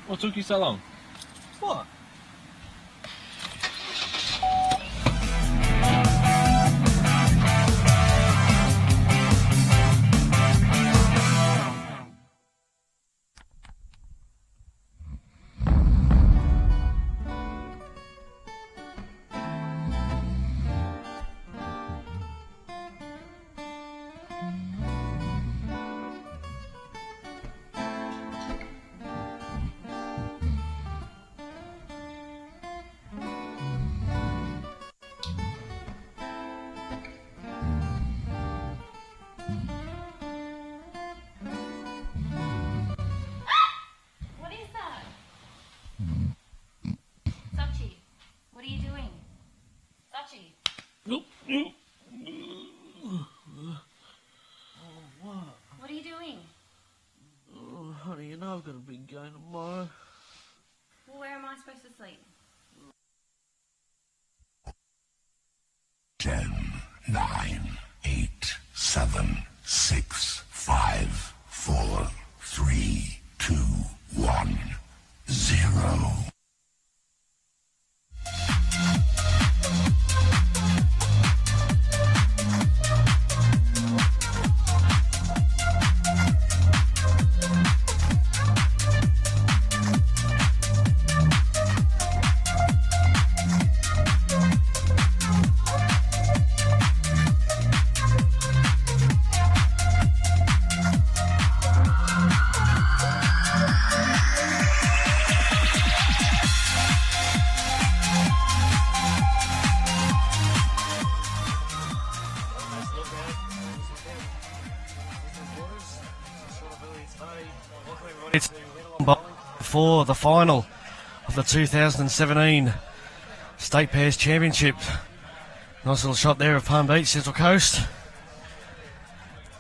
What took you so long? What? What are you doing? Oh, honey, you know I've got a big game tomorrow. Well, where am I supposed to sleep? 10, 9, 8, 7, 6, 5, 4, 3, 2, 1, 0. It's for the final of the 2017 State Pairs Championship. Nice little shot there of Palm Beach, Central Coast.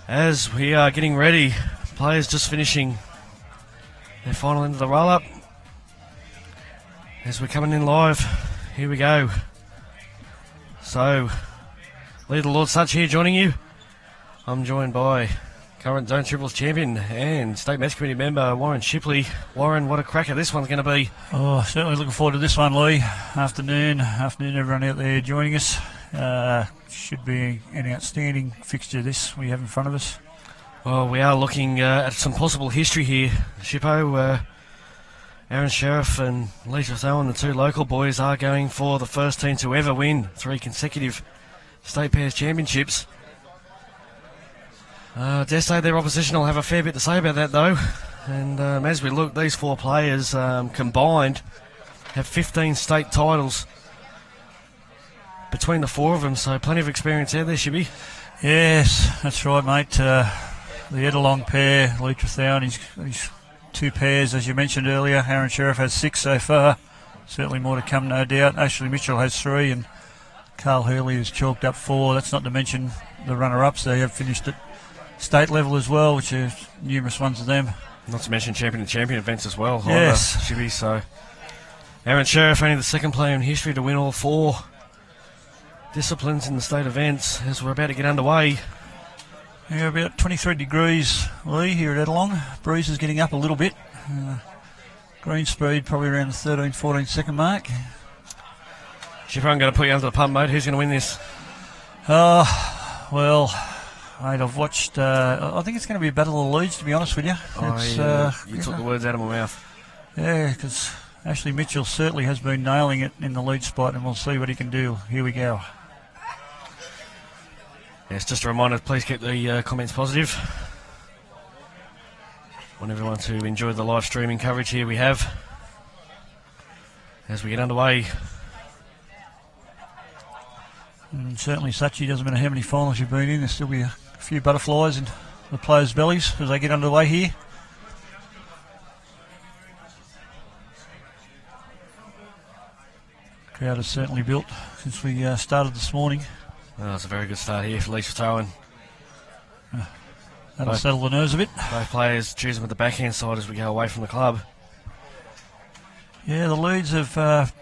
As we are getting ready, players just finishing their final end of the roll-up. As we're coming in live, here we go. So, Leader Lord Such here joining you. I'm joined by current Zone Triples champion and State Match Committee member Warren Shipley. Warren, what a cracker this one's going to be. Oh, certainly looking forward to this one, Lee. Afternoon everyone out there joining us. Should be an outstanding fixture this we have in front of us. Well, we are looking at some possible history here, Shippo. Aaron Sherriff and Thethowan, the two local boys, are going for the first team to ever win 3 consecutive State Pairs Championships. Dare say their opposition will have a fair bit to say about that, though. And as we look, these 4 players combined have 15 state titles between the 4 of them, so plenty of experience out there, Shibby. Yes, that's right, mate. The Edelong pair, Lee Thethowan, he's 2 pairs, as you mentioned earlier. Aaron Sherriff has 6 so far. Certainly more to come, no doubt. Ashley Mitchell has 3, and Carl Healey has chalked up 4. That's not to mention the runner-ups. They have finished at state level as well, which are numerous ones of them. Not to mention champion events as well. Yes. Shibby, so Aaron Sherriff only the second player in history to win all 4 disciplines in the state events as we're about to get underway. Yeah, about 23 degrees, Lee, here at Edelong. Breeze is getting up a little bit. Green speed probably around the 13-14 second mark. Shippo, I'm going to put you under the pump, mate. Who's going to win this? Well, mate, I've watched. I think it's going to be a battle of the leads, to be honest with you. You took the words out of my mouth. Yeah, because Ashley Mitchell certainly has been nailing it in the lead spot, and we'll see what he can do. Here we go. Yes, just a reminder, please keep the comments positive. Want everyone to enjoy the live streaming coverage here we have as we get underway. And certainly, Sachi, doesn't matter how many finals you've been in, there'll still be a few butterflies in the players' bellies as they get underway here. Crowd has certainly built since we started this morning. Oh, it's a very good start here for Lisa Thethowan. That'll settle the nerves a bit. Both players choosing with the backhand side as we go away from the club. Yeah, the Leeds have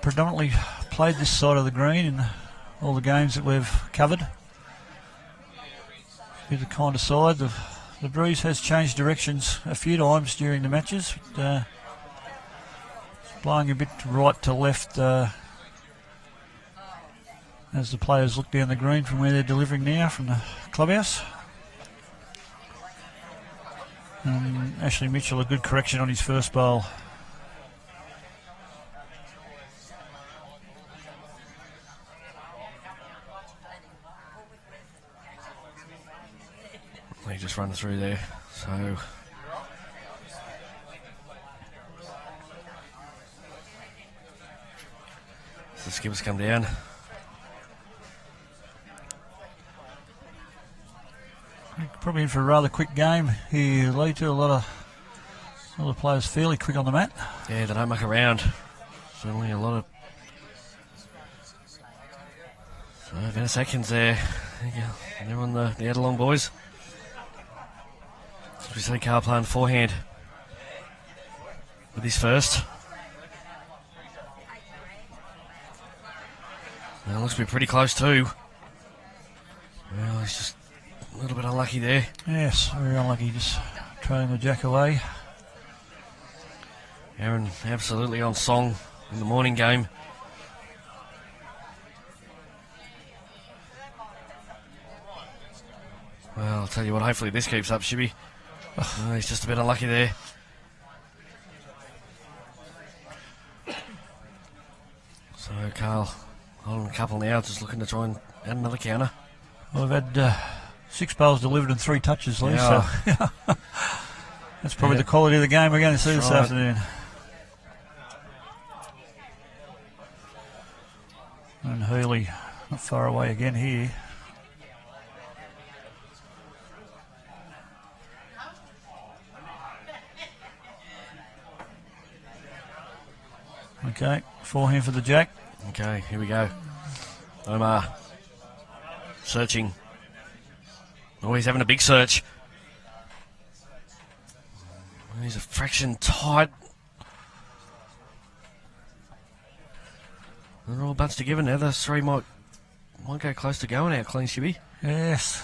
predominantly played this side of the green in all the games that we've covered. Be the kind of side. The breeze has changed directions a few times during the matches. But, blowing a bit right to left as the players look down the green from where they're delivering now from the clubhouse. And Ashley Mitchell, a good correction on his first bowl. He just run through there, so the skippers come down. Probably in for a rather quick game here, Lee. To a lot of players fairly quick on the mat. Yeah, they don't muck around. Certainly a lot of. So Venice Atkins there. They're on the Edelong boys. As we see Carl playing forehand with his first. Well, looks to be pretty close too. Well, he's just a little bit unlucky there. Yes, very unlucky, just throwing the jack away. Aaron absolutely on song in the morning game. Well, I'll tell you what, hopefully this keeps up, Shibby. Oh, he's just a bit unlucky there. So Carl holding a couple now, just looking to try and add another counter. Well, we've had 6 bowls delivered and 3 touches, Lee, Yeah. so that's probably the quality of the game we're going to see this right. afternoon. And Healey not far away again here. Okay, forehand for the jack. Okay, here we go. Omar searching. Oh, he's having a big search. He's a fraction tight. They're all butts together now. The 3 might go close to going out clean, Shibby. Yes.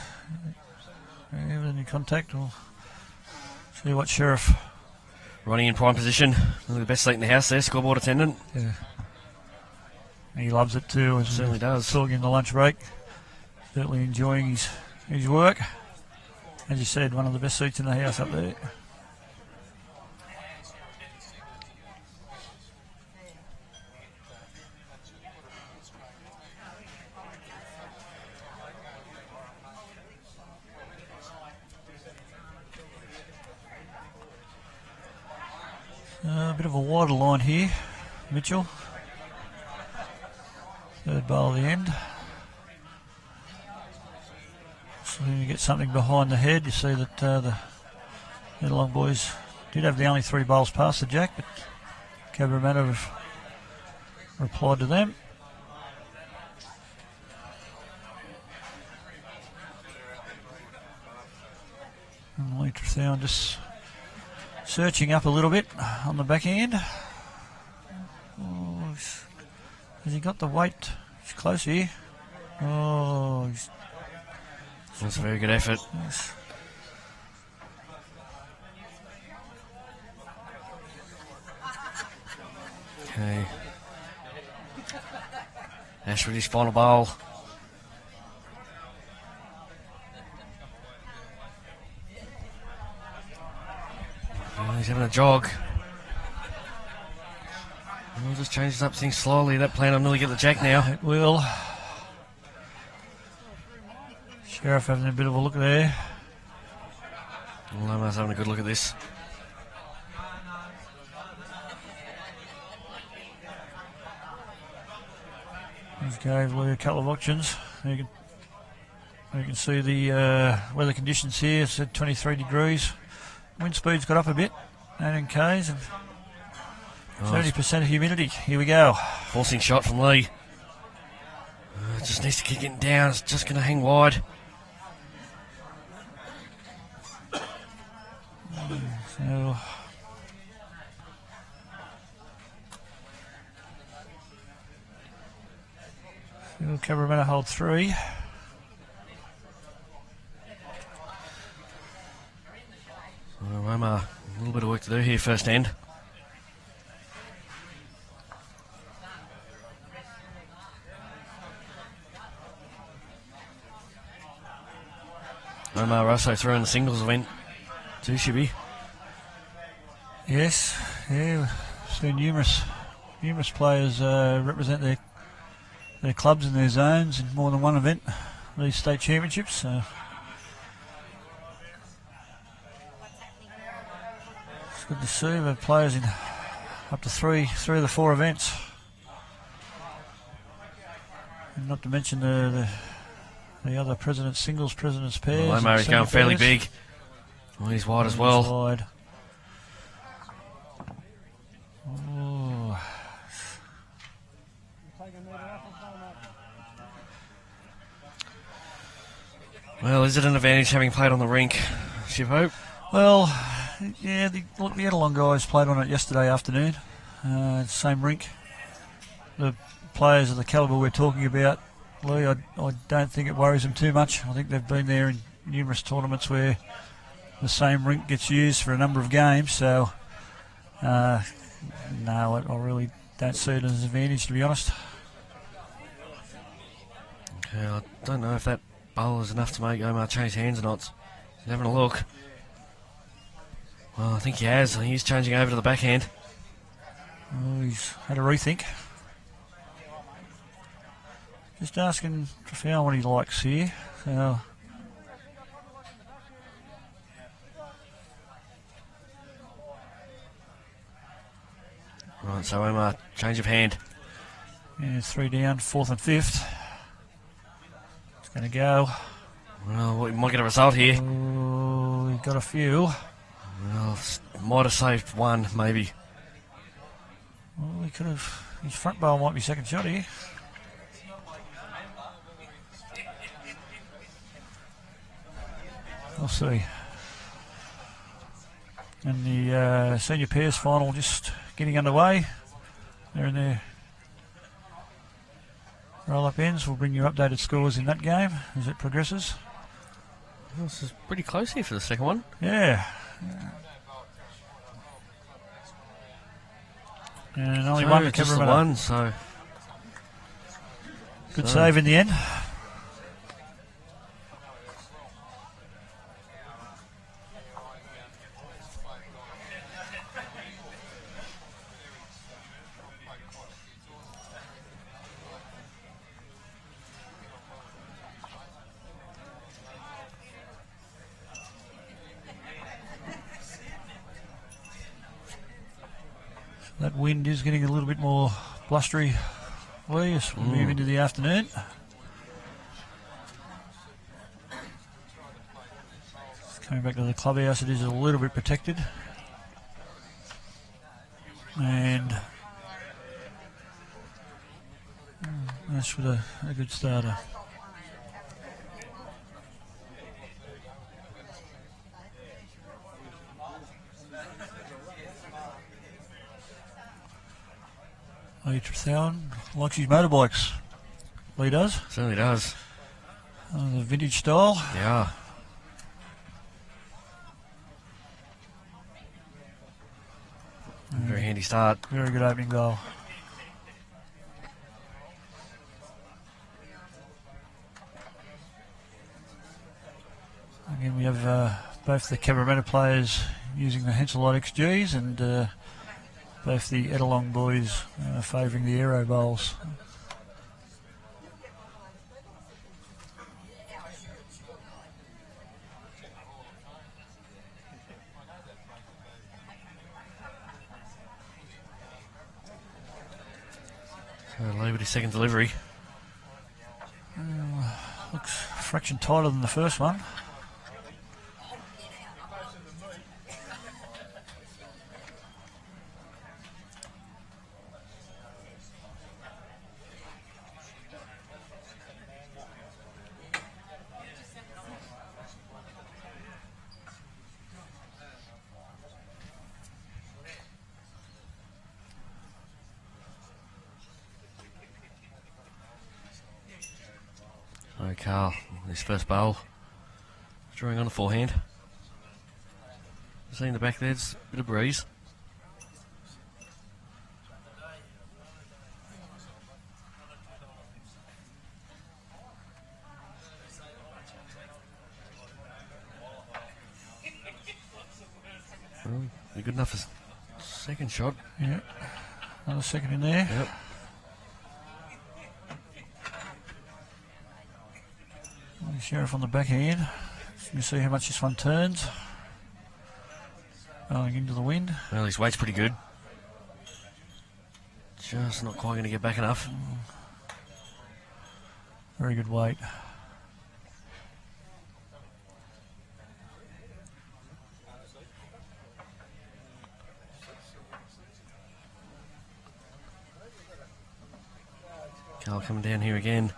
Even in contact, we'll see what Sherriff. Ronnie in prime position. The best seat in the house there, scoreboard attendant. Yeah. He loves it too. As Certainly does. Talking in the lunch break. Certainly enjoying his work. As you said, one of the best seats in the house up there. A bit of a wider line here, Mitchell. Third bowl at the end. So you get something behind the head. You see that the Headlong boys did have the only 3 bowls past the jack, but Cabramatta have replied to them. And Lee Thethowan just searching up a little bit on the backhand. Oh, has he got the weight? He's close here. Oh, That's a very good effort. yes. Okay. Ash with his final bowl. Oh, he's having a jog. We'll just change up things slowly. That plan will nearly get the jack now. It will. Sherriff having a bit of a look there. Loma's having a good look at this. He's gave Lee a couple of options. You can see the weather conditions here. It's at 23 degrees. Wind speed's got up a bit, 18 k's, and 70% humidity. Here we go. Forcing shot from Lee. Just needs to keep getting down. It's just going to hang wide. So Cabramatta hold 3. Roma, a little bit of work to do here first end. Omar Russo through in the singles event too, Shibby. Yes, yeah, we've seen numerous players represent their clubs and their zones in more than one event, these state championships. So it's good to see the players in up to three of the 4 events, and not to mention the other singles presidents pairs. Well, Omar's going fairly big. Well, he's wide as well. Wide. Oh. Well, is it an advantage having played on the rink, Shiv Hope? Well, yeah, the Edelong guys played on it yesterday afternoon. Same rink. The players of the calibre we're talking about, Lee, I don't think it worries them too much. I think they've been there in numerous tournaments where the same rink gets used for a number of games. So, no, I really don't see it as an advantage, to be honest. Okay, I don't know if that bowl is enough to make Omar change hands or not. He's having a look. Well, I think he has. He's changing over to the backhand. Oh, he's had a rethink. Just asking Thethowan what he likes here. So, right, so Omar, change of hand. yeah, 3 down, 4th and 5th. It's going to go. Well, we might get a result here. Oh, he got a few. Well, might have saved one, maybe. Well, he could have. His front bowl might be second shot here. We'll see. And the senior pairs final just getting underway. They're in their roll-up ends. We'll bring you updated scores in that game as it progresses. Well, this is pretty close here for the second one. Yeah. And only one to just cover the one, so good save in the end. That wind is getting a little bit more blustery as we move into the afternoon. Coming back to the clubhouse, it is a little bit protected. And that's with a good starter. Thethowan likes his motorbikes. Lee does. certainly does. The vintage style. Yeah. Very handy start. Very good opening goal. Again, we have both the Cabramatta players using the Henselite XGs and both the Edelong boys favouring the Aero Bowls. So Lee with his second delivery. Looks a fraction tighter than the first one. So Carl, his first bowl. Drawing on the forehand. See in the back there's a bit of breeze. Be good enough for second shot. Yeah. Another second in there. Yep. Sherriff on the backhand. You see how much this one turns. Going into the wind. Well, his weight's pretty good. Just not quite going to get back enough. Very good weight. Carl coming down here again.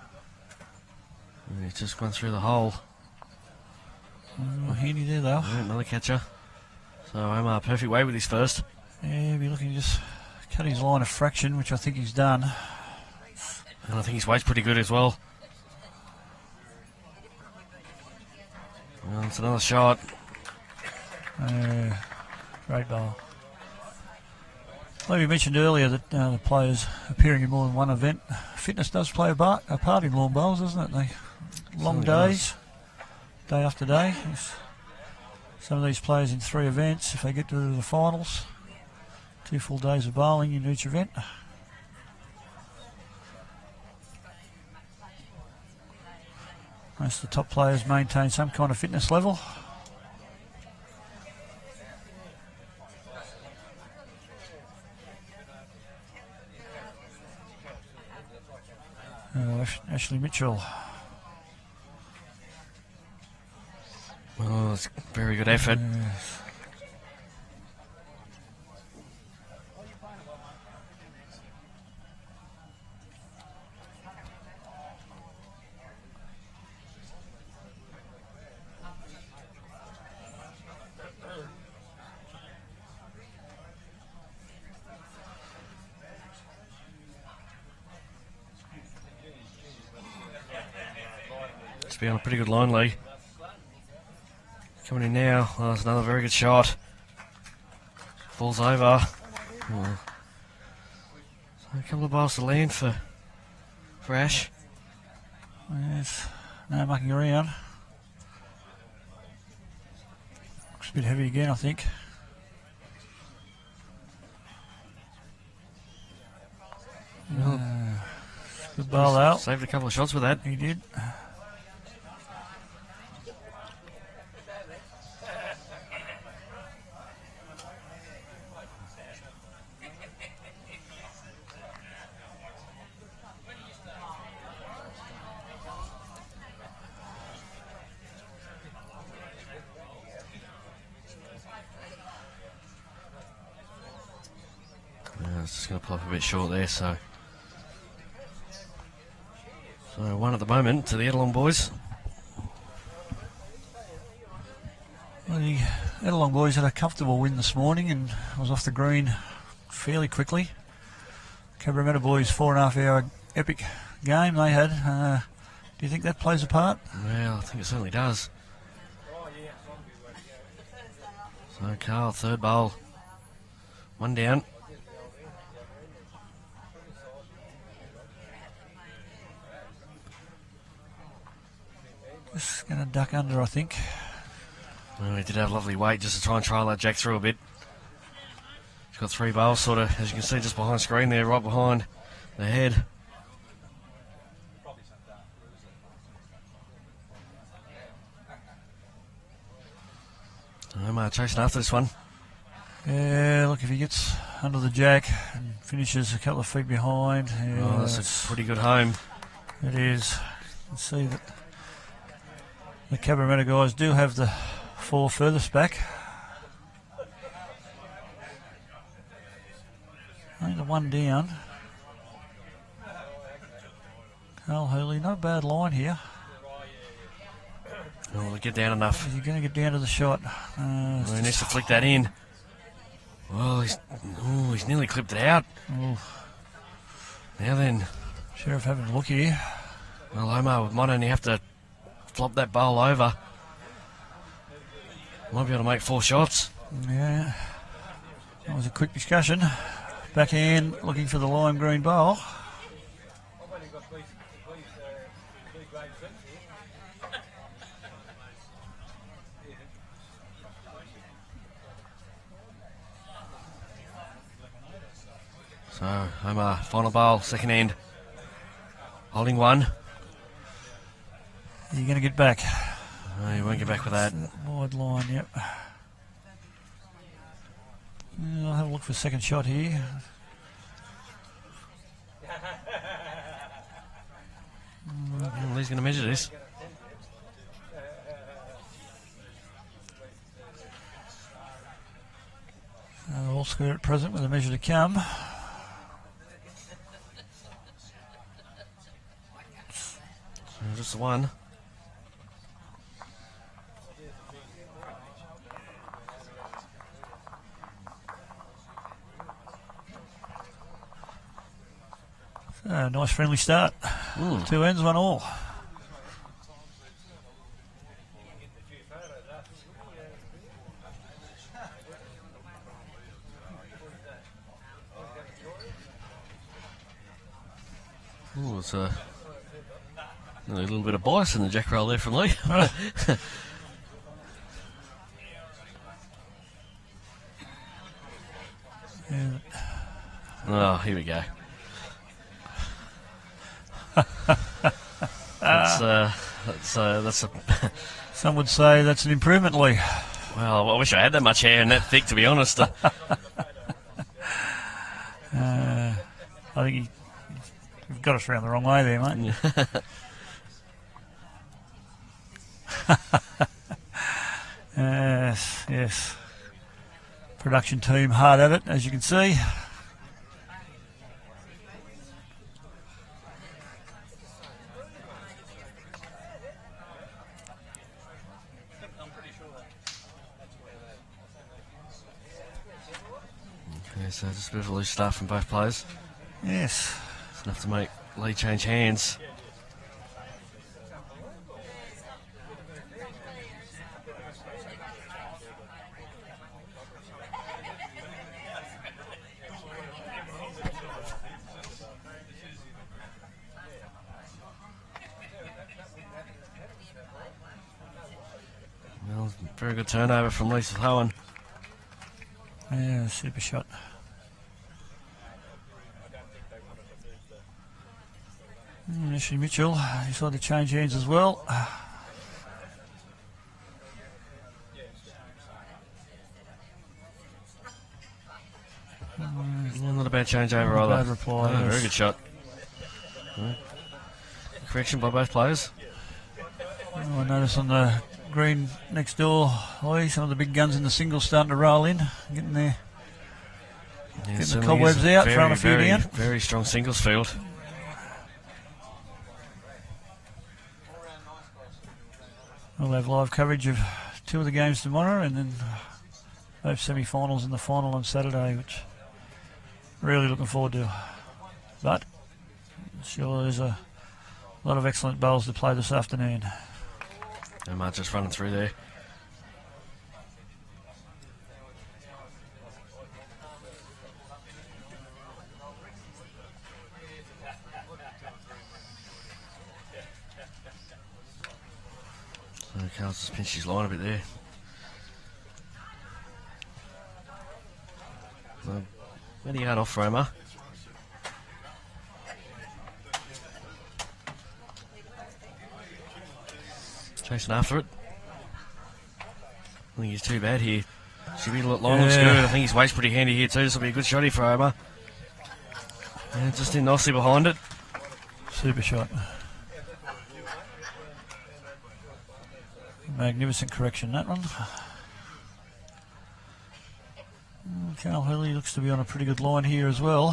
And he's just gone through the hole. Handy there though. Yeah, another catcher. So Omar, perfect weight with his first. Yeah, he'll be looking to just cut his line a fraction, which I think he's done. And I think his weight's pretty good as well. Well, it's another shot. Great ball. Like we mentioned earlier that the players appearing in more than one event, fitness does play a part in lawn bowls, doesn't it? Long days, day after day. Some of these players in 3 events, if they get to the finals, 2 full days of bowling in each event. Most of the top players maintain some kind of fitness level. Ashley Mitchell. Well, it's very good effort. It's been on a pretty good line, Lee. Coming in now. Oh, that's another very good shot. Falls over. Oh. So a couple of balls to land for Ash. Yes, no mucking around. Looks a bit heavy again, I think. Good ball out. Saved a couple of shots with that. He did. It's just going to pull up a bit short there, so 1 at the moment to the Edelong boys. Well, the Edelong boys had a comfortable win this morning and was off the green fairly quickly. Cabramatta boys 4.5 hour epic game they had. Do you think that plays a part? Well, I think it certainly does. So Carl, third bowl. 1 down. Just going to duck under, I think. Well, he did have lovely weight just to try and trial that jack through a bit. He's got 3 bowls sort of, as you can see, just behind the screen there, right behind the head. Omar chasing after this one. Yeah, look, if he gets under the jack and finishes a couple of feet behind. Yeah, Oh, that's a pretty good home. It is. You can see that the Cabramatta guys do have the 4 furthest back. Only the 1 down. Carl Healey, not a bad line here. Oh, we'll get down enough. Is he going to get down to the shot? Well, he needs to flick that in. Well, he's nearly clipped it out. Ooh. Now then. Sherriff having a look here. Well, Omar might only have to flop that bowl over. Might be able to make 4 shots. Yeah. That was a quick discussion. Backhand looking for the lime green bowl. So, Homer, final bowl, second end. Holding one. You're going to get back. No, you won't get back with that. Wide line, yep. I'll have a look for a second shot here. He's going to measure this. All square at present with a measure to come. Just one. So, nice friendly start. 2 ends, 1 all. Ooh, it's a little bit of bias in the jack roll there from Lee. Yeah. Oh, here we go. That's a. Some would say that's an improvement, Lee. Well, I wish I had that much hair and that thick, to be honest. I think you've got us around the wrong way there, mate. Yes. Production team hard at it, as you can see. Okay, so just a bit of a loose start from both players. Yes. It's enough to make Lee change hands. Well, very good turnover from Lisa Thethowan. Yeah, super shot. Ashley Mitchell, he saw to change hands as well. Not a bad changeover either. Bad reply. Oh, Yes. very good shot. Correction by both players. Oh, I notice on the green next door, Lee, some of the big guns in the singles starting to roll in, getting there. Yeah, Getting the certainly cobwebs is out, throwing a few very, down. Very strong singles field. We'll have live coverage of 2 of the games tomorrow, and then both semi-finals and the final on Saturday, which really looking forward to. But sure, there's a lot of excellent bowls to play this afternoon. And Mark just running through there. So Carl's just pinched his line a bit there. So, 20 yard off Roma. Chasing after it. I think he's too bad here. Should be long and Yeah. good. I think his weight's pretty handy here too. This will be a good shot here for Roma. Yeah, just in nicely behind it. Super shot. Magnificent correction, that one. Carl Healey looks to be on a pretty good line here as well.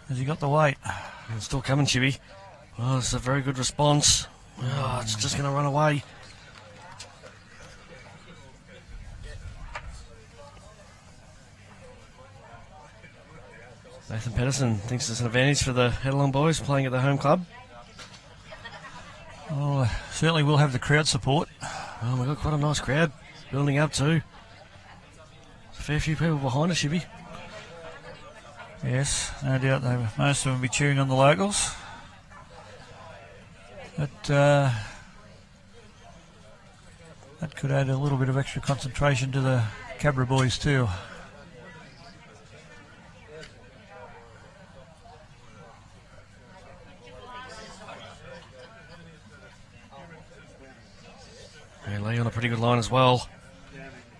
Has he got the weight? It's still coming, Chibi. Oh, this is a very good response. Oh, it's just going to run away. Nathan Pedersen thinks it's an advantage for the Headlong boys playing at the home club. Well, certainly will have the crowd support. Oh, we've got quite a nice crowd building up too. There's a fair few people behind us, Chibi. Yes, no doubt most of them will be cheering on the locals. But that could add a little bit of extra concentration to the Cabra boys too. Healey on a pretty good line as well.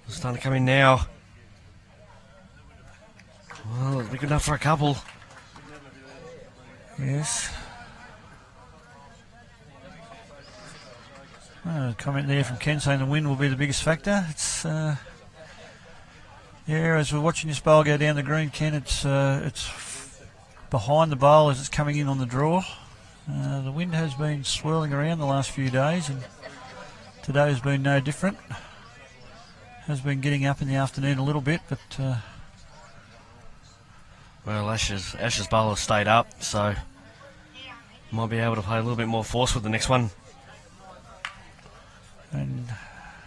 Starting to come in now. Well, it'll be good enough for a couple. Yes. Comment there from Ken saying the wind will be the biggest factor. It's yeah. As we're watching this bowl go down the green, Ken, it's behind the bowl as it's coming in on the draw. The wind has been swirling around the last few days, and today has been no different. Has been getting up in the afternoon a little bit, but well, Ash's bowl has stayed up, so might be able to play a little bit more force with the next one. And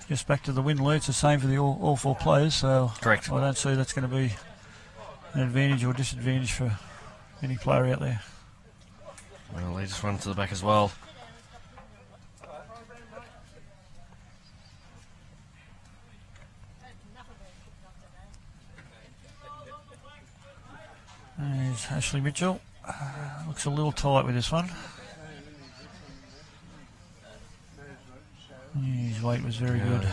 just back to the win lead, it's the same for the all four players, so correct. I don't see that's going to be an advantage or disadvantage for any player out there. Well, they just run to the back as well. There's Ashley Mitchell. Looks a little tight with this one. His weight was very good.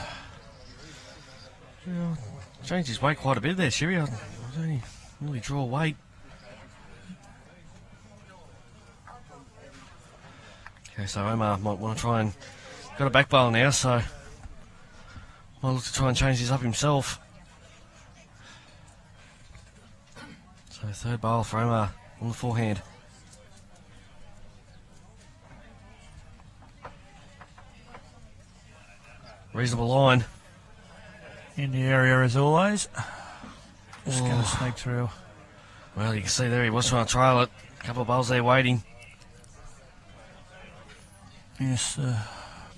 Yeah, changed his weight quite a bit there, Sherry. I only really draw weight. Okay, so Omar might want to try and got a back bowl now, so might look to try and change this up himself. So third bowl for Omar on the forehand. Reasonable line. In the area as always. Just going to sneak through. Well, you can see there he was trying to trail it. A couple of bowls there waiting. Yes,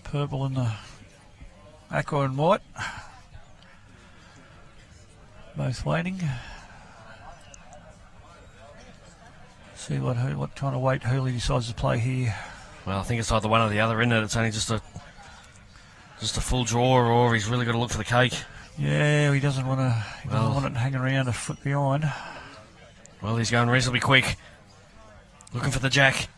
purple and the aqua and white. Both waiting. See what kind of weight Healey decides to play here. Well, I think it's either one or the other, isn't it? It's only just a full draw, or he's really got to look for the cake. Yeah, he doesn't want to. He doesn't want it hanging around a foot behind. Well, he's going reasonably quick. Looking for the jack.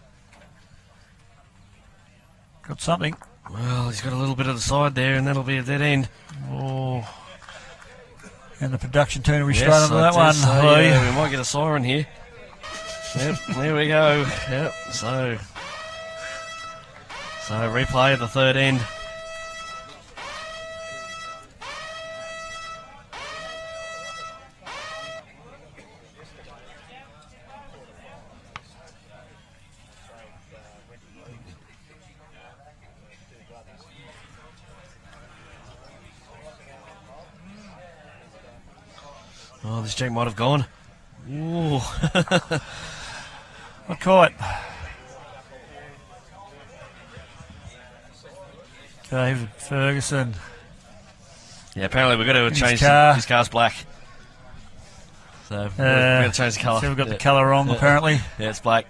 Got something. Well, he's got a little bit of the side there, and that'll be a dead end. Oh. And the production team will be straight Yes, onto that one. Yeah, we might get a siren here. Yep, there we go. Yep, so replay of the third end. Oh, this jack might have gone. Ooh. Not quite. David Ferguson. Yeah, apparently we've got to change his car's black. So we've got to change the colour. So we've got the colour wrong, apparently. Yeah, it's black.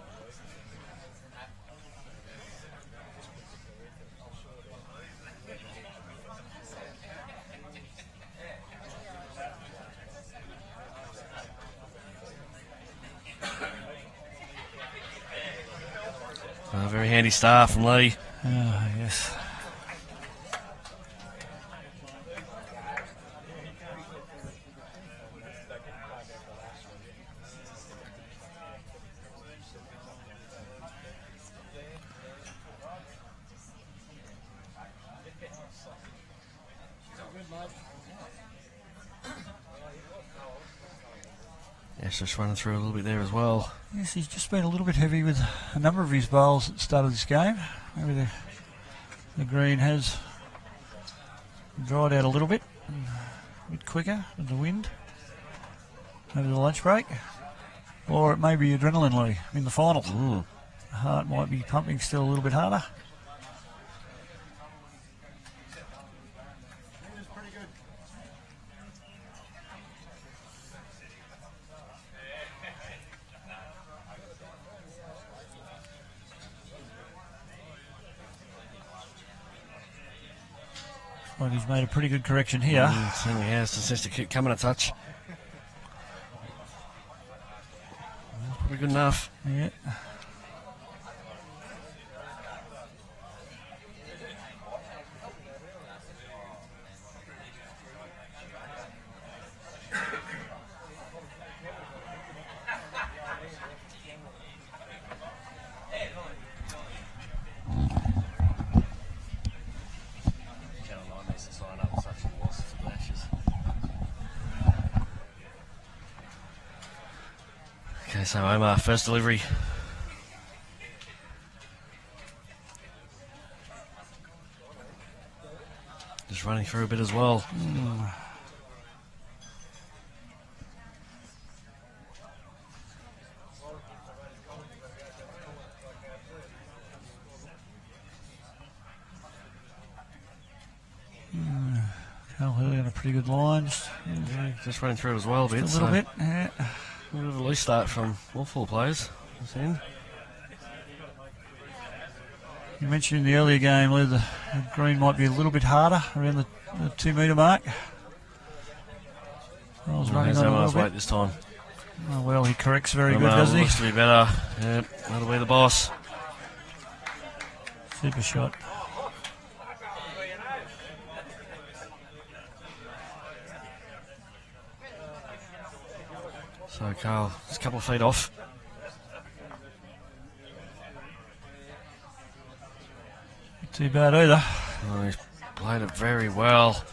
Very handy start from Lee. Oh, yes. Ash just running through a little bit there as well. Yes, he's just been a little bit heavy with a number of his bowls at the start of this game. Maybe the green has dried out a little bit, a bit quicker with the wind over the lunch break. Or it may be adrenaline, Lee, in the final. Mm. The heart might be pumping still a little bit harder. Well, he's made a pretty good correction here. Certainly has. Just has to keep coming a touch. Probably good enough. Yeah. so Omar, first delivery. Just running through a bit as well. Healey on a pretty good line. Just running through it as well a bit. A little bit, yeah. A bit of a loose start from all four players. This end. You mentioned in the earlier game, Lou, the green might be a little bit harder around the 2 metre mark. I was running on a little bit. Weight this time. Oh, well, he corrects very good, doesn't he? Looks to be better. Yep, that'll be the boss. Super shot. So Carl is a couple of feet off. Not too bad either. Oh, he's played it very well.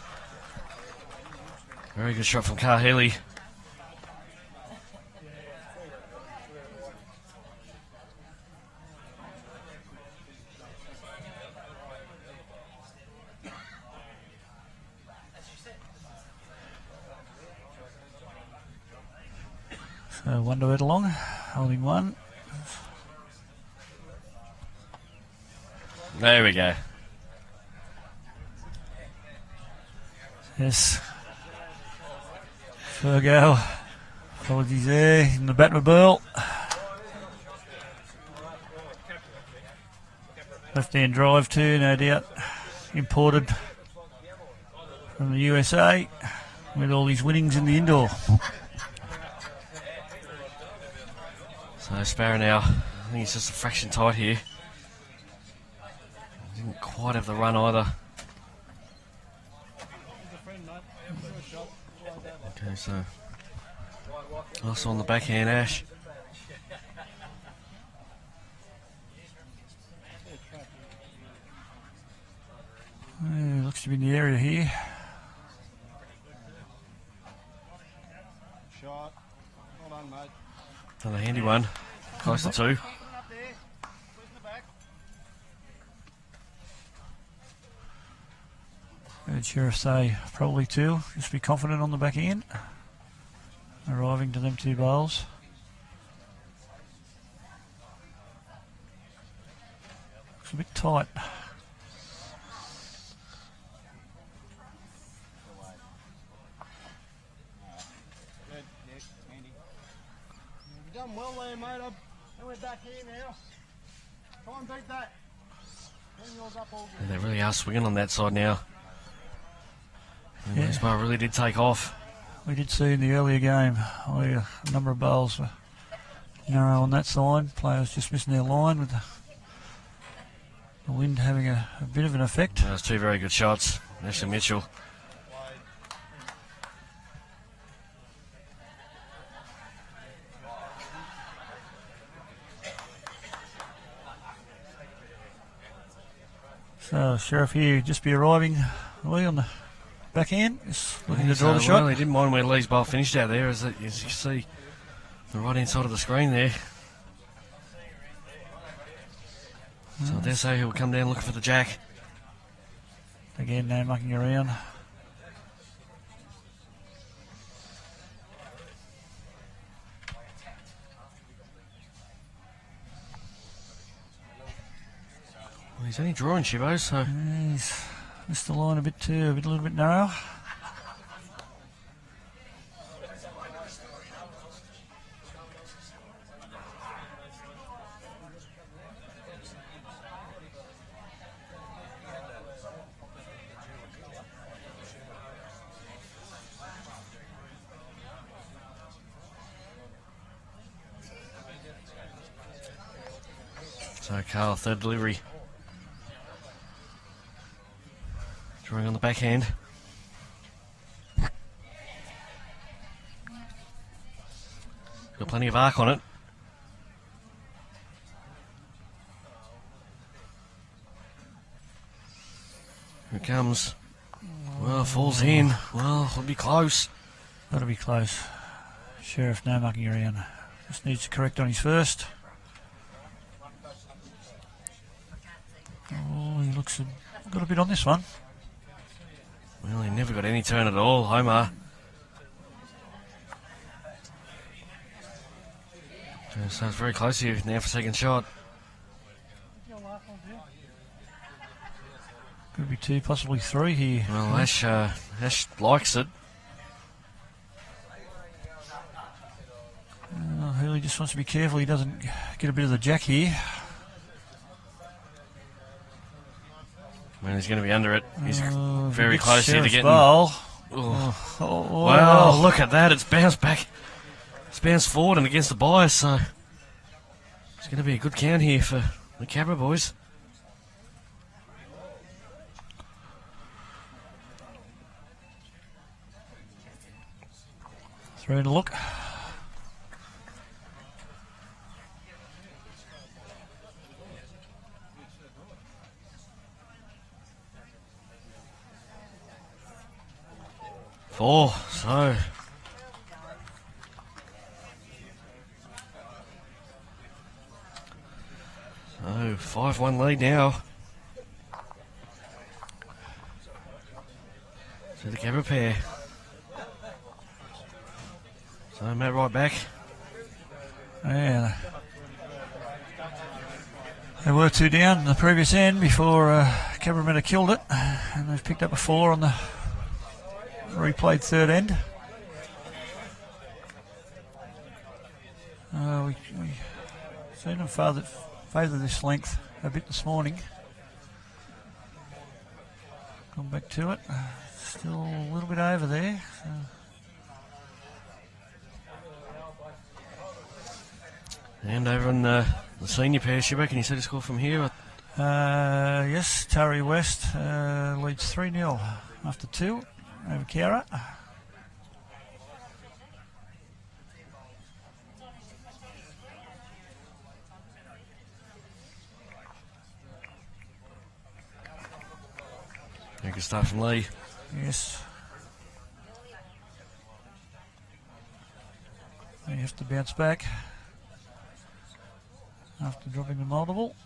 Very good shot from Carl Healey. So one to it along, holding one. There we go. Yes. Fergo. Apologies there in the Batmobile. Left-hand drive too, no doubt. Imported from the USA with all his winnings in the indoor. So Sparrow now, I think he's just a fraction tight here. Didn't quite have the run either. Okay, so also on the backhand, Ash. Looks to be in the area here. Shot. Well done, mate. Another handy one. Close to two. Heard Sherriff say probably two. Just be confident on the back end. Arriving to them 2 bowls. Looks a bit tight. You've done well there, mate. We're back here now. Try and beat that. Bring yours up all good. And they really are swinging on that side now. And Yeah. This bar really did take off. We did see in the earlier game where a number of bowls were narrow on that side. Players just missing their line with the wind having a bit of an effect. Those 2 very good shots. Healey and Mitchell. So Sherriff here just be arriving Lee on the back end. Just looking to draw the shot. Well, he didn't mind where Lee's bowl finished out there, as you see the right hand side of the screen there. So I dare say he'll come down looking for the jack. Again, no mucking around. Well, he's only drawing Shibbo, so He's missed the line a bit too, a little bit narrow. So Carl, third delivery. Drawing on the backhand. Got plenty of arc on it. Here it comes. Well, falls in. Well, it'll be close. That'll be close. Sherriff, no mucking around. Just needs to correct on his first. Oh, he looks got a bit on this one. Well, he never got any turn at all, Homer. So it's very close here now for second shot. Could be 2, possibly 3 here. Well, Ash likes it. Healey just wants to be careful he doesn't get a bit of the jack here. Man, he's going to be under it. He's very Gets close here to Sherriff's getting... bowl. Oh. Oh, Wow, look at that. It's bounced back. It's bounced forward and against the bias, so it's going to be a good count here for the Cabra boys. 3 and a look. Four, so 5-1 lead now. To the Cabra pair. So Matt right back. Yeah. They were 2 down in the previous end before Cabramatta killed it, and they've picked up a 4 on the replayed third end. We seen them favour this length a bit this morning. Gone back to it. Still a little bit over there. So. And over on the senior pair, Shibbo, can you see the score from here? Yes, Tarry West leads 3-0 after 2 over Kiara. You can start from Lee. Yes. You have to bounce back after dropping the multiple.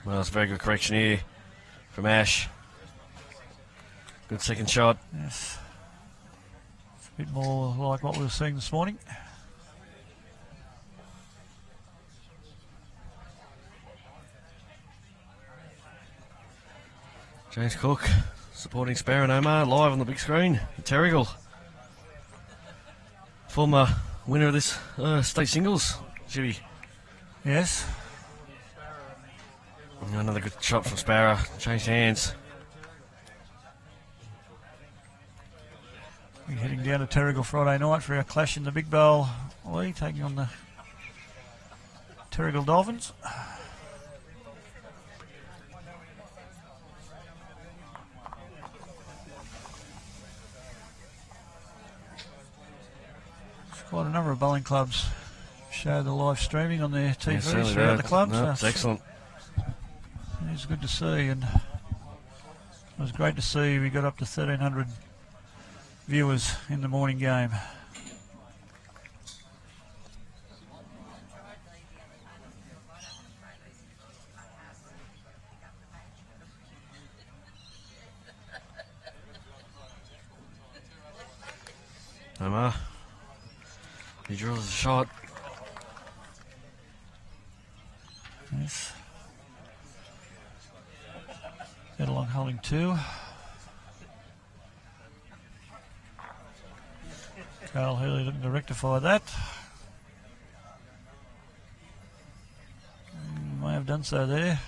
Well, it's a very good correction here from Ash. Good second shot. Yes. It's a bit more like what we were seeing this morning. James Cook supporting Sparrow and Omar live on the big screen at Terrigal. Former winner of this state singles, Jimmy. Yes. Another good shot from Sparrow. Changed hands. We're heading down to Terrigal Friday night for our clash in the Big Bowl. Lee taking on the Terrigal Dolphins. Quite a number of bowling clubs show the live streaming on their TVs throughout the clubs. No, it's excellent. It's good to see, and it was great to see we got up to 1,300 viewers in the morning game. Omar. He drills a shot. Yes. Thethowan holding 2. Carl Healey looking to rectify that. May have done so there.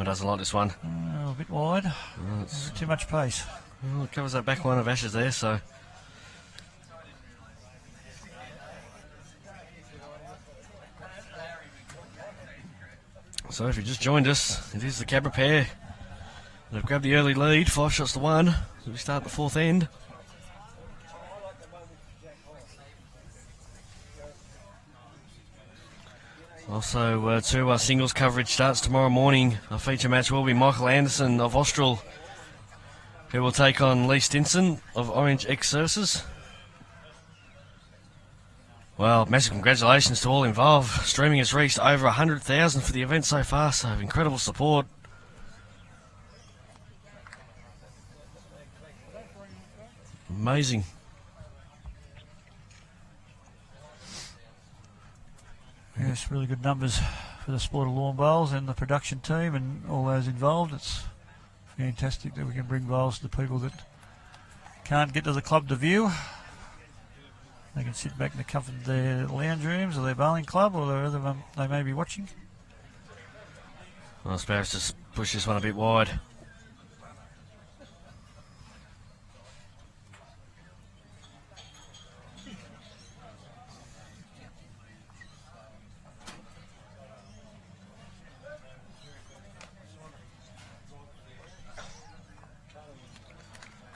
Doesn't like this one. A bit wide. Too much pace. Well, it covers that back line of Ashes there, so. So if you just joined us, it is the Cabra pair. They've grabbed the early lead, 5 shots to 1 as we start the 4th end. Also, two singles coverage starts tomorrow morning. Our feature match will be Michael Anderson of Austral, who will take on Lee Stinson of Orange X Services. Well, massive congratulations to all involved. Streaming has reached over 100,000 for the event so far, so incredible support. Amazing. Yes, really good numbers for the sport of lawn bowls and the production team and all those involved. It's fantastic that we can bring bowls to the people that can't get to the club to view. They can sit back in the comfort of their lounge rooms or their bowling club or wherever they may be watching. Well, Sparrows just push this one a bit wide.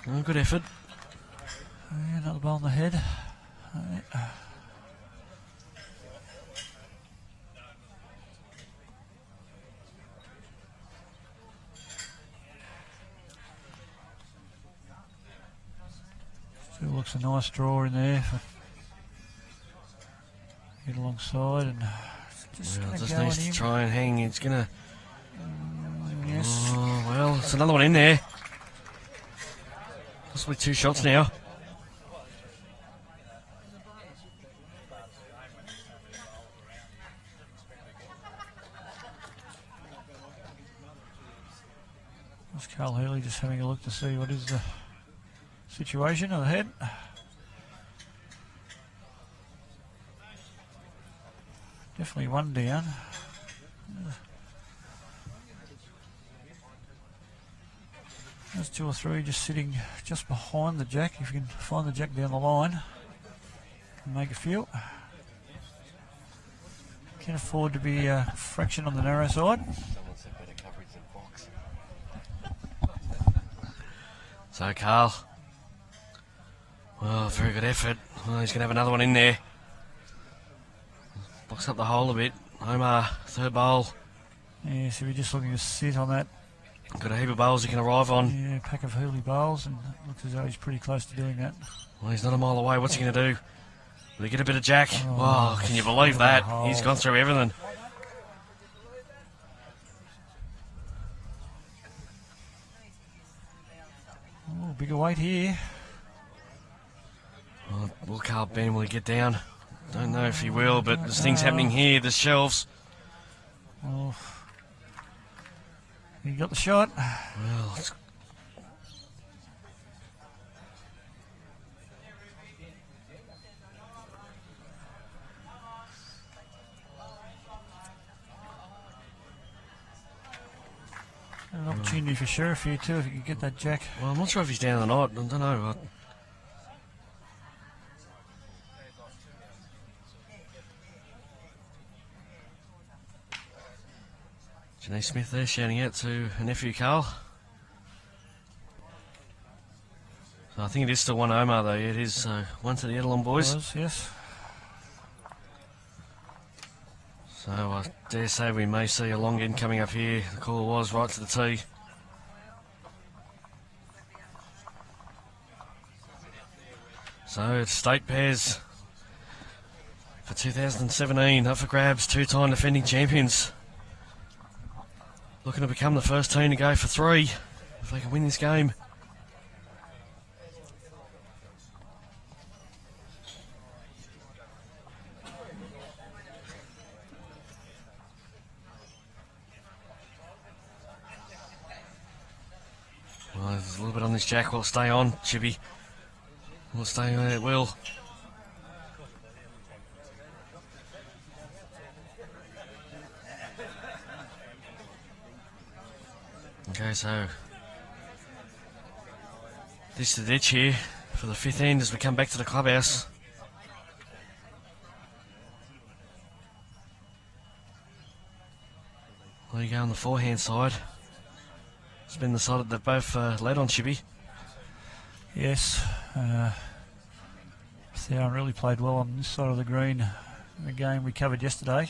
Oh, good effort. Yeah, another ball on the head. Still looks a nice draw in there. Get alongside and just, Well, just go needs on to him. try and hang. It's gonna. Yes. Oh, well, it's another one in there. Possibly two shots now. That's Carl Healey just having a look to see what is the situation of the head. Definitely one down. There's two or three just sitting just behind the jack. If you can find the jack down the line and make a few. Can't afford to be a fraction on the narrow side. So Carl, well, very good effort. Well, he's going to have another one in there. Box up the hole a bit. Omar, third bowl. Yeah, so we're just looking to sit on that. Got a heap of bowls he can arrive on. Yeah, pack of Healey bowls, and it looks as though he's pretty close to doing that. Well, he's not a mile away. What's he going to do? Will he get a bit of jack? Oh, Oh, can you believe that? hole. He's gone through everything. Oh, bigger weight here. Well, will Carl Ben, will he get down? Don't know if he will, but there's things happening here. There's shelves. Oh, he got the shot. Well, it's An opportunity for Sherriff here too, if he can get that jack. well, I'm not sure if he's down or not. I don't know. Janae Smith there shouting out to her nephew Carl. So I think it is still one Omar though. Yeah, it is. So one to the Edelon boys. Was, yes. So I dare say we may see a long end coming up here. The call was right to the tee. So it's state pairs for 2017 up for grabs. Two-time defending champions. Looking to become the first team to go for three if they can win this game. Well, there's a little bit on this jack. Will it stay on, Chippy? Will it stay on? It will. Okay, so this is the ditch here for the fifth end as we come back to the clubhouse. There you go on the forehand side. It's been the side that they've both led on, Chippy. Yes. Thethowan really played well on this side of the green in the game we covered yesterday.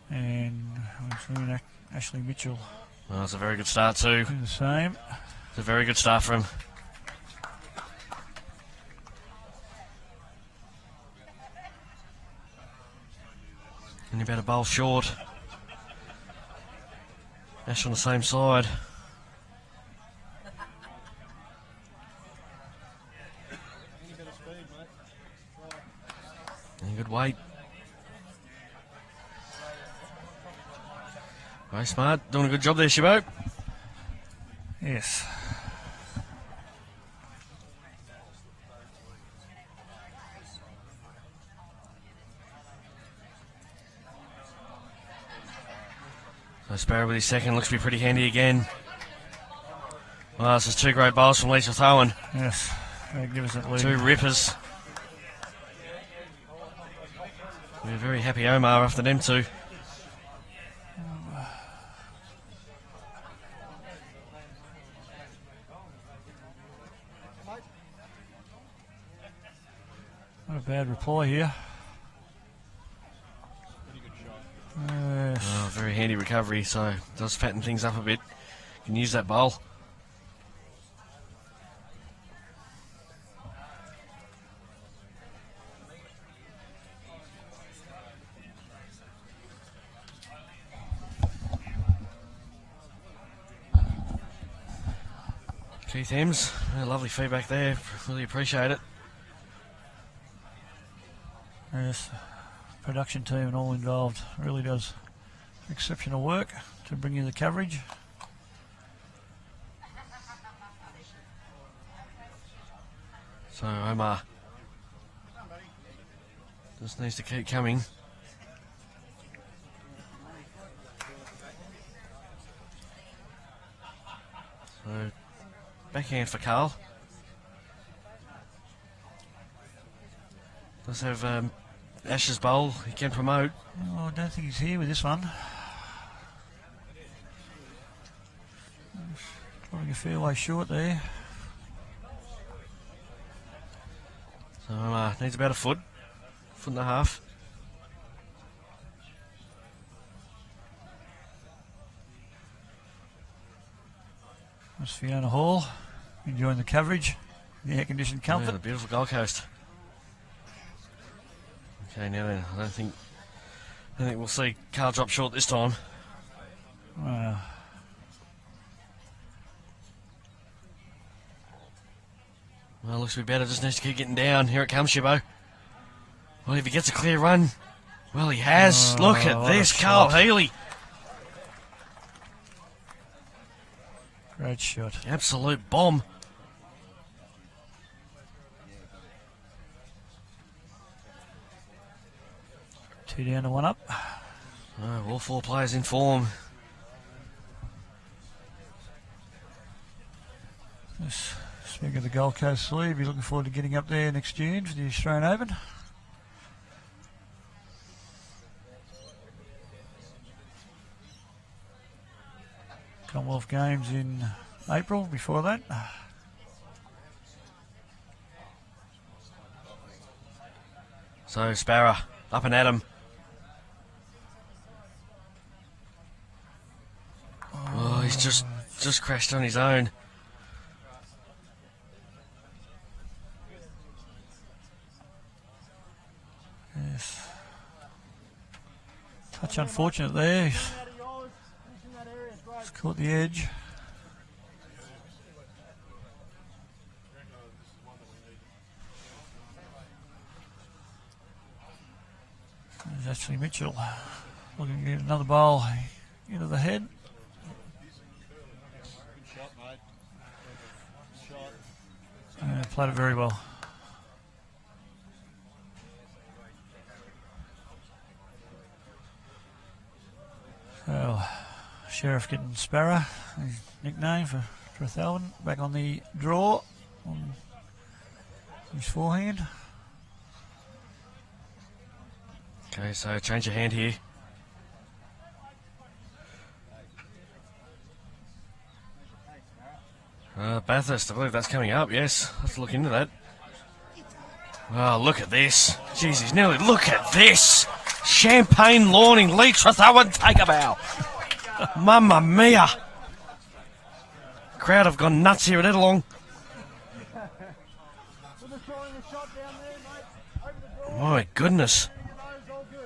And we've seen Ashley Mitchell Well, that's a very good start too. do the same. It's a very good start for him. And about a bowl short. Ash on the same side. And good weight. Very smart. Doing a good job there, Shibbo. Yes. So Sparrow with his second looks to be pretty handy again. Well, this is two great bowls from Thethowan. Yes. Magnificent lead. Two rippers. We're very happy Omar after them two. Not a bad reply here. Yes. Oh, very handy recovery, so does fatten things up a bit. Can use that bowl. Keith Hems, lovely feedback there. Really appreciate it. Yes. Production team and all involved really does exceptional work to bring you the coverage. So Omar just needs to keep coming. So backhand for Carl. Does have Ash's bowl he can promote. Oh, I don't think he's here with this one. Dropping a fair way short there. So needs about a foot and a half. That's Fiona Hall enjoying the coverage, the air-conditioned Yeah, comfort. the beautiful Gold Coast. Okay, now then, I don't think we'll see Carl drop short this time. Wow. Well, looks to be better, just needs to keep getting down. Here it comes, Shibbo. Well, if he gets a clear run, well, he has. Oh, Look at what a this, Carl shot. Healey. Great shot. Absolute bomb. Two down to one up. Oh, all four players in form. Yes. Speaking of the Gold Coast League, be looking forward to getting up there next June for the Australian Open. Commonwealth Games in April before that. So Sparrow up and at him. Oh, he's just crashed on his own. Yes. Touch unfortunate there. He's caught the edge. There's Ashley Mitchell looking to get another bowl into the head. Played it very well. So, Sherriff getting Sparrow, his nickname for Thethowan, back on the draw on his forehand. Okay, so change your hand here. Bathurst, I believe that's coming up, yes. I'll have to look into that. Oh, look at this. Jeez, he's nearly... Look at this! Champagne Lawning, Lee Thethowan, take a bow. Mamma mia. Crowd have gone nuts here at Ettalong. My goodness.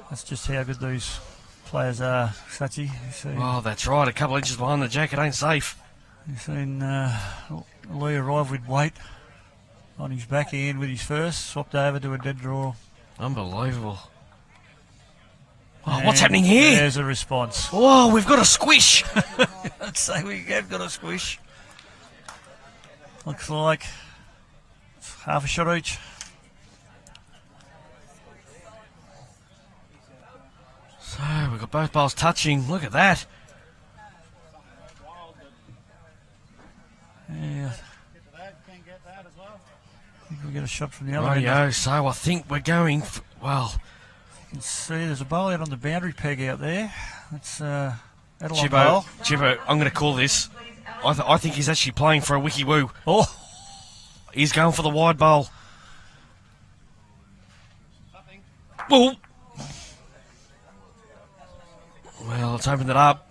That's just how good these players are, Sachi. Oh, that's right. A couple inches behind the jacket ain't safe. You've seen Lee arrive with weight on his backhand with his first, swapped over to a dead draw. Unbelievable. Oh, what's happening here? There's a response. Oh, we've got a squish. I'd say we have got a squish. Looks like it's half a shot each. So, we've got both bowls touching. Look at that. Yeah. I think we get a shot from the other Rightio, end. so I think we're going... well, You can see there's a bowl out on the boundary peg out there. That's Ettalong Chippo, bowl. Chippo, I'm going to call this. I think he's actually playing for a wiki woo. Oh, He's going for the wide bowl. Oh. Well, let's open it up.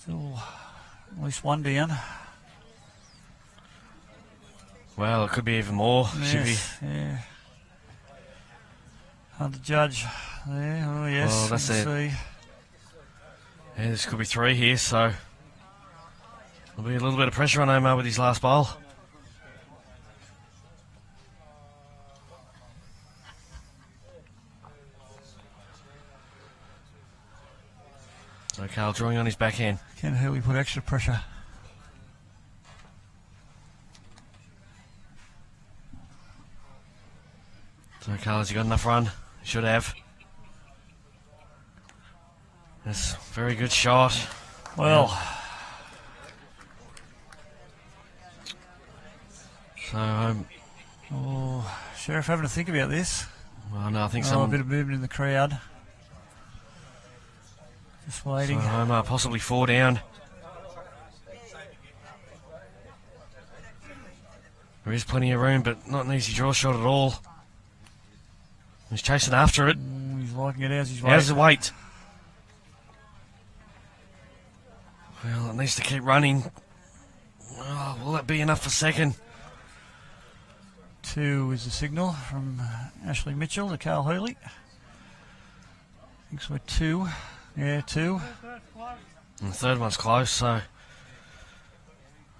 still at least one down. Well, it could be even more. Should be. Yes, yeah. Hard to judge there. Oh, yes. Well, that's let's it. see. Yeah, this could be 3 here, so there'll be a little bit of pressure on Omar with his last bowl. So Carl drawing on his backhand. Can Healey put extra pressure? So Carl, has he got enough run? Should have. That's a very good shot. Well, So, Sherriff having to think about this. well, no, I think A bit of movement in the crowd. Just so waiting. Omar possibly 4 down. There is plenty of room, but not an easy draw shot at all. He's chasing after it. He's liking it. How's his weight? How's the weight? Well, it needs to keep running. Oh, will that be enough for second? 2 is the signal from Ashley Mitchell to Carl Healey. I think so. 2. Yeah, 2. And the third one's close, so...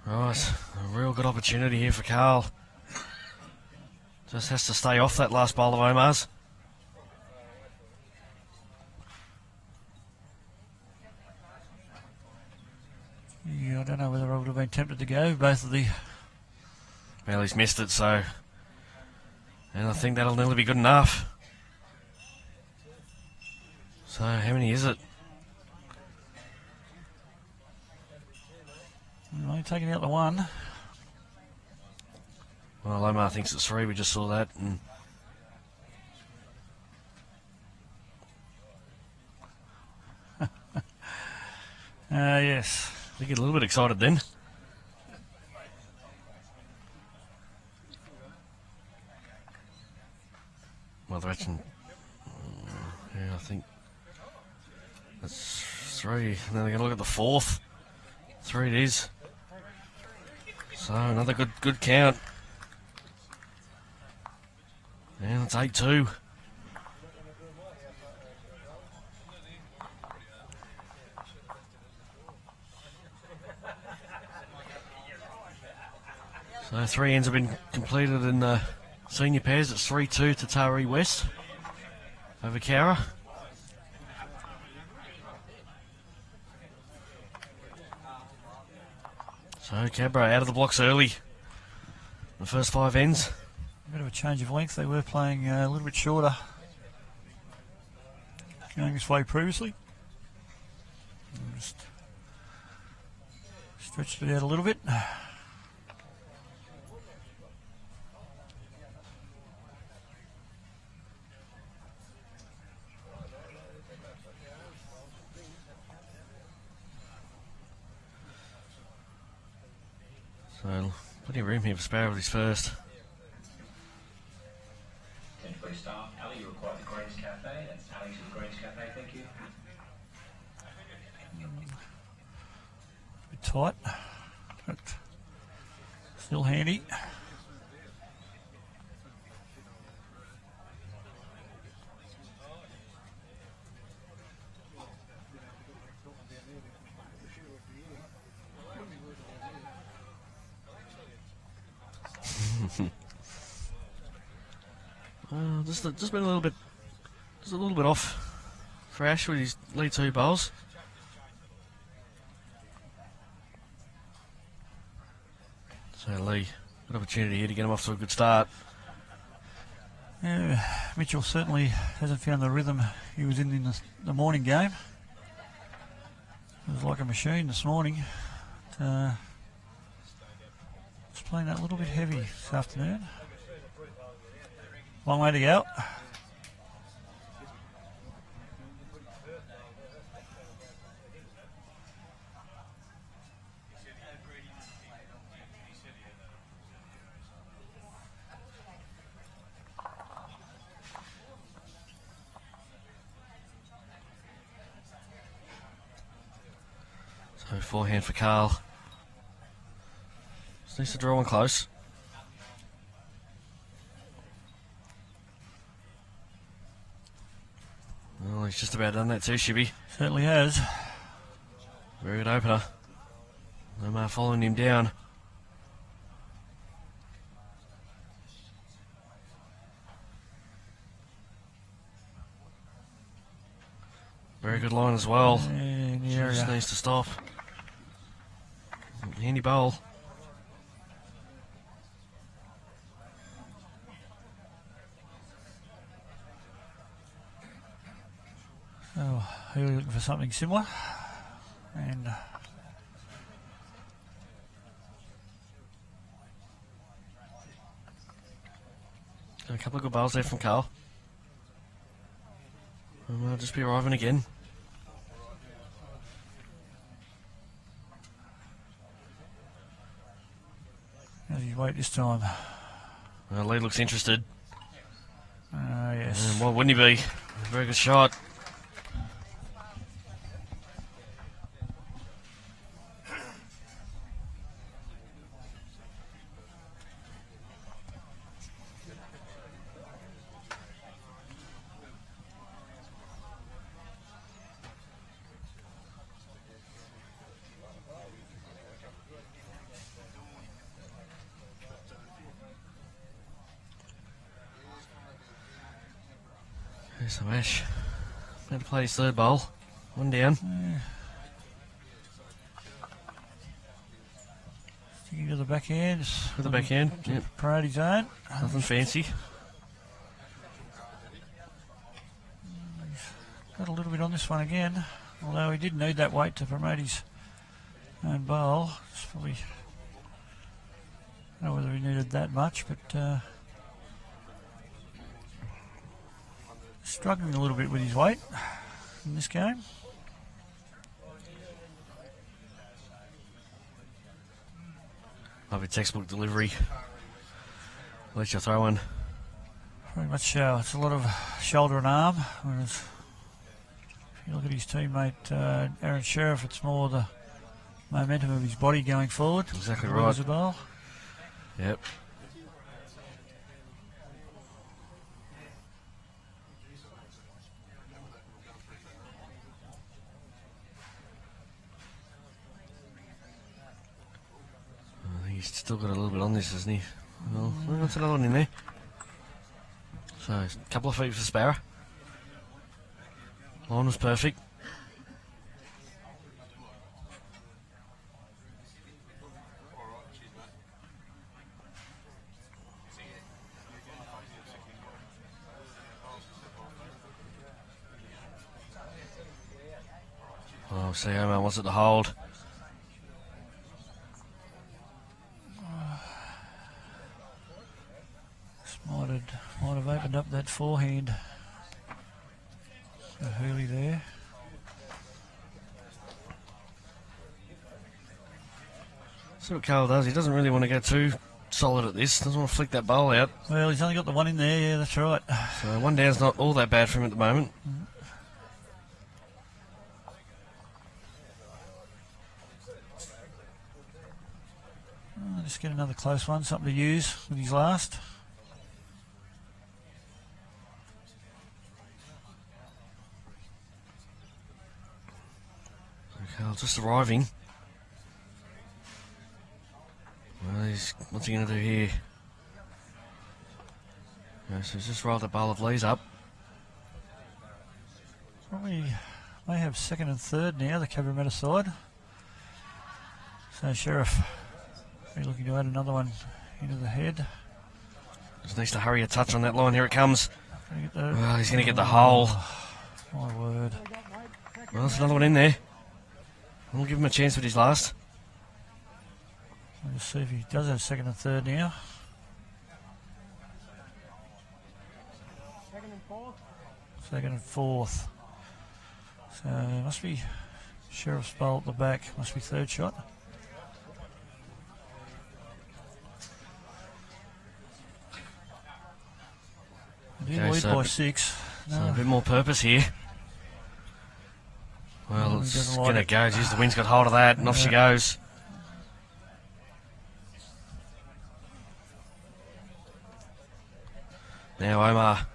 Right, a real good opportunity here for Carl. Just has to stay off that last bowl of Omar's. Yeah, I don't know whether I would have been tempted to go. Both of the... Well, he's missed it, so... And I think that'll nearly be good enough. So, how many is it? Only taking out the 1. Well, Omar thinks it's 3, we just saw that. And Yes. they get a little bit excited then. Well, they're actually... yeah, I think... that's 3. And then they're going to look at the 4th. 3 it is. So, another good count. And it's 8-2. So 3 ends have been completed in the senior pairs. It's 3-2 to Taree West over Cowra. So Cabra out of the blocks early. The first 5 ends. A bit of a change of length. They were playing a little bit shorter going this way previously. Just stretched it out a little bit. So plenty of room here for Sparrow with his first. free staff. Ali, you require the Greens Cafe. That's Ali to the Greens Cafe, thank you. Bit tight, but still handy. Just been a little bit off for Ash with his lead 2 bowls. So Lee, good opportunity here to get him off to a good start. Yeah, Mitchell certainly hasn't found the rhythm he was in the morning game. It was like a machine this morning. It's playing that little bit heavy this afternoon. Long way to go. So forehand for Carl. Just needs to draw one close. Well, he's just about done that too, Shibby. Certainly has. Very good opener. Omar following him down. Very good line as well. In the Just area. needs to stop. Handy bowl. So, he was looking for something similar. And got a couple of good bowls there from Carl. And we'll just be arriving again. how's his weight this time? Lee looks interested. Yes. And what wouldn't he be? Very good shot. There's some Ash. Had to play his 3rd bowl. One down. Sticking to the backhand. With the backhand. Yep. Parade zone. Nothing fancy. Got a little bit on this one again. Although he did need that weight to promote his own bowl. It's probably, I don't know whether he needed that much, but struggling a little bit with his weight in this game. Lovely textbook delivery. Let you throw one. Very much it's a lot of shoulder and arm. Whereas if you look at his teammate Aaron Sherriff, it's more the momentum of his body going forward. Exactly as right. the bowl. Yep. I think he's still got a little bit on this, hasn't he? Well, that's another one in there. So, a couple of feet for Sparrow. Line was perfect. Oh, see, Omar wants it to hold. Might have opened up that forehand for Healey there. See what Carl does. He doesn't really want to go too solid at this. Doesn't want to flick that bowl out. Well, he's only got the one in there. Yeah, that's right. So one down's not all that bad for him at the moment. Just get another close one, something to use with his last. Okay, just arriving. Well, what's he going to do here? Yeah, so he's just rolled the bowl of Lee's up. Probably may have second and third now, the Cabramatta side. So Sherriff be looking to add another one into the head. Just needs to hurry a touch on that line. Here it comes. Well, he's going to get the Oh, hole. My word. Well, there's another one in there. We'll give him a chance with his last. Let's see if he does have second and third now. Second and fourth. So must be Sheriff's bowl at the back. Must be third shot. He did Okay, lead so by 6. So a bit more purpose here. Well, No, he it's doesn't going like to it. go. Geez, the wind's got hold of that, and off she goes. Now Omar.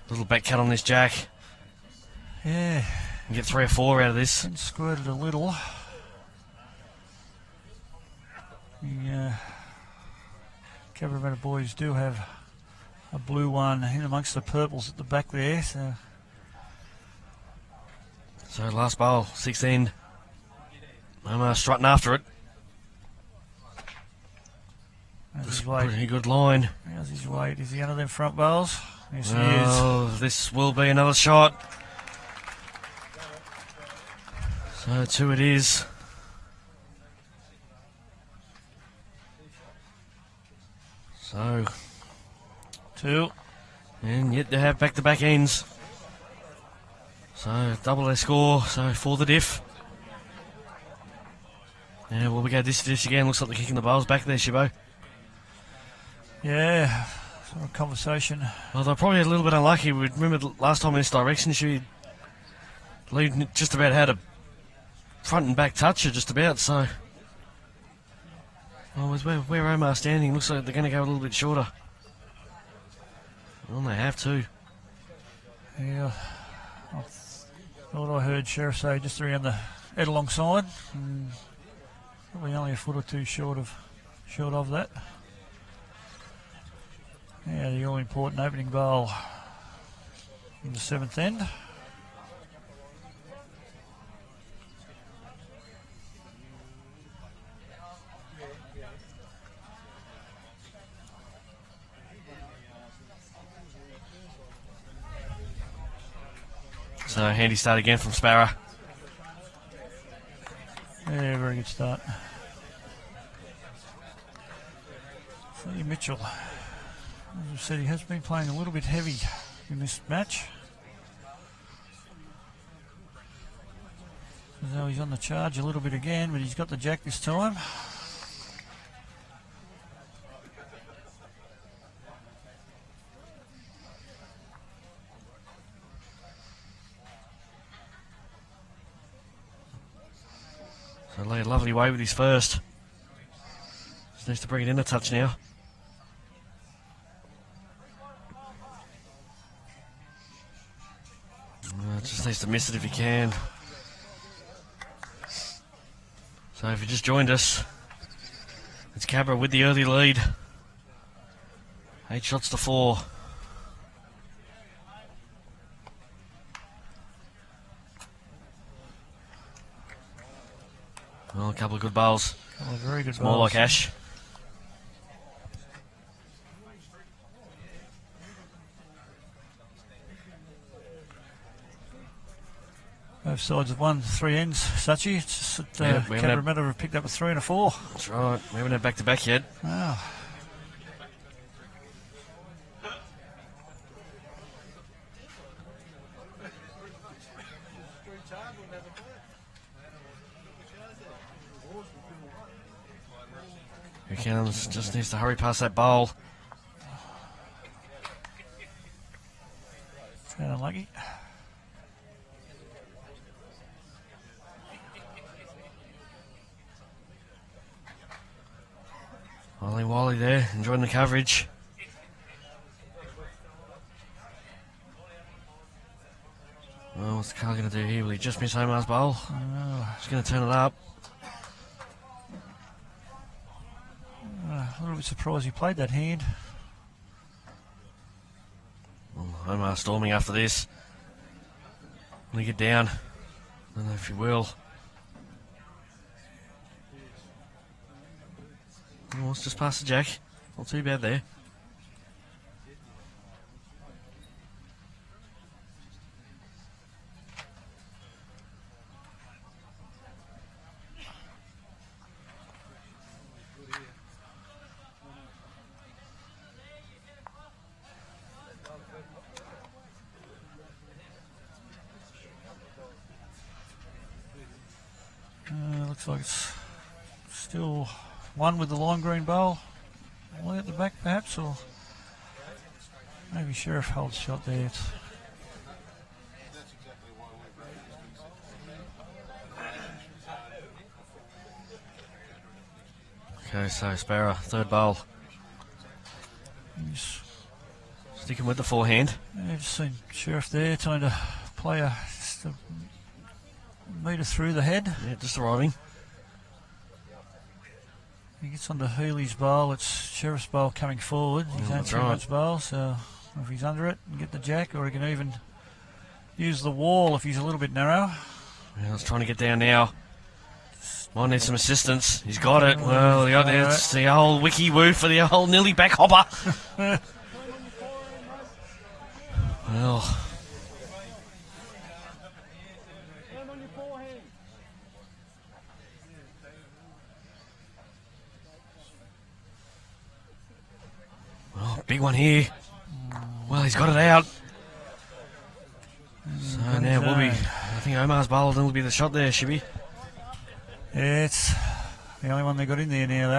Little back cut on this jack. Yeah, And get 3 or 4 out of this. been squirted a little. The Cabramatta boys do have a blue one in amongst the purples at the back there. So So last bowl, 16. Omar strutting after it. how's It's his a weight? pretty good line. How's his weight? Is he under them front bowls? Yes, he is. Oh, this will be another shot. So 2 it is. So, 2. and yet to have back-to-back ends. So double their score. So for the diff. Yeah, well, we go this again. Looks like they're kicking the bowls back there, Shibbo. Yeah, sort of conversation. Well, they're probably a little bit unlucky. We remember the last time in this direction, she lead just about had a front and back toucher, just about. So, well, with where Omar's standing, looks like they're going to go a little bit shorter. Well, they have to. Yeah, I thought I heard Sheriff say just around the head alongside. Probably only a foot or two short of that. Yeah, the all-important opening bowl in the 7th end. So, handy start again from Sparrow. Yeah, very good start. Healey Mitchell, as I said, he has been playing a little bit heavy in this match. As though he's on the charge a little bit again, but he's got the jack this time. So, lay a lovely way with his first. Just needs to bring it in a touch now. Just needs to miss it if he can. So if you just joined us, it's Cabra with the early lead. 8 shots to 4. Well, a couple of good bowls. Very good It's more bowls. like Ash. Both sides have won 3 ends, Sachi. It's just that Yeah, we haven't had- Cabramatta have picked up a 3 and a 4. That's right. We haven't had back-to-back yet. Wow. Here comes, just needs to hurry past that bowl. Kind of unlucky. Ollie Wally there, enjoying the coverage. Well, what's the car going to do here? Will he just miss Omar's bowl? Just going to turn it up. A little bit surprised he played that hand. Well, Omar storming after this. Will he get down? I don't know if he will. Oh, it's just past the jack. Not too bad there. Looks like it's still one with the lime green bowl. Way at the back perhaps, or maybe Sherriff holds shot there. Okay, so Sparrow, third bowl. He's, Sticking with the forehand. I've seen Sherriff there trying to play just a metre through the head. Yeah, just arriving. He gets onto Healey's bowl, it's Sherriff's bowl coming forward. He's that's on right. bowl, so if he's under it, he can get the jack, or he can even use the wall if he's a little bit narrow. Yeah, let's trying to get down now. Might need some assistance. He's got it. Well, it's the old wiki woo for the old Nilly back hopper. Well, Hand on your forehand. oh, big one here. Well, he's got it out. So now will be. I think Omar's bowl will be the shot there, Shibby. Yeah, it's the only one they got in there now,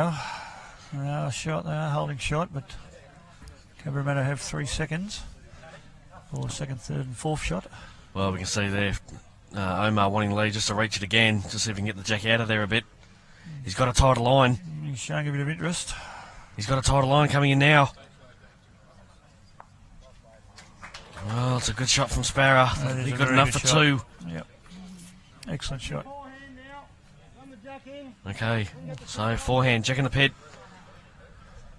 though. They are holding shot, but Cabramatta have 3 seconds for second, third, and fourth shot. Well, we can see there Omar wanting Lee just to reach it again, just see if he can get the jack out of there a bit. He's got a tighter line. He's showing a bit of interest. He's got a tighter line coming in now. Well, it's a good shot from Sparrow. That is He a good very enough good for shot. 2. Yep. Excellent shot. Forehand now. Run the jack in. Okay, so forehand, jack in the pit.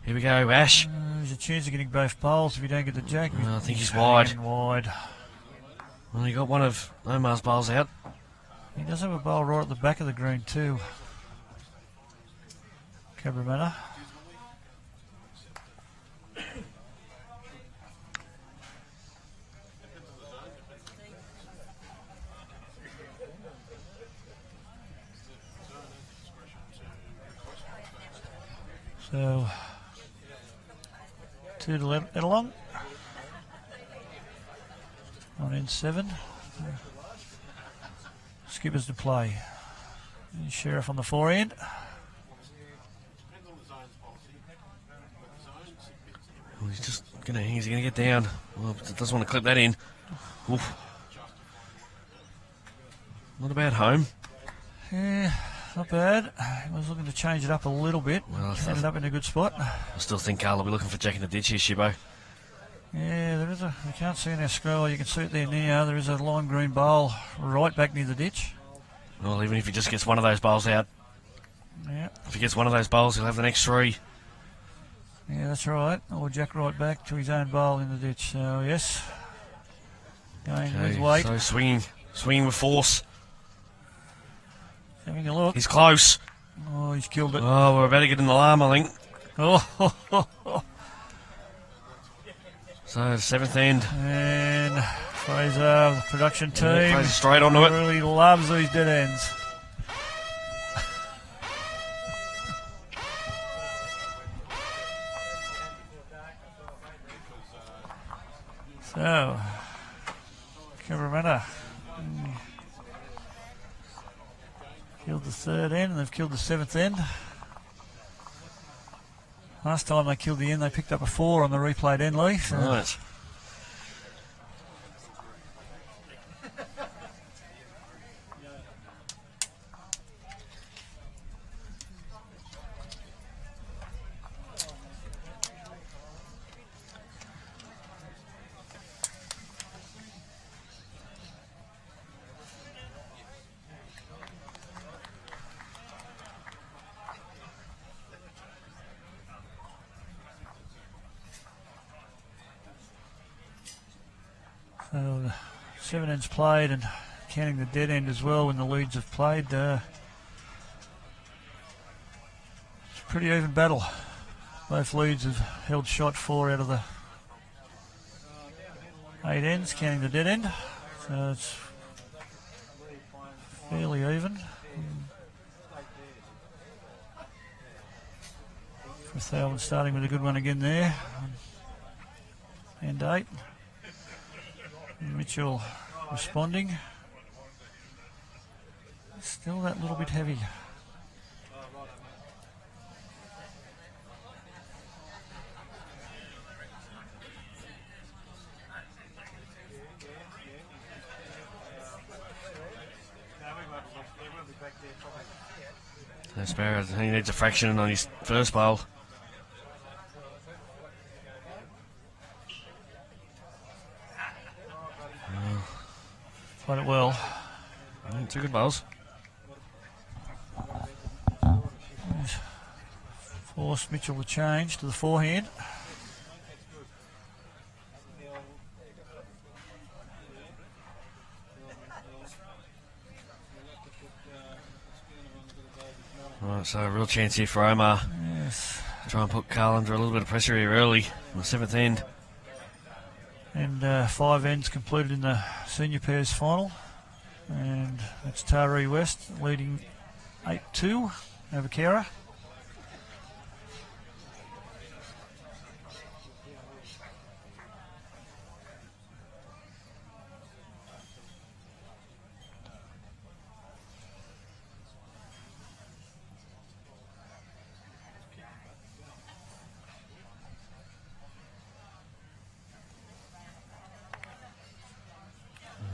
Here we go, Ash. There's a chance of getting both bowls if you don't get the jack. Well, I think he's wide. hanging wide. Well, he got one of Omar's bowls out. He does have a bowl right at the back of the green too. Cabramatta. So 2 to Thethowan on end 7. Skippers to play. And Sherriff on the forehand. Well, he's gonna get down. Well, doesn't want to clip that in. Oof. Not a bad home. Yeah, not bad. He was looking to change it up a little bit. Well, Ended up in a good spot. I still think Carl will be looking for jack in the ditch here, Shibbo. Yeah, there is we can't see in our scroll, you can see it there now, there is a lime green bowl right back near the ditch. Well, even if he just gets one of those bowls out, Yeah, if he gets one of those bowls, he'll have the next 3. yeah, that's right. Or jack right back to his own bowl in the ditch. So yes, going with weight, So swinging with force. having a look. He's close. Oh, he's killed it. Oh, we're about to get an alarm, I think. Oh, So, 7th end. and Fraser, the production team, Plays straight onto it. really loves these dead ends. So, Cabramatta killed the 3rd end, and they've killed the 7th end. Last time they killed the end, they picked up a 4 on the replayed end, Lee. So. Right. So the 7 ends played and counting the dead end as well when the leads have played. It's a pretty even battle. Both leads have held shot 4 out of the 8 ends, counting the dead end. So it's fairly even. Thethowan starting with a good one again there. And 8. Mitchell responding. Still that little bit heavy. No Sparrow, he needs a fraction on his first bowl. Played it well. 2 good bowls. Forced Mitchell to change to the forehand. Right, so a real chance here for Omar. Yes. Try and put Carl under a little bit of pressure here early on the 7th end. And 5 ends completed in the senior pairs final. And that's Taree West leading 8-2 over Kara.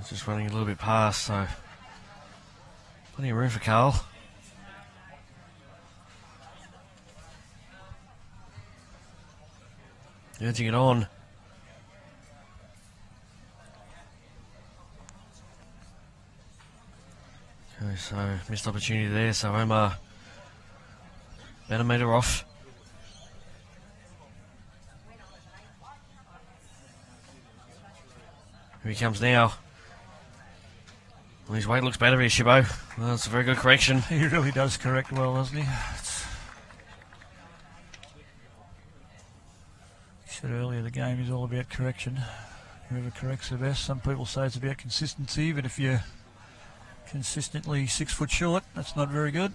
Just running a little bit past, so plenty of room for Carl. Urging it on. Okay, so missed opportunity there, so Omar better meter off. Here he comes now. Well, his weight looks better here, Shibbo. Well, that's a very good correction. He really does correct well, doesn't he? He said earlier the game is all about correction. Whoever corrects the best. Some people say it's about consistency, but if you're consistently 6 foot short, that's not very good.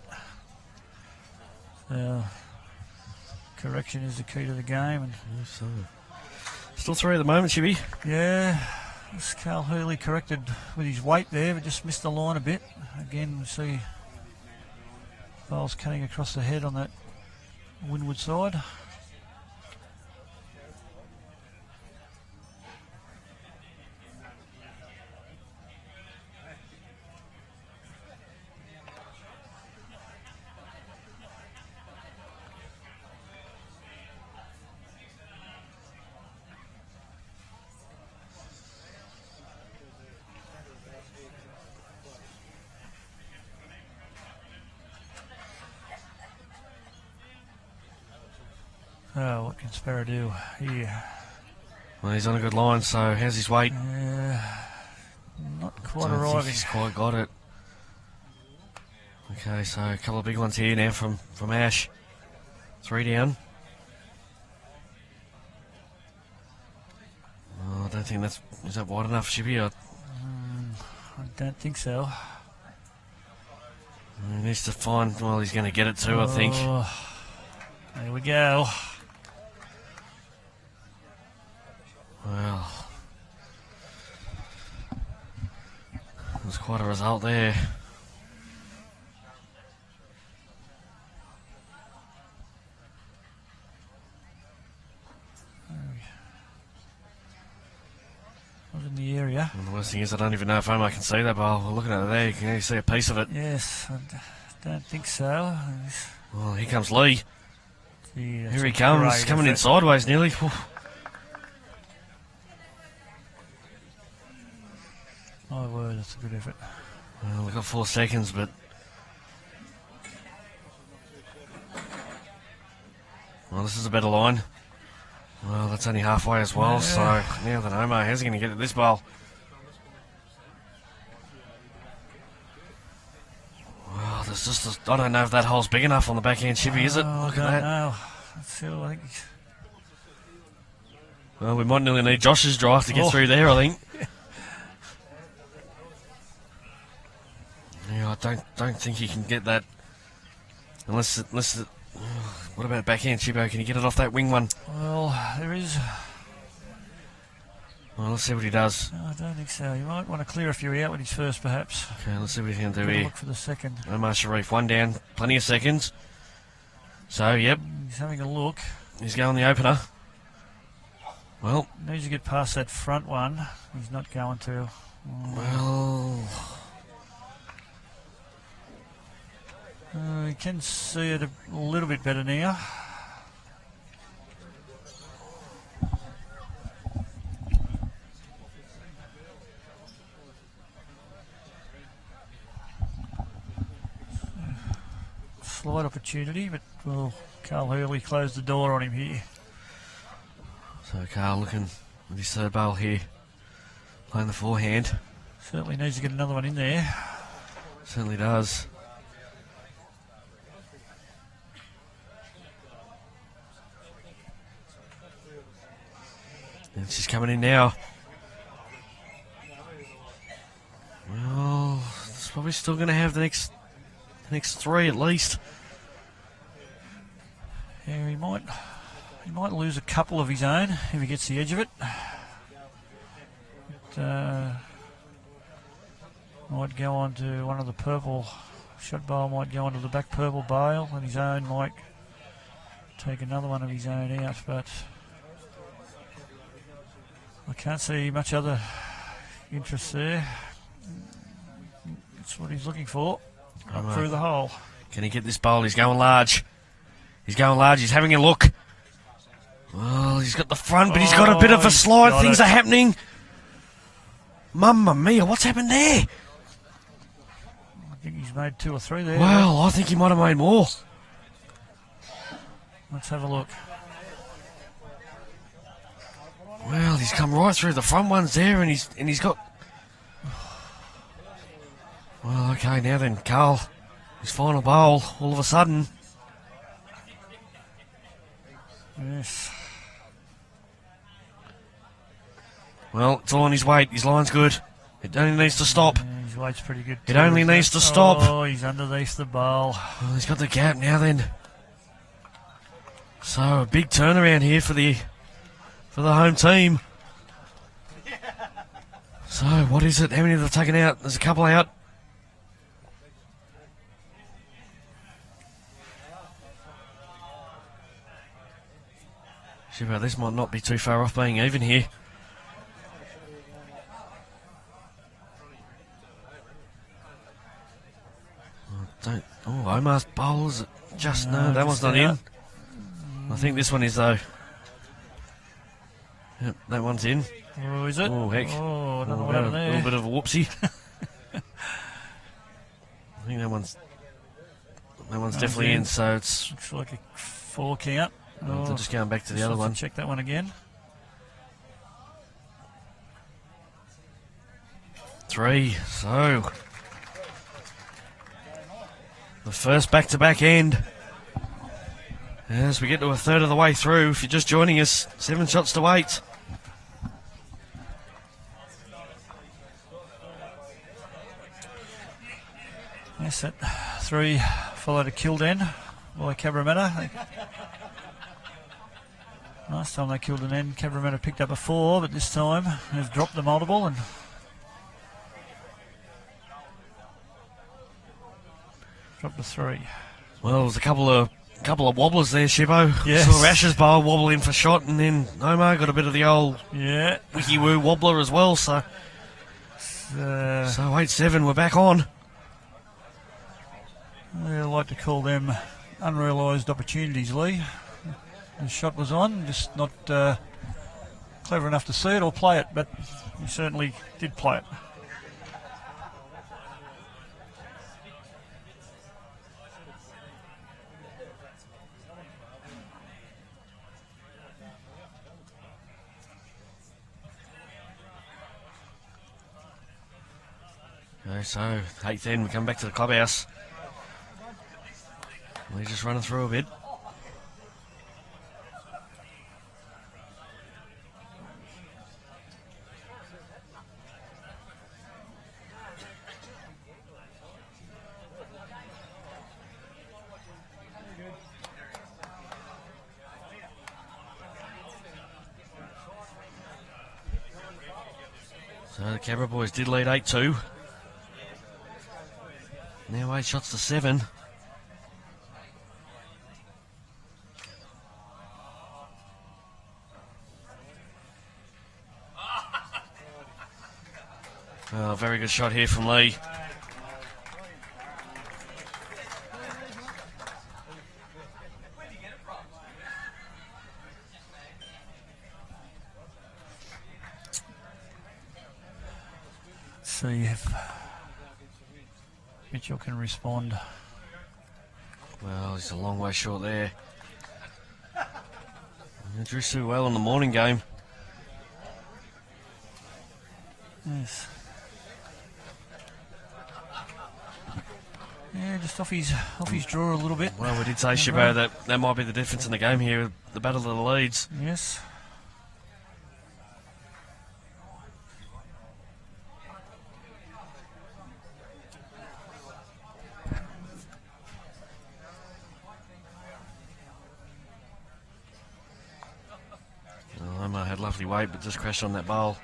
Correction is the key to the game. And So, still 3 at the moment, Shibby. yeah. This Carl Healey corrected with his weight there, but just missed the line a bit. Again, we see Bowls cutting across the head on that windward side. Oh, what can Sparrow do here? Well, he's on a good line, so how's his weight? Not quite Don't think arriving. he's quite got it. Okay, so a couple of big ones here now from Ash. 3 down. Oh, I don't think is that wide enough, Shibby? I don't think so. He needs to find, well, he's going to get it too, I think. There we go. Well, it was quite a result there. earlier. And the worst thing is I don't even know if Omar can see that bowl. We're looking at it there, you can only see a piece of it. Yes, I don't think so. Well, here comes Lee. Gee, that's Here he a comes, great coming in effort. sideways nearly. My word, that's a good effort. Well, we've got 4 seconds, but... Well, this is a better line. Well, that's only halfway as well, so now that Omar, how's he going to get at this bowl? Well, there's just I don't know if that hole's big enough on the backhand chippy, is it? Look at that. No, I think Well, we might nearly need Josh's drive to get through there, I think. Yeah, I don't think he can get that. Unless what about backhand chippo? Can he get it off that wing one? well, there is. Well, let's see what he does. No, I don't think so. You might want to clear a few out with his first, perhaps. Okay, let's see what he can do Gotta here. look for the second. Omar Sherrif, 1 down, plenty of seconds. So, yep, He's having a look. he's going the opener. Well, Needs to get past that front one. He's not going to. well, You can see it a little bit better now. Slight opportunity, but well, Carl Healey closed the door on him here. so Carl looking with his third bowl here, playing the forehand. Certainly needs to get another one in there. Certainly does. And she's coming in now. Well, it's probably still going to have the next 3 at least. Yeah, he might lose a couple of his own if he gets the edge of it. But, might go on to one of the purple shot bowl, might go onto the back purple bail, and his own might take another one of his own out, but I can't see much other interest there. That's what he's looking for. Up through the hole. Can he get this bowl? He's going large. He's going large. He's having a look. Well, he's got the front, but he's got a bit of a he's slide. got Things it. are happening. Mamma mia, what's happened there? I think he's made 2 or 3 there. Well, I think he might have made more. Let's have a look. Well, he's come right through the front ones there, and he's got. Well, okay, now then, Carl, his final bowl, all of a sudden. Yes. Well, it's all on his weight. His line's good. It only needs to stop. Yeah, his weight's pretty good. It too, only isn't needs to stop. Oh, he's underneath the bowl. Well, he's got the gap now then. So, a big turnaround here for the home team. So, what is it? How many have they taken out? There's a couple out. Shiver, this might not be too far off being even here. Omar's bowls. Just no, that one's just not in. out. I think this one is though. Yep, that one's in. Oh, is it? Oh, heck. Oh, I don't know Oh, what happened a there. little bit of a whoopsie. I think that one's definitely in. So it's Looks like a 4 count. they're just going back to the other let's one. Check that one again. 3. So the first back-to-back end. As we get to a third of the way through, if you're just joining us, 7 shots to 8. Yes, that 3 followed a killed end by Cabramatta. Last time they killed an end, Cabramatta picked up a 4, but this time they've dropped the multiple and dropped a 3. Well, there was a couple of wobblers there, Shippo. Yes. Saw Rash's bowl wobble in for shot, and then Omar got a bit of the old Yeah, wiki-woo wobbler as well, so So 8-7, we're back on. I like to call them unrealised opportunities, Lee. The shot was on, just not clever enough to see it or play it, but he certainly did play it. Okay, so 8th end, we come back to the clubhouse. We're just running through a bit. So the Cabra boys did lead 8-2. Now 8 shots to 7. Oh, very good shot here from Lee. See if Mitchell can respond. Well, he's a long way short there. He drew so well in the morning game. Yes. Yeah, just off his draw a little bit. Well, we did say, Shibbo, that might be the difference in the game here, the battle of the leads. Yes. Loma had lovely weight, but just crashed on that bowl.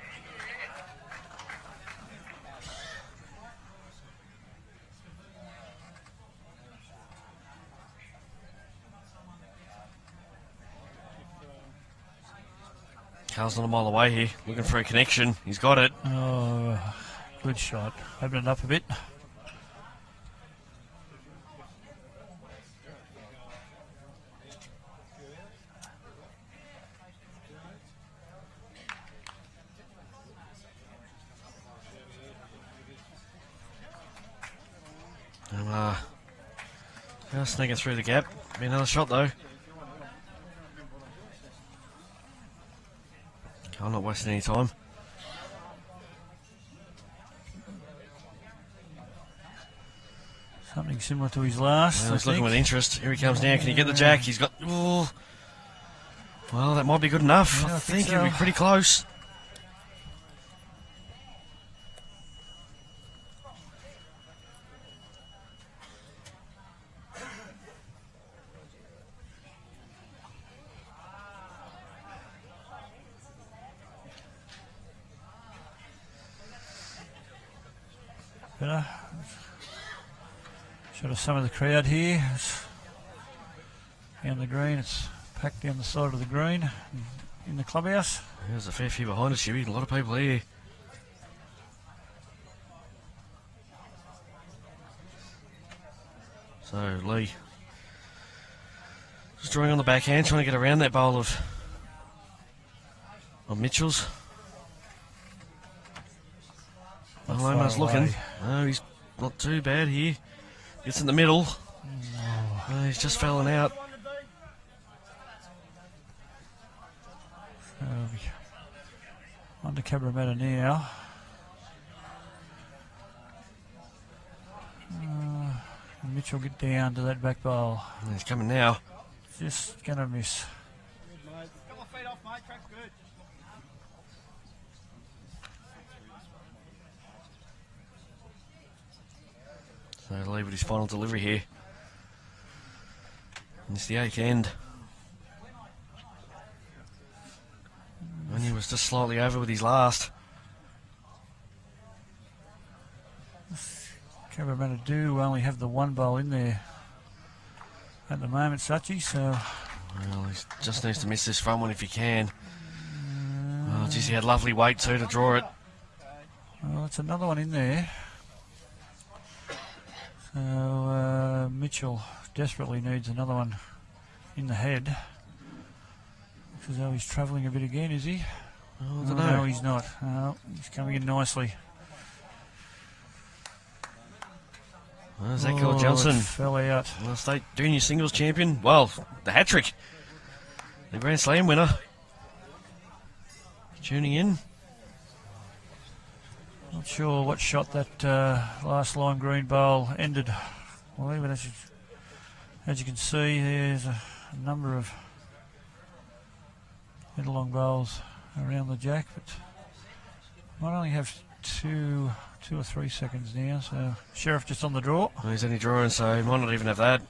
Carl's not a mile away here, looking for a connection. He's got it. Oh, good shot. Open it up a bit. Just sneaking through the gap. Be another shot though. I'm not wasting any time. Something similar to his last. Well, he's looking with interest. Here he comes now. Can he get the jack? He's got. Oh. Well, that might be good enough. Yeah, I think so. he'll be pretty close. Better. Show us some of the crowd here. It's down the green, it's packed down the side of the green in the clubhouse. There's a fair few behind us, Huey. A lot of people here. So Lee just drawing on the backhand, trying to get around that bowl of Mitchell's. Well, Loma's looking. No, he's not too bad here. Gets in the middle. No. He's just fallen out. On to Cabramatta now. Mitchell get down to that back bowl. He's coming now. Just going to miss. Couple of feet off, mate. Track's good. So Lee with his final delivery here. And it's the 8th end. And he was just slightly over with his last. Cabramatta do only have the one bowl in there at the moment, Sachi, so... Well, he just needs to miss this front one if he can. Oh, geez, he had lovely weight too to draw it. Well, that's another one in there. So Mitchell desperately needs another one in the head. Looks as though he's travelling a bit again, is he? Oh, I Oh, don't know. no, he's not. Oh, he's coming in nicely. Well, Zachary Johnson, It fell out. well, state junior singles champion. Well, the hat trick. The Grand Slam winner. Tuning in. Not sure what shot that last lime green bowl ended. Well, even as you can see, there's a number of head-along bowls around the jack, but might only have two or 3 seconds now. So Sherriff just on the draw. Well, he's only drawing, so he might not even have that.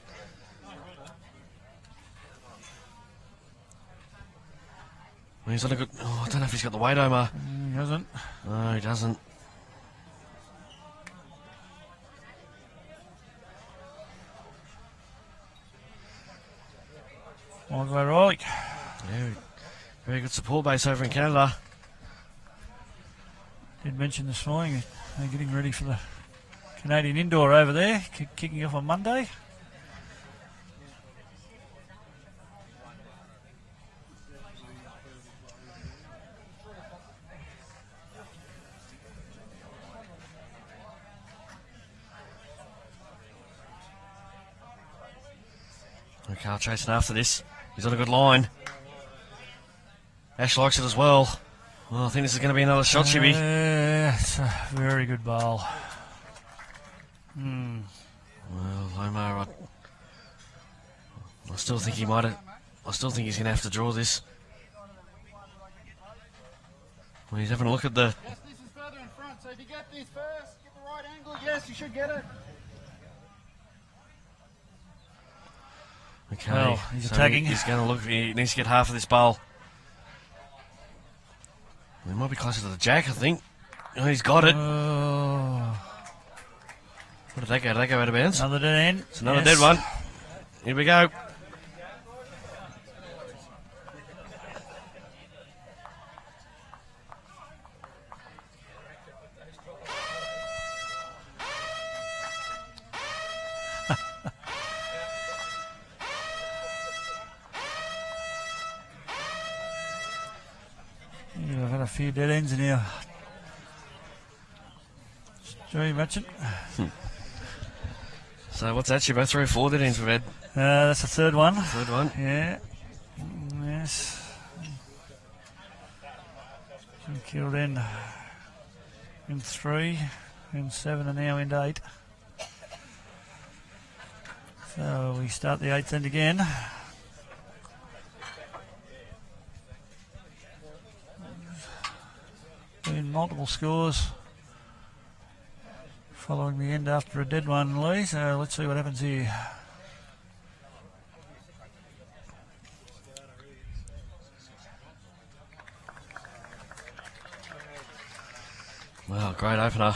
Well, he's on a good. Oh, I don't know if he's got the weight, Omar. He hasn't. No, he doesn't. On by Riley. Yeah, very good support base over in Canada. Did mention this morning they're getting ready for the Canadian indoor over there, kicking off on Monday. Carl chasing after this. He's on a good line. Ash likes it as well. Well, I think this is going to be another shot, Shibby. It's a very good bowl. Well, Omar, I still think he might have. I still think he's going to have to draw this. Well, he's having a look at the. Yes, this is further in front, so if you get this first, get the right angle, yes, you should get it. Okay, Well, he's so attacking. He's going to look. He needs to get half of this bowl. He might be closer to the jack, I think. Oh, he's got it. Oh, What did that go? Did that go out of bounds? another dead end. It's another Yes. dead one. Here we go. Yeah, I've had a few dead ends in here. Joey Merchant. So what's that, Shibbo? 3 or 4 dead ends we've had. That's the third one. Third one. Yeah. Yes. Been killed in 3, in 7, and now in 8. So we start the 8th end again. Been multiple scores following the end after a dead one, Lee. So let's see what happens here. Well, great opener.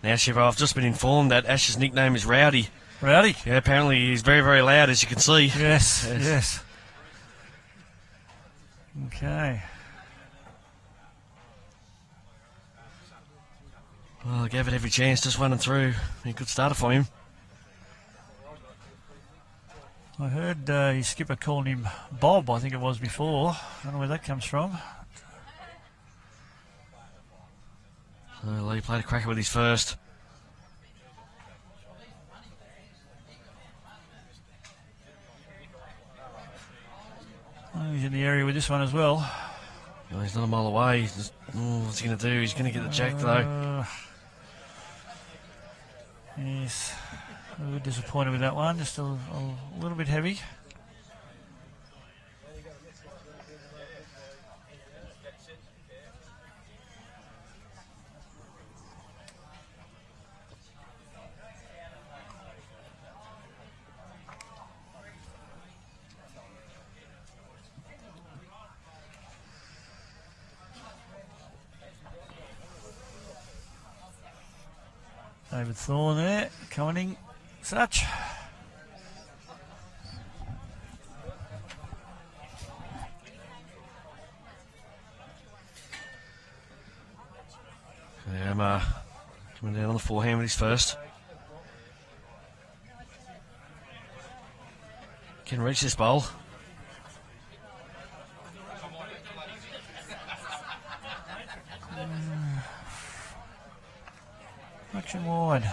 Now, Shibbo, I've just been informed that Ash's nickname is Rowdy. Rowdy. Yeah, apparently he's very, very loud, as you can see. Yes, Yes. yes. Okay. Well, I gave it every chance, just running through. A good starter for him. I heard his skipper calling him Bob, I think it was before. I don't know where that comes from. So Lee played a cracker with his first. Oh, he's in the area with this one as well. Oh, he's not a mile away. What's he going to do? He's going to get the jack, though. Yes. A little bit disappointed with that one. Just a little bit heavy. David Thorne there, coming such. Omar coming down on the forehand with his first. Can reach this bowl. Action wide.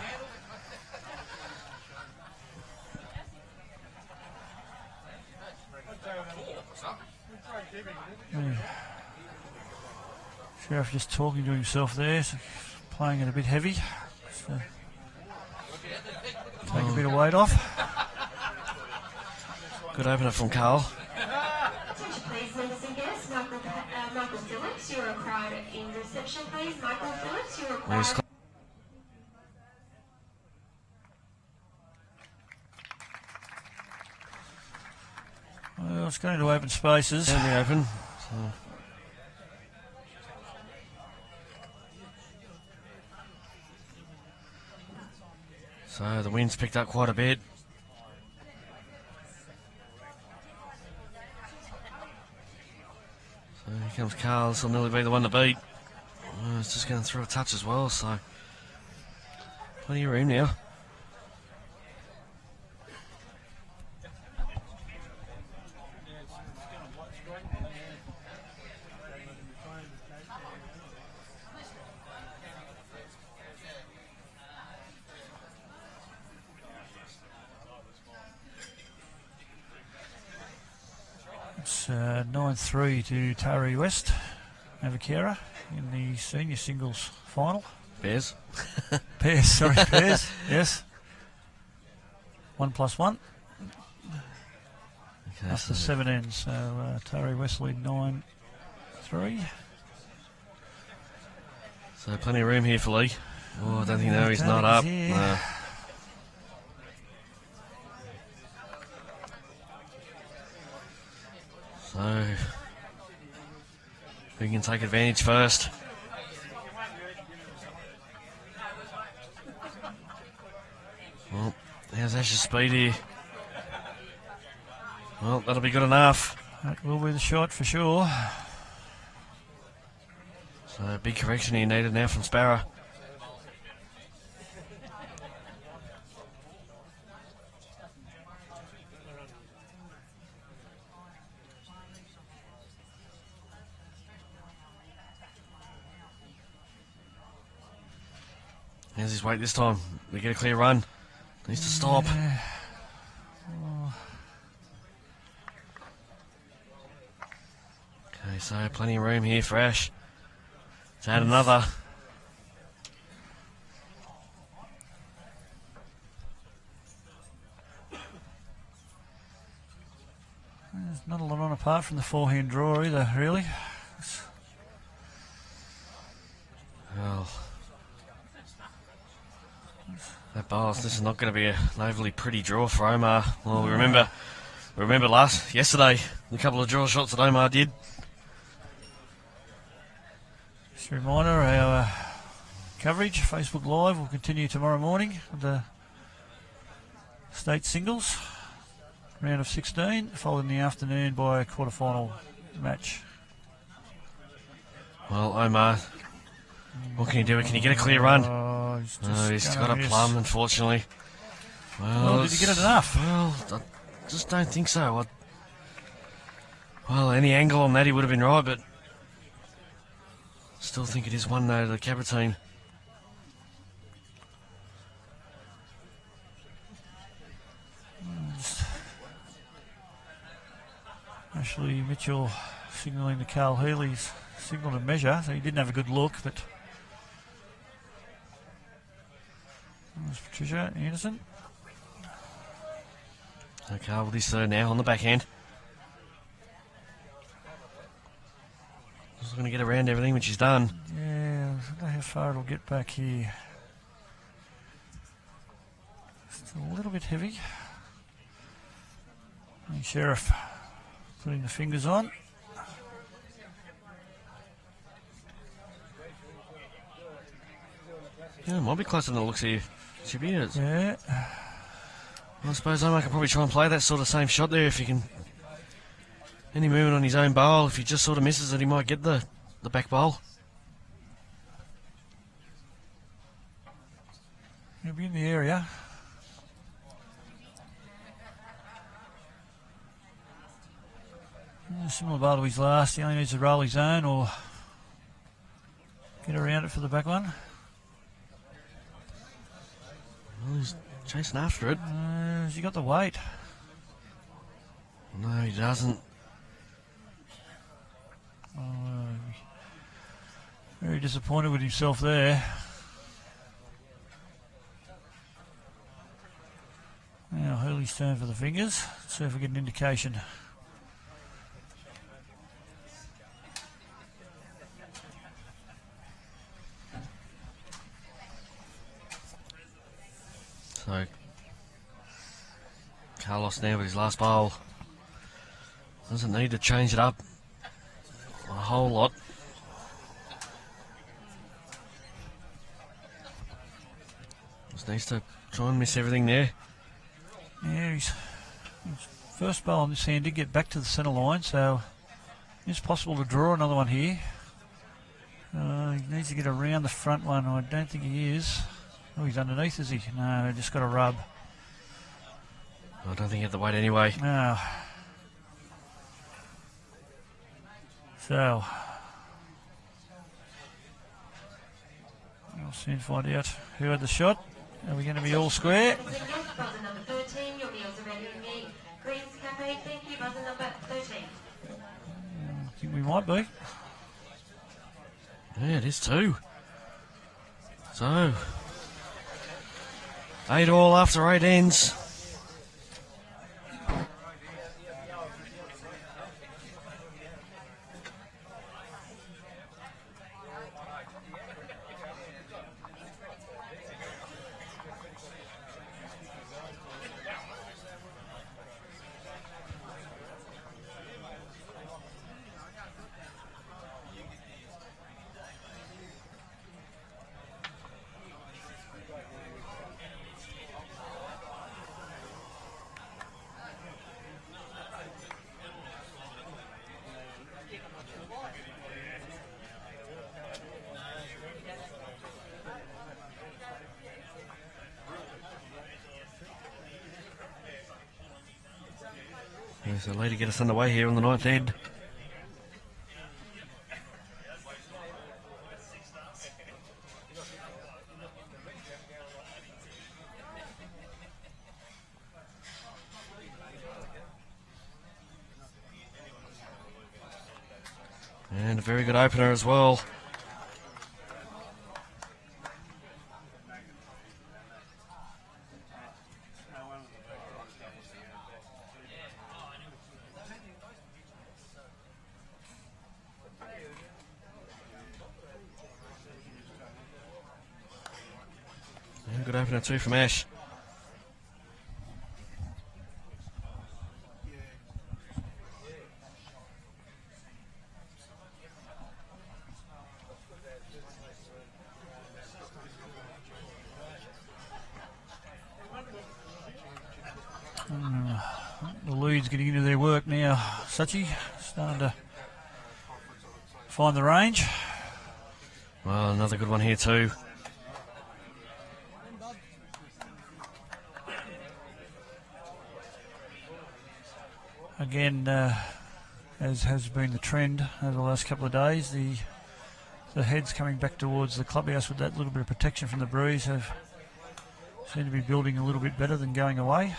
Sherriff just talking to himself there, so playing it a bit heavy. So take a bit of weight off. Good opener from Carl. Please, ladies and guests, Michael Phillips, you're required in reception, please. Michael Phillips, you're required. Well, it's going to open spaces. Going to be open. So the wind's picked up quite a bit. So here comes Carl. This will nearly be the one to beat. It's just going through a touch as well, so plenty of room now. It's 9-3 to Tari West over Kiera in the senior singles final. Bears. Pairs, sorry, pairs, yes. 1+1. Okay, After 7 ends, so Tari West lead 9-3. So plenty of room here for Lee. Oh, I don't think he's not up. No. So we can take advantage first. Well, how's Ash's speed here? Well, that'll be good enough. That will be the shot for sure. So big correction here needed now from Sparrow. How's his weight this time? We get a clear run. Needs to stop. Okay, so plenty of room here for Ash to add another. There's not a lot on apart from the forehand draw either, really. Well, that Bowls, this is not going to be an overly pretty draw for Omar. Well, we remember yesterday, the couple of draw shots that Omar did. Just a reminder, our coverage, Facebook Live, will continue tomorrow morning with the state singles, round of 16, followed in the afternoon by a quarter-final match. Well, Omar, what can you do? Can you get a clear run? He's got a plum, unfortunately. Well, did he get it enough? Well, I just don't think so. Well, any angle on that he would have been right, but still think it is 1-0 to the Cabra team. Actually, Mitchell signalling to Carl Healey's signal to measure, so he didn't have a good look, but there's Patricia Anderson. Okay, with his third now on the backhand. Just going to get around everything, which he's done. Yeah, I don't know how far it'll get back here. It's a little bit heavy. And Sherriff putting the fingers on. Yeah, it might be closer than it looks here. Should be it. Yeah. I suppose Omar can probably try and play that sort of same shot there if he can. Any movement on his own bowl, if he just sort of misses it, he might get the back bowl. He'll be in the area. Similar bar to his last. He only needs to roll his own or get around it for the back one. Well, he's chasing after it. Has he got the weight? No, he doesn't. Very disappointed with himself there. Now Healey's turn for the fingers. Let's see if we get an indication. So, Carlos now with his last bowl. Doesn't need to change it up a whole lot. Just needs to try and miss everything there. Yeah, his first bowl on this hand did get back to the centre line, so it's possible to draw another one here. He needs to get around the front one. I don't think he is. Oh, he's underneath, is he? No, just got a rub. I don't think he had the weight anyway. No. So, we'll soon find out who had the shot. Are we going to be all square? Buzzer number 13, your meals are ready in the Greens Cafe. Thank you, buzzer number 13. I think we might be. Yeah, it is too. So, 8 all after 8 ends. There's a lady get us underway here on the 9th end. And a very good opener as well. And good opener too from Ash. The lead's getting into their work now. Sachi starting to find the range. Well, another good one here too. Again, as has been the trend over the last couple of days, the heads coming back towards the clubhouse with that little bit of protection from the breeze have seemed to be building a little bit better than going away.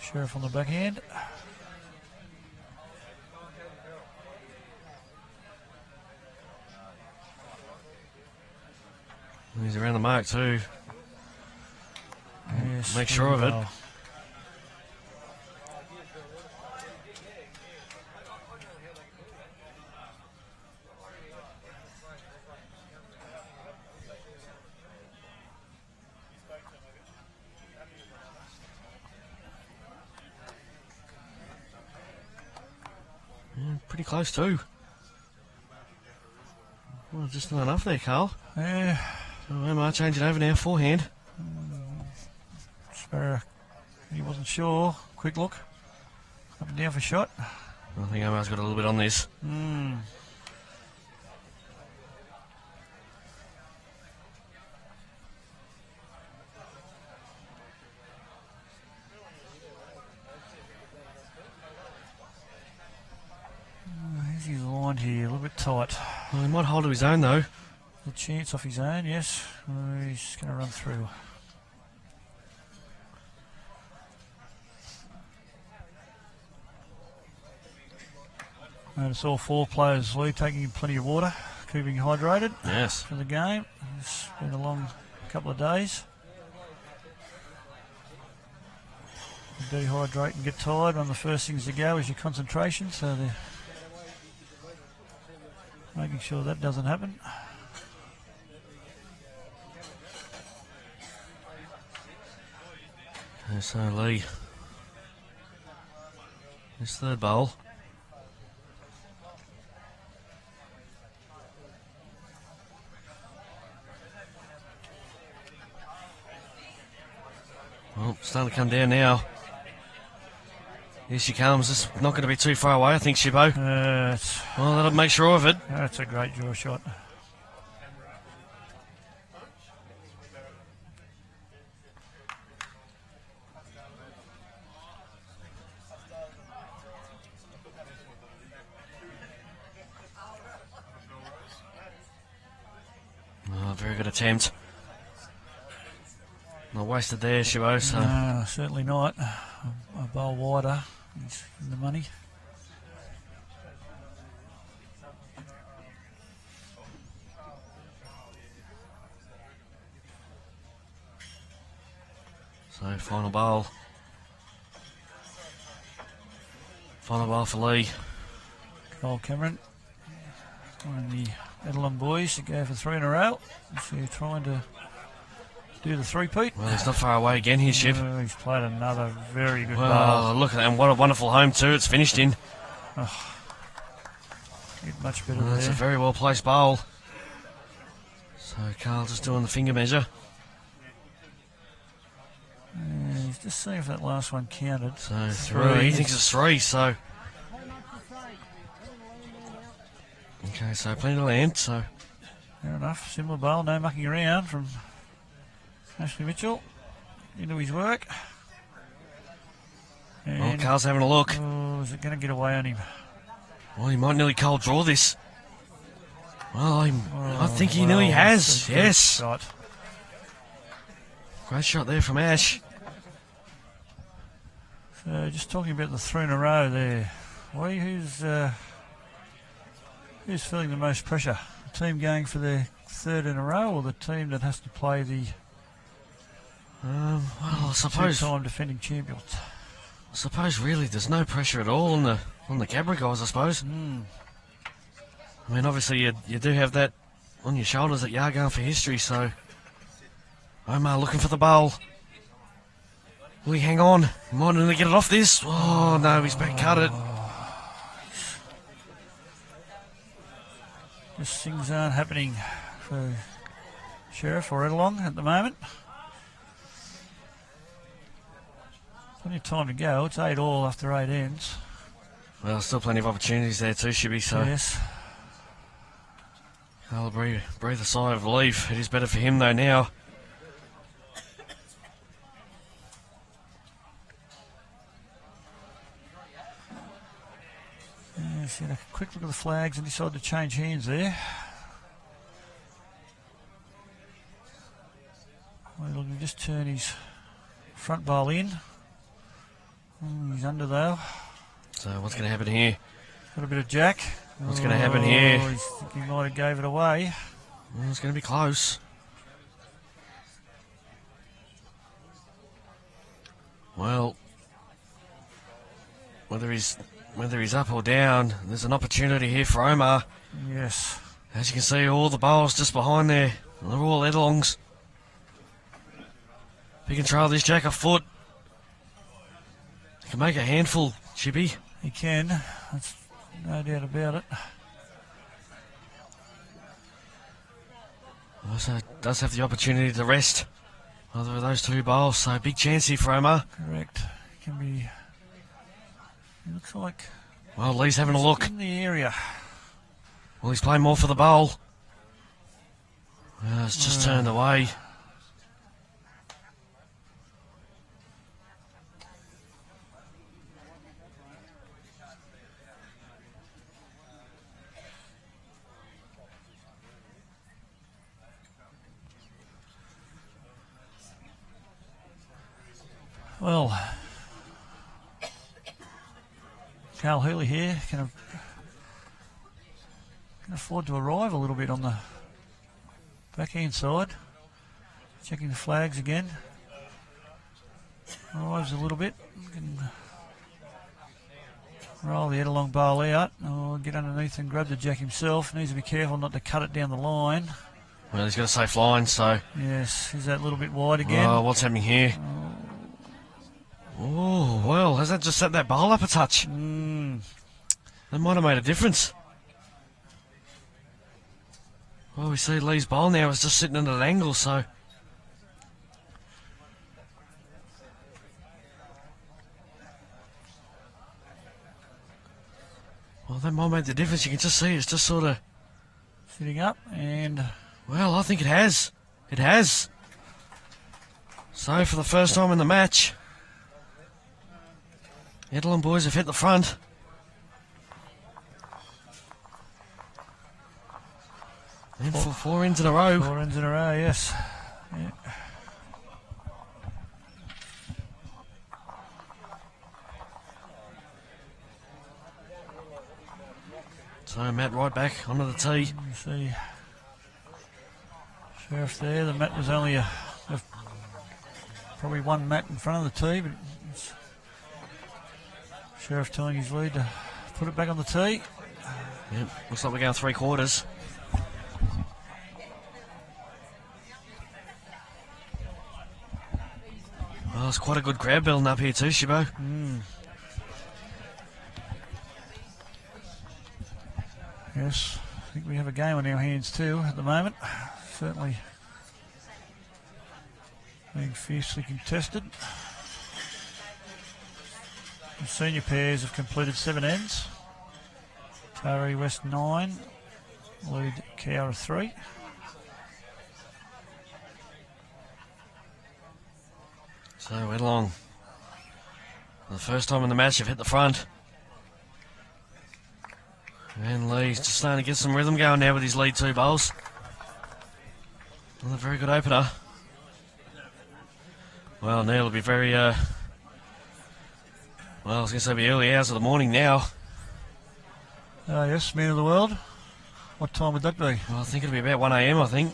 Sherriff on the backhand. He's around the mark too. Yes, Make sure of it. well. Yeah, pretty close too. Well, just not enough there, Carl. Yeah. So Omar changing over now, forehand. Sparrow, he wasn't sure. Quick look. Up and down for shot. I think Omar's got a little bit on this. Here's his line here, a little bit tight. Well, he might hold to his own though. A chance off his own, yes. He's going to run through. Notice all four players, Lee, taking plenty of water, keeping hydrated Yes. for the game. It's been a long couple of days. You dehydrate and get tired. One of the first things to go is your concentration, so they're making sure that doesn't happen. So Lee. This third bowl. Well, starting to come down now. Here she comes. This is not going to be too far away, I think, Shibbo. Well, that'll make sure of it. That's a great draw shot. Oh, very good attempt. Not wasted there, Shibbo. So. No, certainly not. A bowl wider. He's in the money. So, final bowl. Final bowl for Lee. Cole Cameron. And the Edelon boys to go for three in a row. So you're trying to do the three-peat. Well, he's not far away again here, Shib. He's played another very good Well, bowl. look at that. And what a wonderful home, too. It's finished in. Get much better Well, that's there. a very well-placed bowl. So, Carl just doing the finger measure. He's just seeing if that last one counted. So, three. He thinks it's three, so. Okay, so plenty to land, so. Fair enough. Similar bowl, no mucking around from Ashley Mitchell into his work. Well, And Carl's having a look. oh, is it going to get away on him? Well, he might nearly cold draw this. Well, I think he nearly Well, has. that's a good Yes. shot. Great shot there from Ash. So just talking about the three in a row there. Lee, who's feeling the most pressure? The team going for their third in a row, or the team that has to play the Well, I suppose. two-time defending champions? I suppose really there's no pressure at all on the Cabra guys, I suppose. I mean, obviously you do have that on your shoulders that you are going for history, so Omar looking for the bowl. Will he hang on? He might nearly get it off this. Oh no, he's back cut it. Just things aren't happening for Sherriff or Edelong at the moment. Plenty of time to go. It's 8 all after 8 ends. Well, still plenty of opportunities there too, Shibby, so Yes. I'll breathe a sigh of relief. It is better for him though now. Yes, he had a quick look at the flags and decided to change hands there. Well, he'll just turn his front bowl in. He's under though. So what's going to happen here? Got a bit of jack. What's going to happen here? I think he might have gave it away. Well, it's going to be close. Well, whether he's up or down, there's an opportunity here for Omar. Yes. As you can see, all the bowls just behind there, they're all Edelongs. If he can trail this jack a foot, he can make a handful, Chippy. He can. That's No doubt about it. Also does have the opportunity to rest either of those two bowls, so big chance here for Omar. Correct. Can be. It looks like. Well, Lee's having a look. In the area. Well, he's playing more for the bowl. It's just turned away. Well, Carl Healey here can afford to arrive a little bit on the backhand side. Checking the flags again. Arrives a little bit. Can roll the head along bowl out. Or get underneath and grab the jack himself. Needs to be careful not to cut it down the line. Well, he's got a safe line, so... Yes, is that a little bit wide again? Oh, what's happening here? Oh, well, has that just set that bowl up a touch? That might have made a difference. Well, we see Lee's bowl now is just sitting at an angle, so... Well, that might make the difference. You can just see it's just sort of... Sitting up and... Well, I think it has. It has. So, for the first time in the match, the Edelon boys have hit the front. And for 4 ends in a row. 4 ends in a row, yes. Yeah. So Matt right back onto the tee. You see Sherriff there. The mat was only probably one mat in front of the tee, but it's Sherriff telling his lead to put it back on the tee. Yep, looks like we're going 3/4. Well, it's quite a good crowd building up here too, Shibbo. Yes, I think we have a game on our hands too at the moment. Certainly being fiercely contested. The senior pairs have completed 7 ends. Taree West 9, lead Cowra 3. So Edelon, for the first time in the match, have hit the front. And Lee's just starting to get some rhythm going now with his lead 2 bowls. Another very good opener. Well, Neil will be very, well, I was going to say the early hours of the morning now. Yes, man of the world. What time would that be? Well, I think it'll be about 1 a.m, I think.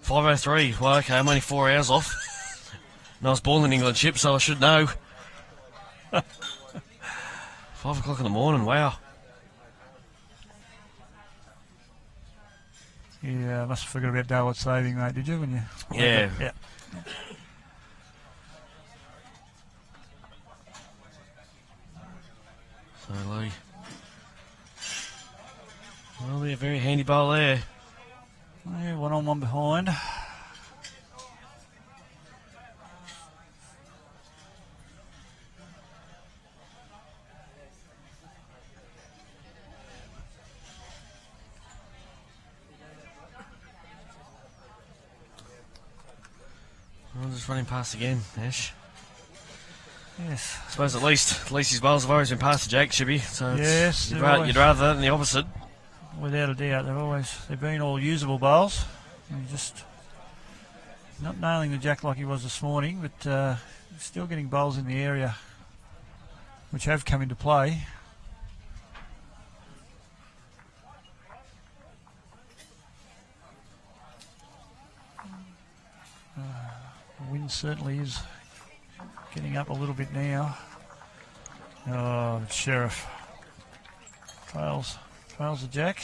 5:03. Well, okay, I'm only 4 hours off. And I was born in England, Chip, so I should know. 5 o'clock in the morning, wow. Yeah, I must have forgot about daylight saving, mate, did you? When you Yeah. Yeah. So Lee. Well, be a very handy bowl there. Yeah, 1 on 1 behind. I'm just running past again, Ash. Yes. I suppose at least his bowls have always been past the Jack, should be. So Yes, you'd, they're you'd rather that than the opposite. Without a doubt, they've been all usable bowls. And just not nailing the jack like he was this morning, but still getting bowls in the area which have come into play. The wind certainly is getting up a little bit now. Oh, Sherriff trails the jack.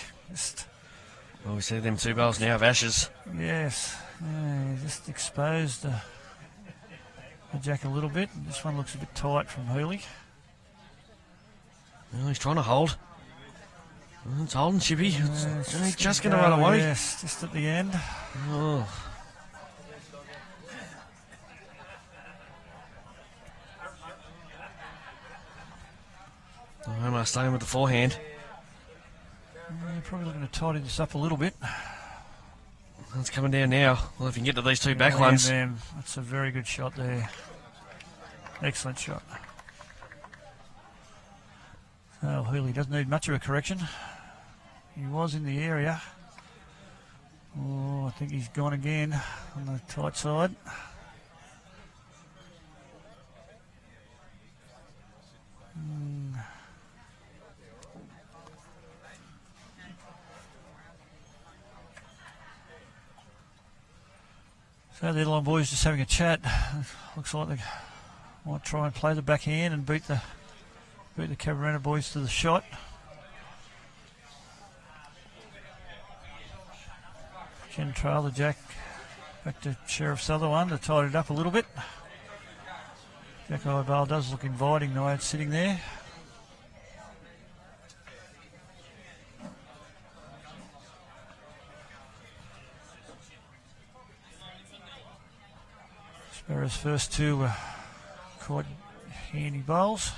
Well, we see them 2 bowls now of ashes. Yes, yeah, just exposed the jack a little bit. This one looks a bit tight from Healey. Well, he's trying to hold. Well, it's holding, Chippy. He's just going to go, run away. Yes, just at the end. Oh. Omar staying with the forehand. Probably looking to tidy this up a little bit. It's coming down now. Well, if you can get to these two back ones. That's a very good shot there. Excellent shot. So Healey doesn't need much of a correction. He was in the area. Oh, I think he's gone again on the tight side. So the Headline boys just having a chat. Looks like they might try and play the backhand and beat the Cabrera boys to the shot. Jen trail the jack back to Sheriff Thethowan to tidy it up a little bit. Jack Ibale does look inviting the way it's sitting there. Sparrow's first two were quite handy bowls.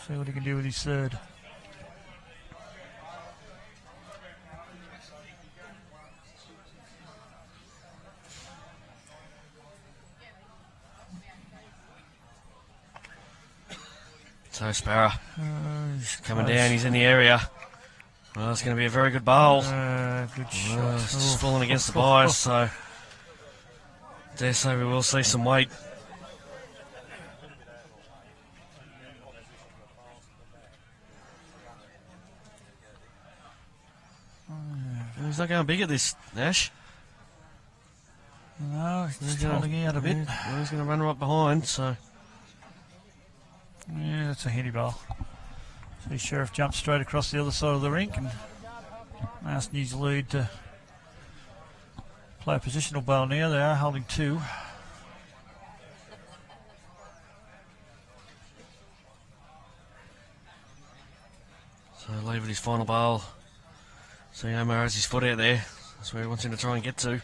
See what he can do with his third. So Sparrow coming down, he's in the area. Well, it's going to be a very good bowl. Good shot. It's just falling against the bias, so dare say we will see some weight. He's not going big at this, Ash. No, he's just holding out a bit. Well, he's going to run right behind, so. Yeah, that's a handy bowl. See Sherriff jump straight across the other side of the rink and ask New Zealand to play a positional bowl now. They are holding two. So leave it his final bowl. See Omar has his foot out there. That's where he wants him to try and get to.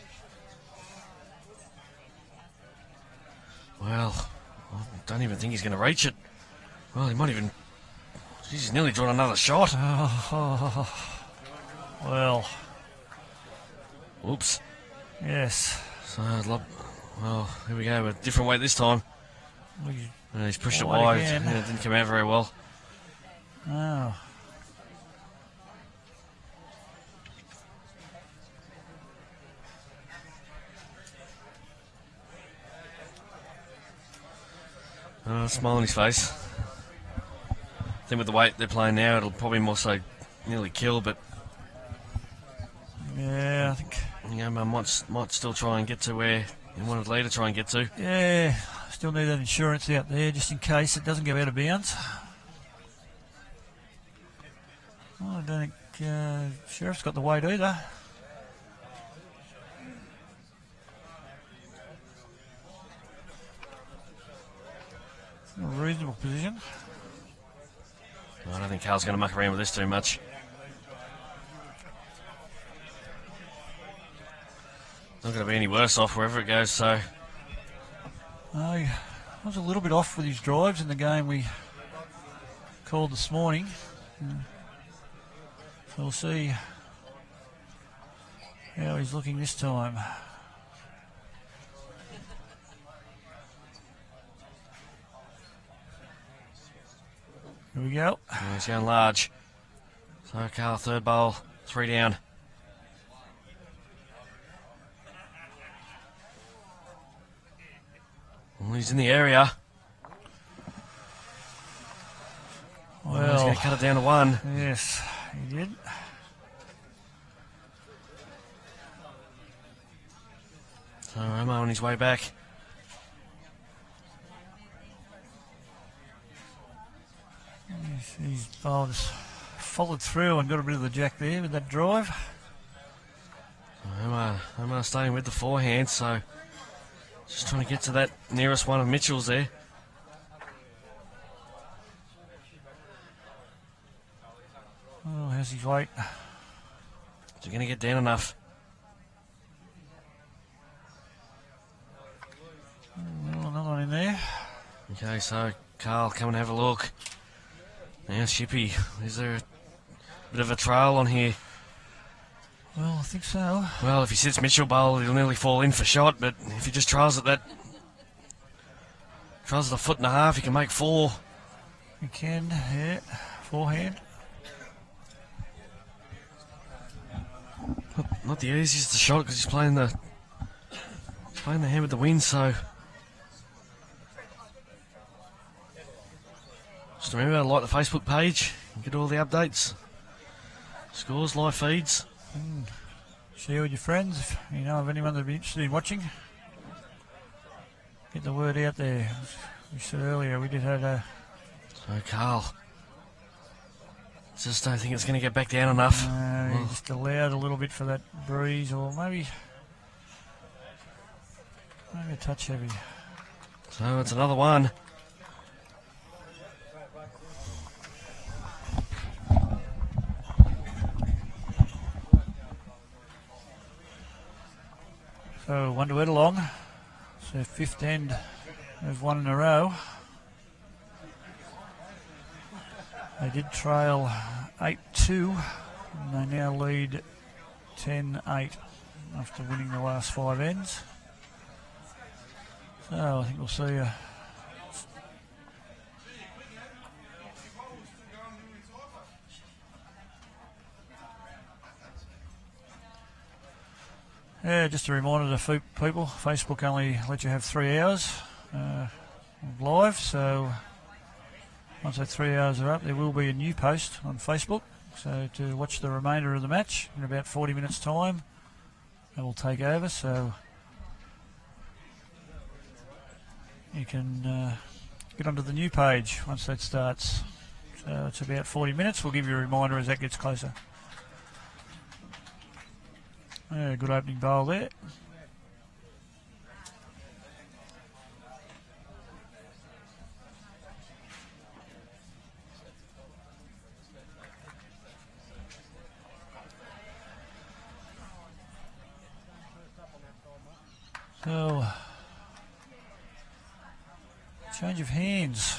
Well, I don't even think he's going to reach it. Well, he might even. He's nearly drawn another shot. Well. Oops. Yes. So, well, here we go. A different weight this time. He's pushed it wide. Again. Yeah, it didn't come out very well. Oh. Smile on his face. I think with the weight they're playing now, it'll probably more so nearly kill, but yeah, I think might still try and get to where he wanted Lee to try and get to. Yeah, still need that insurance out there just in case it doesn't go out of bounds. Well, I don't think Sheriff's got the weight either. A reasonable position. I don't think Carl's going to muck around with this too much. Not going to be any worse off wherever it goes, so. I was a little bit off with his drives in the game we called this morning. So we'll see how he's looking this time. Here we go. Yeah, he's going large. So Carl, third bowl, 3 down. Well, he's in the area. Well, he's going to cut it down to 1. Yes, he did. So Omar on his way back. He's just followed through and got a bit of the jack there with that drive. Omar staying with the forehand, so Just trying to get to that nearest one of Mitchell's there. Oh, how's his weight? Is he going to get down enough? Well, another one in there. Okay, so Carl, come and have a look. Now, Shippy, is there a bit of a trail on here? Well, I think so. Well, if he sits Mitchell bowl, he'll nearly fall in for shot, but if he just trials it a foot and a half, he can make 4. He can, yeah. Forehand. Not the easiest to shot because he's playing the hand with the wind, so just remember to like the Facebook page and get all the updates, scores, live feeds. Share with your friends if you know of anyone that'd be interested in watching. Get the word out there. As we said earlier, we did have a... So Carl, just don't think it's going to get back down enough. He just allowed a little bit for that breeze, or maybe a touch heavy. So it's another one. So 1 to Edelong. So 5th end of 1 in a row. They did trail 8-2, and they now lead 10-8 after winning the last 5 ends. So I think we'll see a just a reminder to people, Facebook only let you have 3 hours live, so once that 3 hours are up, there will be a new post on Facebook. So to watch the remainder of the match in about 40 minutes' time, it will take over. So you can get onto the new page once that starts. So it's about 40 minutes. We'll give you a reminder as that gets closer. Good opening bowl there. So, change of hands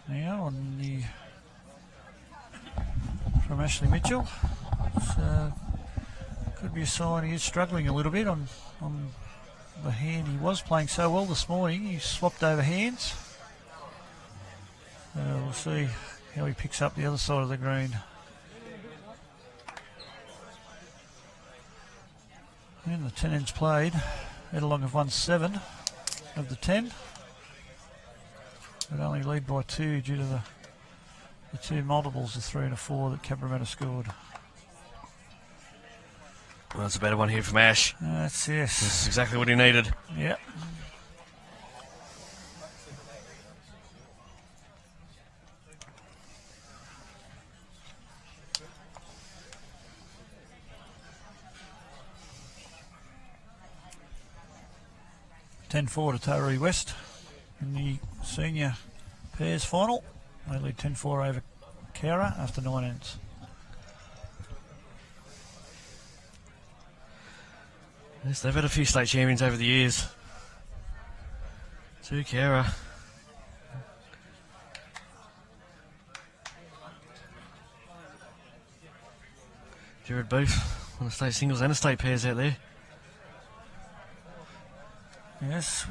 now on from Ashley Mitchell. Could be a sign he is struggling a little bit on the hand. He was playing so well this morning. He swapped over hands. We'll see how he picks up the other side of the green. And the 10 ends played. Edelong have won 7 of the 10. But only lead by 2 due to the 2 multiples, the 3 and a 4 that Cabramatta scored. Well, that's a better one here from Ash. That's yes. That's exactly what he needed. Yep. (10-4) to Taree West in the senior pairs final. They lead 10-4 over Cowra after 9 ends. Yes, they've had a few state champions over the years. 2 Cowra. Jared Booth on the state singles and a state pairs out there. Yes.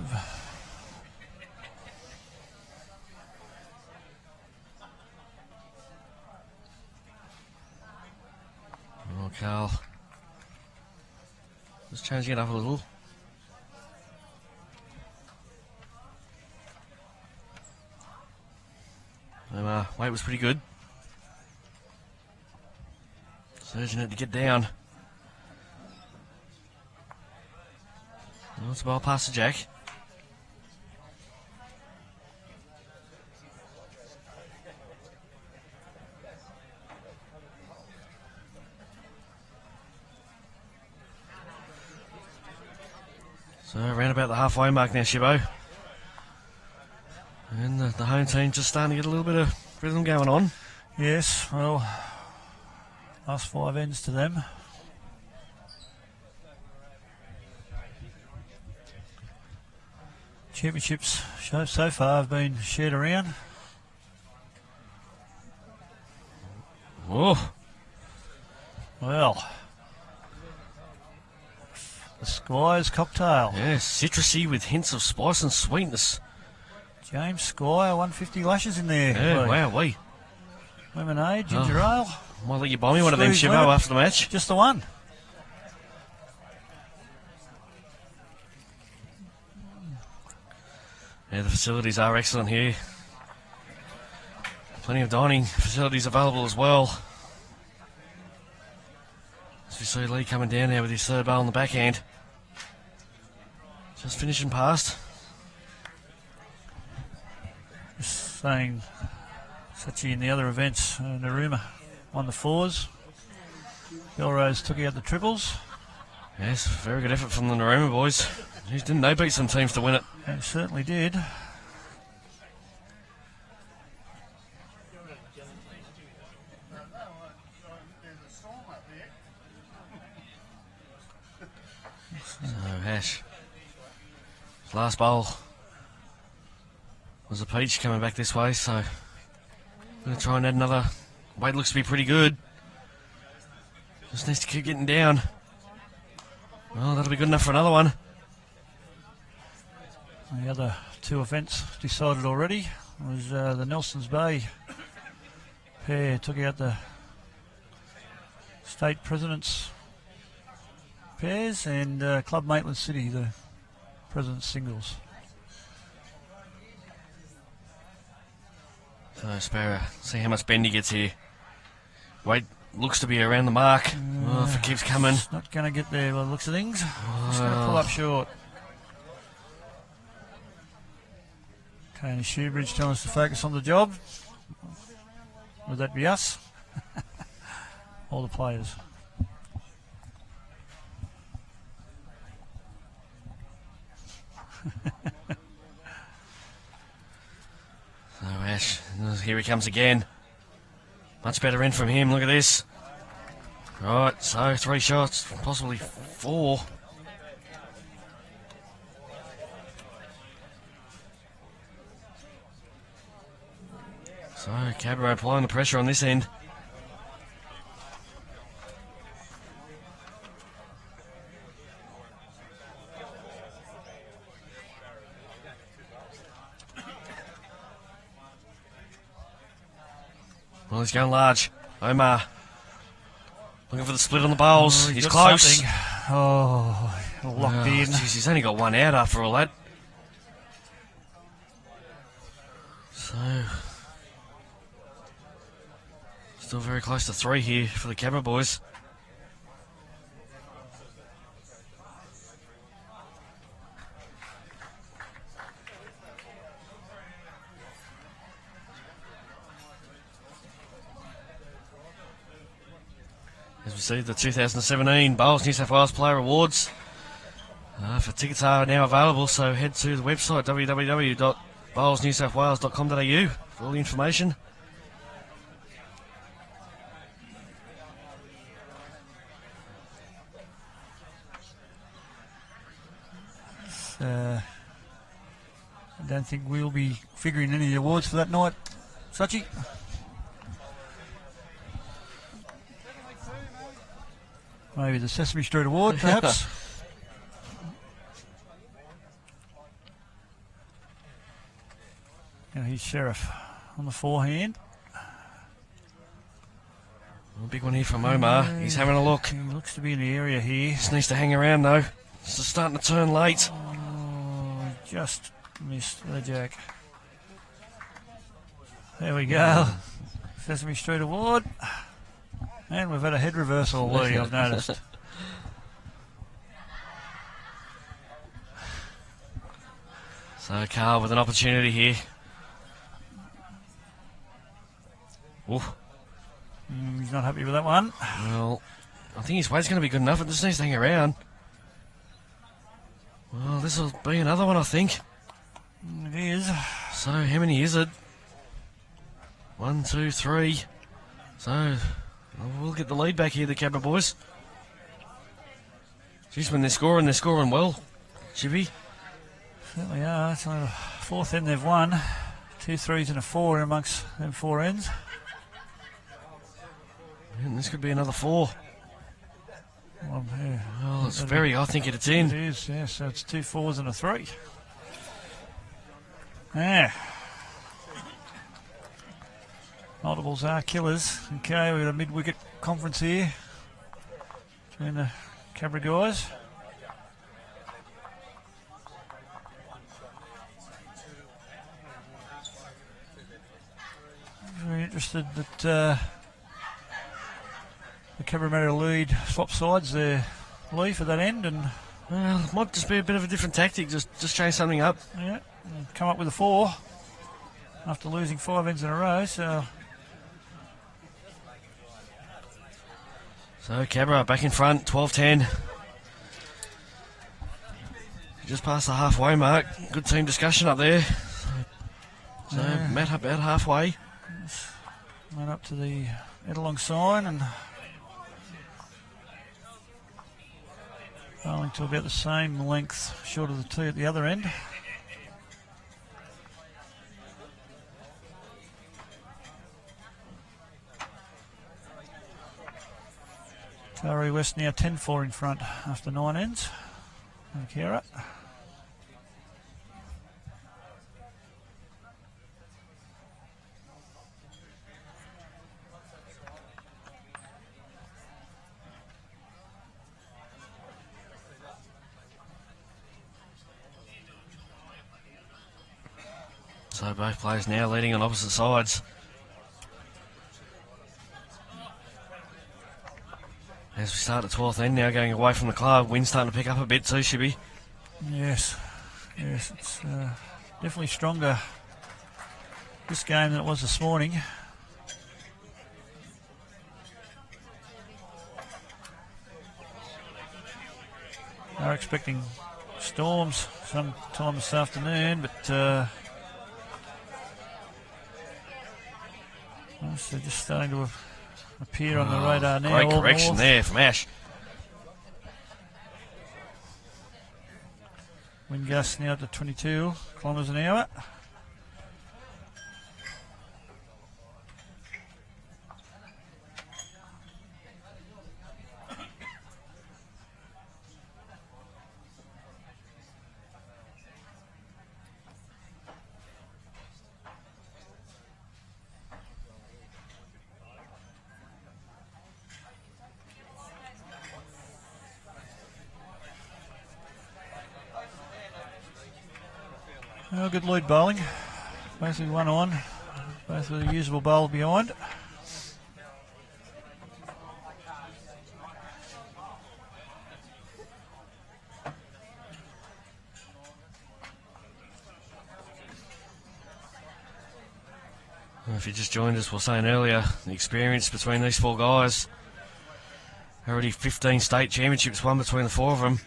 Oh, Carl. Just changing it up a little. Weight was pretty good. Surging it to get down. Well, it's a ball past the jack. So round about the halfway mark now, Shibbo. And the home team just starting to get a little bit of rhythm going on. Yes, well, last 5 ends to them. Championships so far have been shared around. Oh, Well, the Squire's cocktail. yeah, citrusy with hints of spice and sweetness. James Squire, 150 lashes in there. Yeah, Boy. wow, we. Lemonade, ginger ale. Might let you buy me one of them, Screw's Shibbo, limit. after the match. Just the one. Yeah, the facilities are excellent here. Plenty of dining facilities available as well. As we see Lee coming down there with his third bowl on the backhand. Just finishing past. Just saying, Sachi in the other events, Naruma on the 4s. Belrose took out the triples. Yes, very good effort from the Naruma boys. Jeez, didn't they beat some teams to win it? They certainly did. So, Ash. Last bowl was a peach coming back this way, so I'm going to try and add another. Weight looks to be pretty good. Just needs to keep getting down. Well, that'll be good enough for another one. The other 2 events decided already was the Nelsons Bay pair took out the state presidents pairs, and Club Maitland City, the president's singles. So, Sparrow, see how much bend he gets here. Weight looks to be around the mark. Oh, if it keeps coming. It's not going to get there by the looks of things. It's going to pull up short. Tony Shoebridge telling us to focus on the job. Would that be us? All the players. So Ash, here he comes again. Much better end from him, look at this. Right, so 3 shots, possibly 4. So Cabaret applying the pressure on this end. Well, he's going large. Omar looking for the split on the bowls. He's got close. something. Oh, locked in. Geez, he's only got 1 out after all that. So, still very close to 3 here for the Cabra boys. As we see, the 2017 Bowls New South Wales Player Awards. For tickets are now available, so head to the website www.bowlsnewsouthwales.com.au for all the information. I don't think we'll be figuring any awards for that night, Sachi. Maybe the Sesame Street Award, perhaps. Now here's Sherriff on the forehand. A big one here from Omar. He's having a look. He looks to be in the area here. Just needs to hang around though. This is starting to turn late. Oh, just missed the jack. There we go. Sesame Street Award. And we've had a head reversal, Lee, I've noticed. So Carl with an opportunity here. Oof. He's not happy with that one. Well, I think his weight's going to be good enough. It just needs to hang around. Well, this will be another one, I think. It is. So, how many is it? 1, 2, 3. So, we'll get the lead back here, the Cabra boys. Jeez, when they're scoring well. Chippy. Certainly are. It's only the fourth end they've won. 2 3s and a 4 amongst them 4 ends. And this could be another 4. Well, yeah. Well, it's very, I think it's in. It is, yeah. So it's 2 4s and a 3. Yeah. Multiples are killers. Okay, we've got a mid-wicket conference here between the Cabra guys. Very interested that the Cabra made a lead, swap sides there, Lee, for that end, and Well, it might just be a bit of a different tactic, just change something up. yeah, and come up with a 4 after losing 5 ends in a row. So Cabra back in front, 12-10. Just past the halfway mark. Good team discussion up there. So Yeah. Matt about halfway. went up to the head-along sign and rolling to about the same length short of the tee at the other end. Taree West now 10-4 in front after 9 ends. And Kara. So both players now leading on opposite sides. As we start at 12th end now, going away from the club. Wind's starting to pick up a bit too, Shibby. Yes, it's definitely stronger this game than it was this morning. They're expecting storms sometime this afternoon, but they're just starting to appear on the radar now. Great all correction north. there from Ash. Wind gusts now to 22 kilometres an hour. Oh, good lead bowling. Both with one on, both with a usable bowl behind. Well, if you just joined us, we were saying earlier, the experience between these 4 guys. Already 15 state championships won between the 4 of them.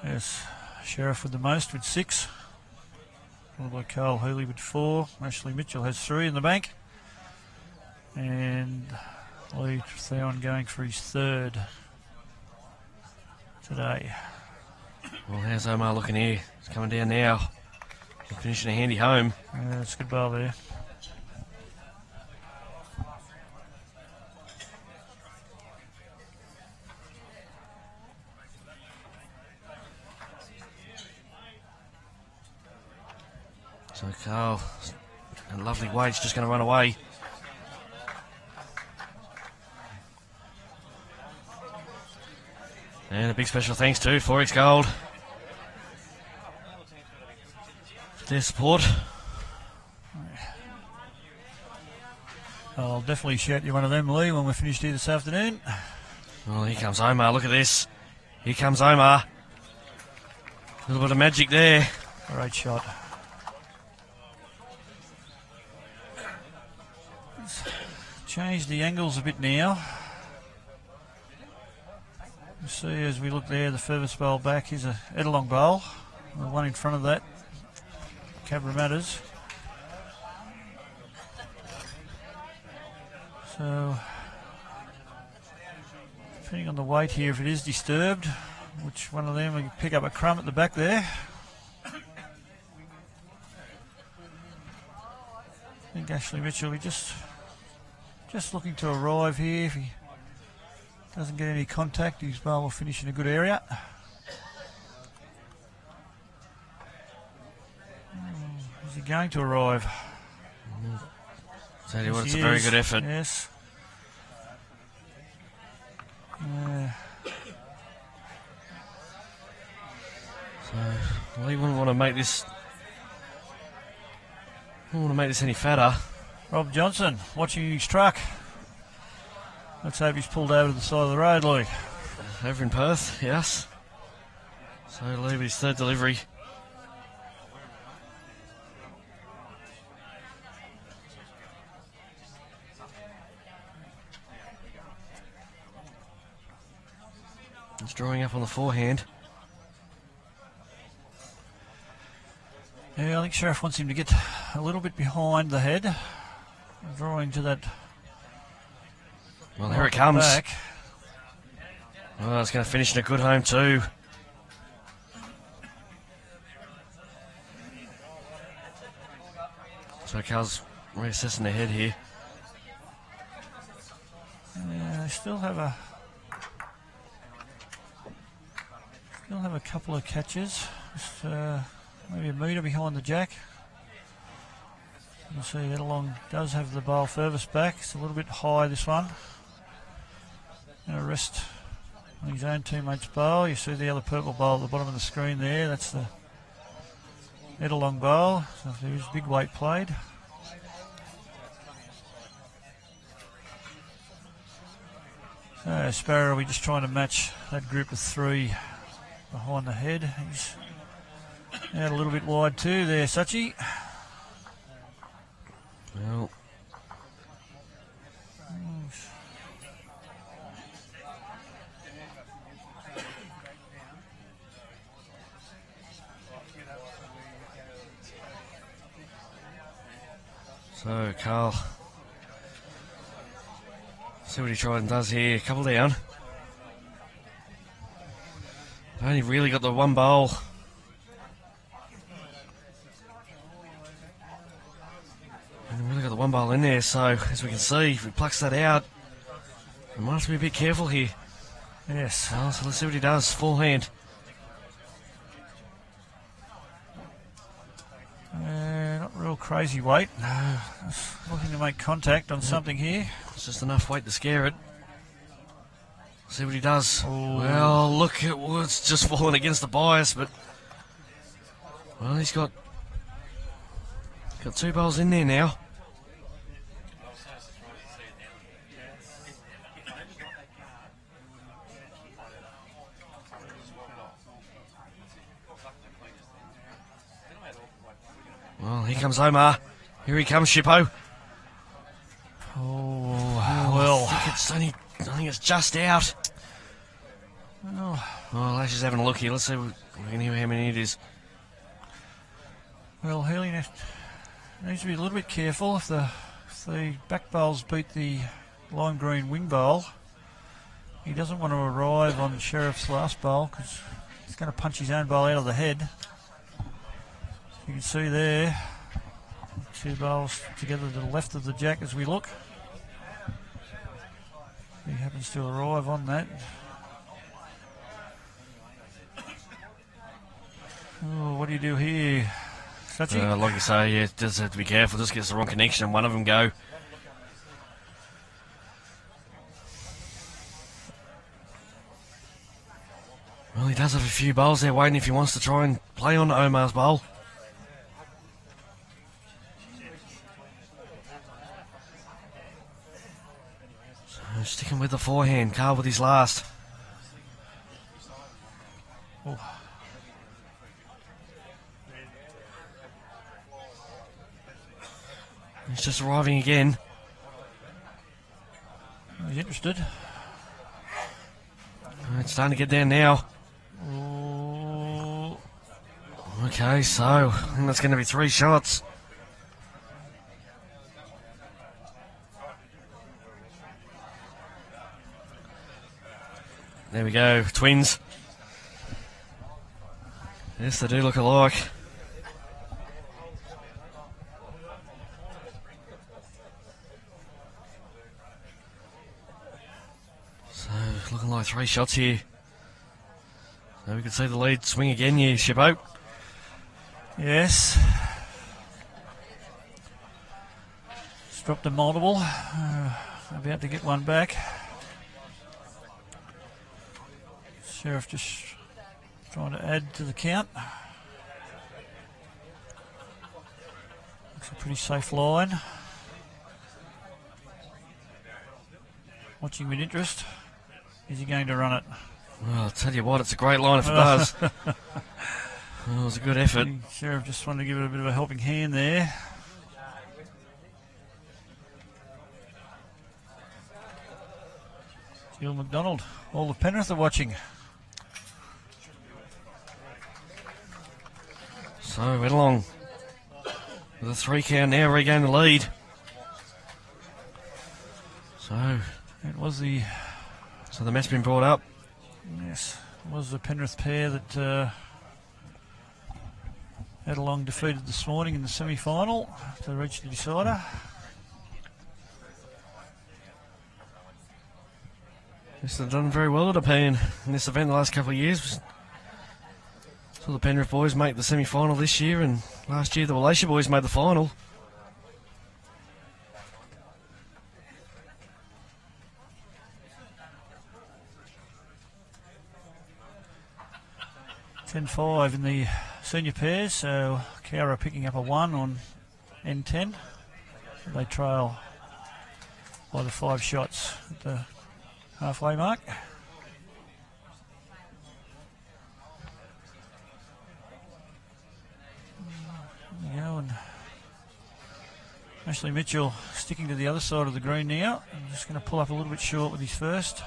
Yes, Sherriff with the most with 6. Followed by Carl Healey with 4. Ashley Mitchell has 3 in the bank. And Lee Thethowan going for his 3rd today. Well, how's Omar looking here? He's coming down now. Finishing a handy home. Yeah, it's a good bowl there. So Carl, a lovely weight, just going to run away. And a big special thanks to Forex Gold for their support. I'll definitely shout you one of them, Lee, when we're finished here this afternoon. Well, here comes Omar. Look at this. Here comes Omar. A little bit of magic there. Great shot. changed the angles a bit now. You see as we look there, the furthest bowl back is a head-along bowl. The one in front of that, Cabramatta's. So, depending on the weight here, if it is disturbed, which one of them will pick up a crumb at the back there. I think Ashley Mitchell will be just looking to arrive here. If he doesn't get any contact, his bowl will finish in a good area. Is he going to arrive? Tell you what, it's a very good effort. Yes. So Lee wouldn't want to make this. Wouldn't want to make this any fatter. Rob Johnson watching his truck. Let's hope he's pulled over to the side of the road, Lee. Over in Perth, yes. So Lee with his third delivery. He's drawing up on the forehand. Yeah, I think Sherriff wants him to get a little bit behind the head. Drawing to that. Well, here it comes. Back. Oh, it's going to finish in a good home too. So Carl's reassessing the head here. Yeah, they still have a couple of catches. Just, maybe a metre behind the jack. You can see Headalong does have the bowl furthest back. It's a little bit high, this one. Going to rest on his own teammate's bowl. You see the other purple bowl at the bottom of the screen there. That's the Headalong bowl. So there is big weight played. So Sparrow, we're just trying to match that group of three behind the head. He's out a little bit wide too there, Sachi. Well, so Carl, see what he tries and does here. A couple down. Only really got the one bowl. And really got the one bowl in there, so as we can see, if he plucks that out, we might have to be a bit careful here. Yes. Well, so let's see what he does. Full hand. Not real crazy weight. No. Just looking to make contact on something here. It's just enough weight to scare it. See what he does. Ooh. Well, look, it's just fallen against the bias, but well, he's got two bowls in there now. Well, here comes Omar. Here he comes, Shippo. Oh, well. I think it's just out. Well, Lash is having a look here. Let's see if we can hear how many it is. well, Healey needs to be a little bit careful. If the back bowls beat the lime green wing bowl, he doesn't want to arrive on Sherriff's last bowl because he's going to punch his own bowl out of the head. You can see there, two bowls together to the left of the jack as we look. He happens to arrive on that. Oh, what do you do here, Sachi? Like you say, yeah, just have to be careful. Just gets the wrong connection and one of them go. Well, he does have a few bowls there waiting if he wants to try and play on Omar's bowl. So sticking with the forehand, Carl with his last. Oh. He's just arriving again. interested. It's starting to get down now. Oh, Okay, so I think that's going to be 3 shots. There we go, twins. Yes, they do look alike. So, looking like 3 shots here. So we can see the lead swing again here, Shippo. yes. Just dropped a multiple. About to get one back. Sherriff just trying to add to the count. Looks a pretty safe line. Watching with interest. Is he going to run it? Well, I'll tell you what, it's a great line if it does. Oh, it was a good effort. Sherriff just wanted to give it a bit of a helping hand there. Jill McDonald, all of Penrith are watching. So, went along with a 3 count now, regain the lead. So the match's been brought up. Yes, it was the Penrith pair that Headlong defeated this morning in the semi-final to reach the decider. Yes, they've done very well at Japan in this event the last couple of years. Saw the Penrith boys make the semi-final this year, and last year the Wallachia boys made the final. (10-5) in the senior pairs, so Cowra picking up a 1 on N10. They trail by the 5 shots at the halfway mark. There we go, and Ashley Mitchell sticking to the other side of the green now. I'm just going to pull up a little bit short with his first.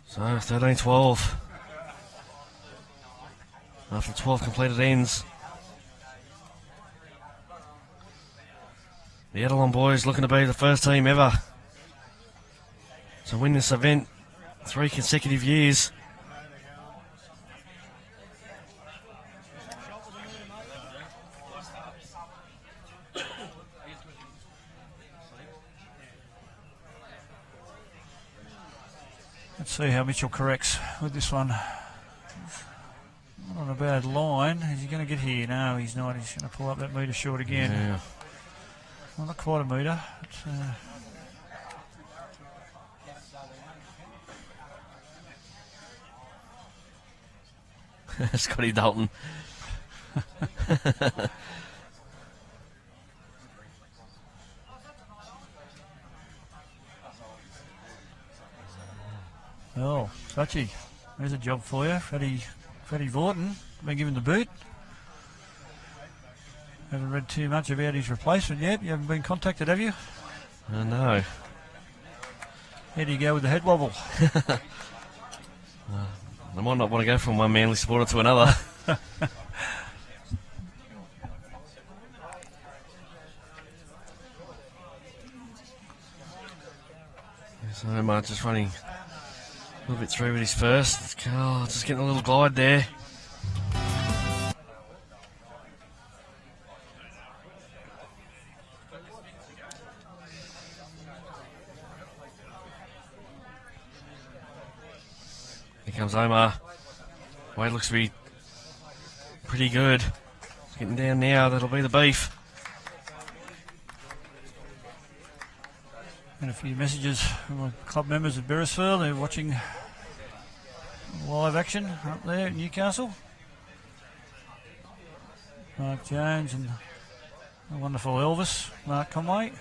So 13-12 after 12 completed ends. The Edelon boys looking to be the first team ever to win this event 3 consecutive years. Let's see how Mitchell corrects with this one. Not on a bad line. Is he going to get here? No, he's not. He's going to pull up that metre short again. Yeah. Well, not quite a metre. Scotty Dalton. Oh, Sachi, there's a job for you. Fatty Vorton, been given the boot. Haven't read too much about his replacement yet. You haven't been contacted, have you? No. How do you go with the head wobble? I might not want to go from one Manly supporter to another. So Omar just running a little bit through with his first. Carl just getting a little glide there. Here comes Omar. Wade looks to be pretty good. Getting down now, that'll be the beef. And a few messages from my club members at Beresford. They're watching live action up there at Newcastle. Mark Jones and the wonderful Elvis, Mark Conway.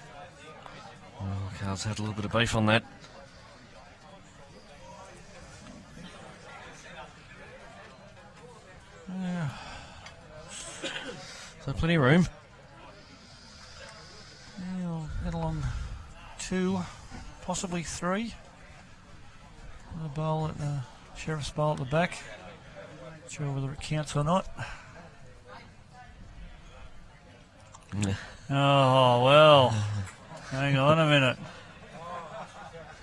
Oh, Carl's had a little bit of beef on that. plenty of room. Yeah, we'll get along 2, possibly 3. The bowl at the Sheriff's bowl at the back. Not sure whether it counts or not. Oh, well. Hang on a minute.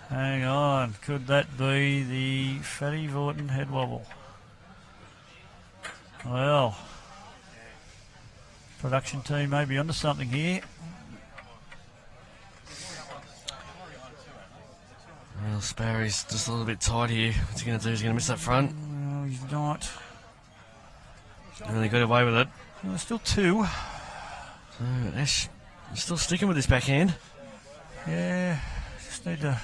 Hang on. Could that be the Fatty Vorton head wobble? Well, production team may be onto something here. Well, Sparry's just a little bit tight here. What's he going to do? He's going to miss that front. No, he's not. And they got away with it. Well, there's still 2. So Ash is still sticking with this backhand. Yeah, just need to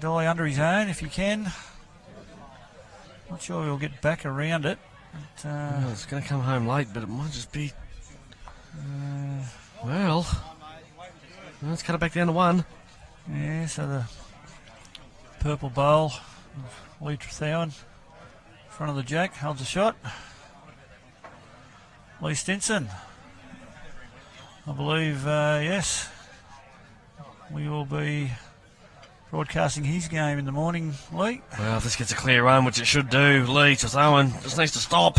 die under his own if you can. Not sure he'll get back around it. But, Well, it's going to come home late, but it might just be... well, let's cut it back down to 1. yeah, so the purple bowl of Lee Thethowan in front of the jack holds a shot. Lee Stinson, I believe, yes, we will be broadcasting his game in the morning, Lee. Well, if this gets a clear run, which it should do, Lee Thethowan just needs to stop.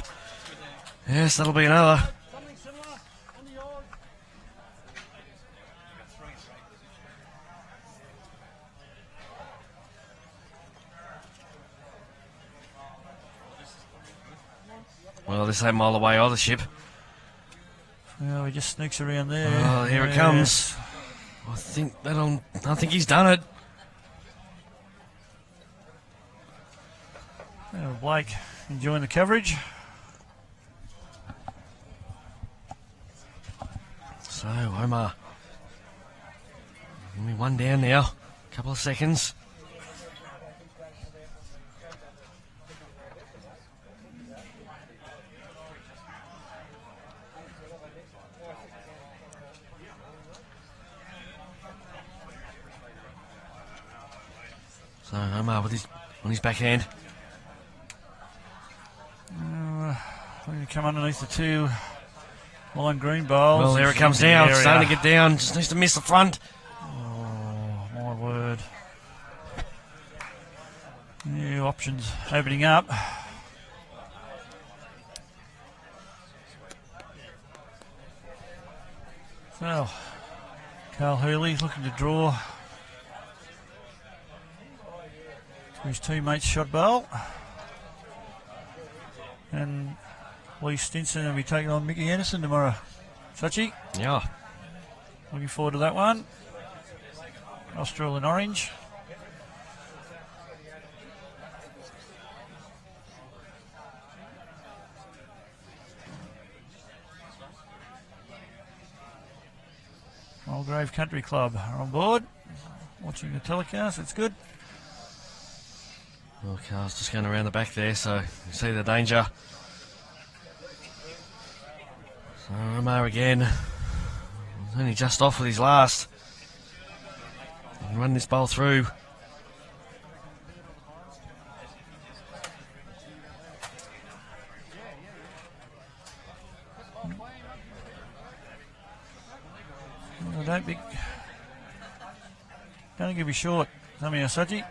Yes, that'll be another. Something similar under yours. Well, this ain't mile away either, Ship. Well, he just sneaks around there. Oh, here it comes. I think he's done it. Well, Blake enjoying the coverage. So, Omar. Only 1 down now. Couple of seconds. So, Omar with on his backhand. We're going to come underneath the 2 line green bowls. Well, there it comes down. It's starting to get down. Just needs to miss the front. Oh, my word. New options opening up. So, Carl Healey looking to draw to his teammate's shot bowl. And Lee Stinson will be taking on Mickey Anderson tomorrow. Sachi, Yeah. looking forward to that one. Austral in orange. Mulgrave Country Club are on board. Watching the telecast, it's good. Well, Carl's just going around the back there, so you see the danger. So Omar again. Only just off with his last. And run this bowl through. Well, don't give me short. Samia Sachi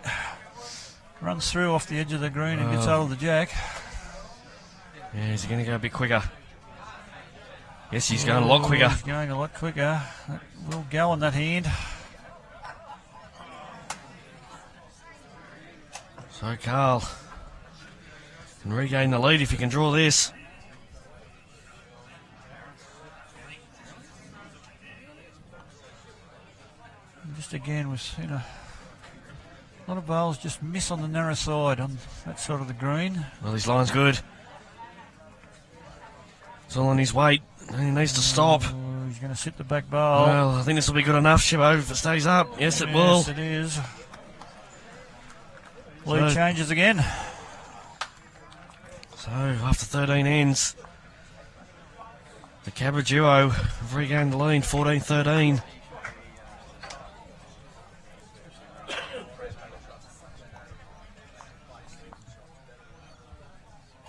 runs through off the edge of the green and gets hold of the jack. Yeah, is he going to go a bit quicker? Yes, he's going a lot quicker. He's going a lot quicker. That will go on that hand. So Carl can regain the lead if he can draw this. And just again, we've seen a lot of bowls just miss on the narrow side on that side of the green. Well, his line's good. It's all on his weight. And he needs to stop. Oh, he's going to sit the back bowl. Well, I think this will be good enough, Shibo, if it stays up. Yes, it will. Yes, it is. Lead So- changes again. So, after 13 ends, the Cabra duo have regained the lead, 14-13.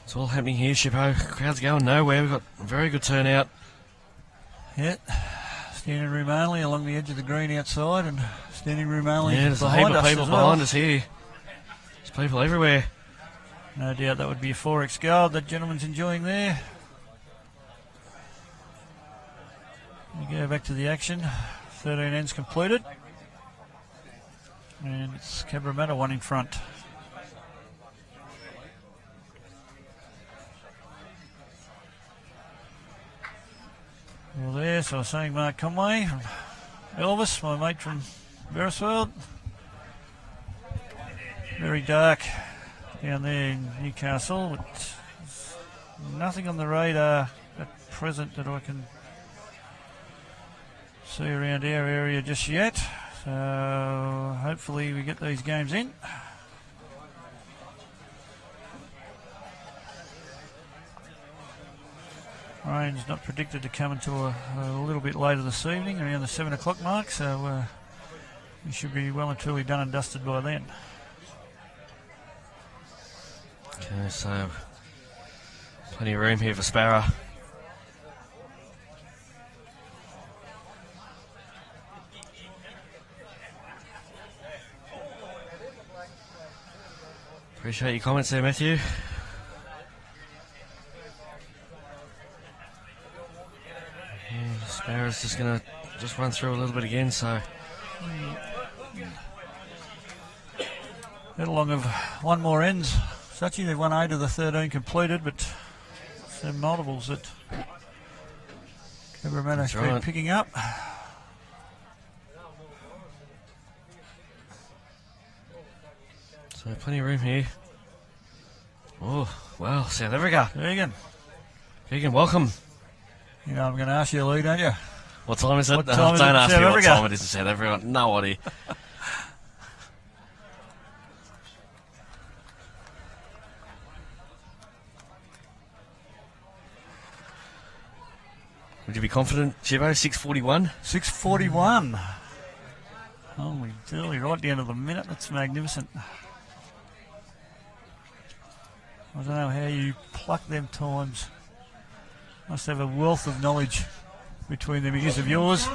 It's all happening here, Shippo. Crowd's going nowhere. We've got a very good turnout. Yeah. Standing room only along the edge of the green outside, and standing room only Yeah, there's a heap behind of us people as well. behind us here. There's people everywhere. No doubt that would be a 4x gold that gentleman's enjoying there. We go back to the action. 13 ends completed. And it's Cabramatta one in front. Well, there, so I was saying Mark Conway from Elvis, my mate from Beresford. Very dark down there in Newcastle. But nothing on the radar at present that I can see around our area just yet. So hopefully we get these games in. Rain's not predicted to come until a little bit later this evening, around the 7 o'clock mark, so we should be well and truly done and dusted by then. Okay, so plenty of room here for Sparrow. Appreciate your comments there, Matthew. Sparrow's just going to run through a little bit again, so. Get along of one more ends. Suchy, they've won 8 of the 13 completed, but some multiples that Cabramatta keep picking up. So plenty of room here. Oh, well, South Africa. Keegan, welcome. You know, I'm going to ask you, Lee, don't you? What time is it? What time is don't it in ask South me Africa? what time it is in South Africa. No idea. Would you be confident, Chivo? 6:41? 6:41. Holy dooly, right down to the minute. That's magnificent. I don't know how you pluck them times. Must have a wealth of knowledge between them ears of yours.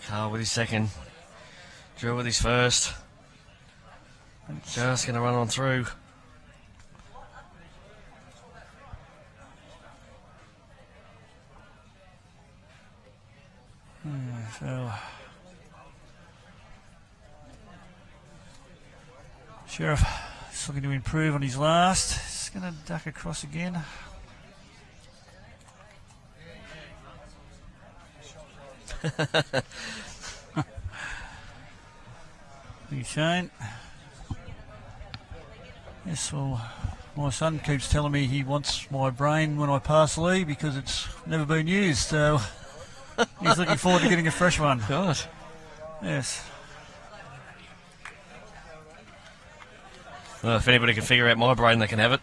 Carl with his second. Drew with his first. Just going to run on through. So Sherriff is looking to improve on his last. He's going to duck across again. Big Shane. Yes, well, my son keeps telling me he wants my brain when I pass Lee because it's never been used, so he's looking forward to getting a fresh one. God. Yes. Well, if anybody can figure out my brain, they can have it.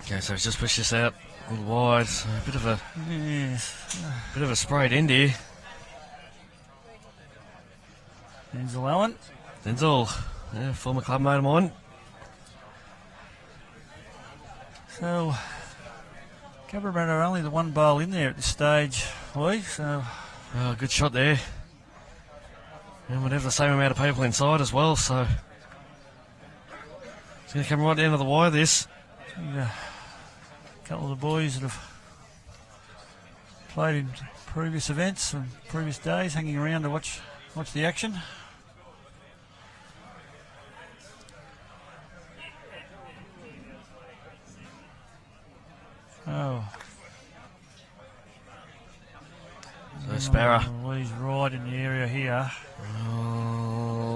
Okay, so just push this out a little wide. So a bit of a sprayed end here. Denzel Allen. Denzel, yeah, former club mate of mine. So, Cabramatta are only the one bowl in there at this stage, Lee, so... Oh, good shot there. And we'd have the same amount of people inside as well, so... It's going to come right down to the wire, this. A couple of the boys that have played in previous events and previous days hanging around to watch the action. Oh. So Sparrow. Oh, he's right in the area here. Oh,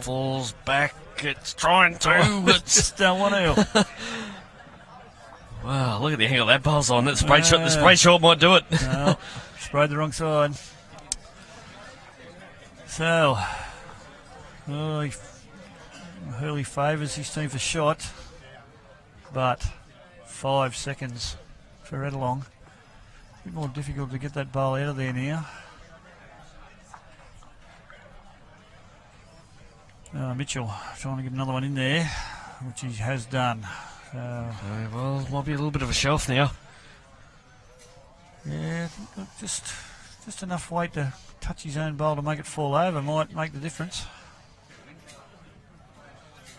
falls back. It's trying to. It's just don't want to. Wow, look at the angle that bowl's on. That spray shot, the spray shot might do it. No, sprayed the wrong side. So, Healey favours his team for shot. but 5 seconds for Edelong. A bit more difficult to get that bowl out of there now. Mitchell trying to get another one in there, which he has done. Well, might be a little bit of a shelf now. Yeah, just enough weight to touch his own bowl to make it fall over might make the difference.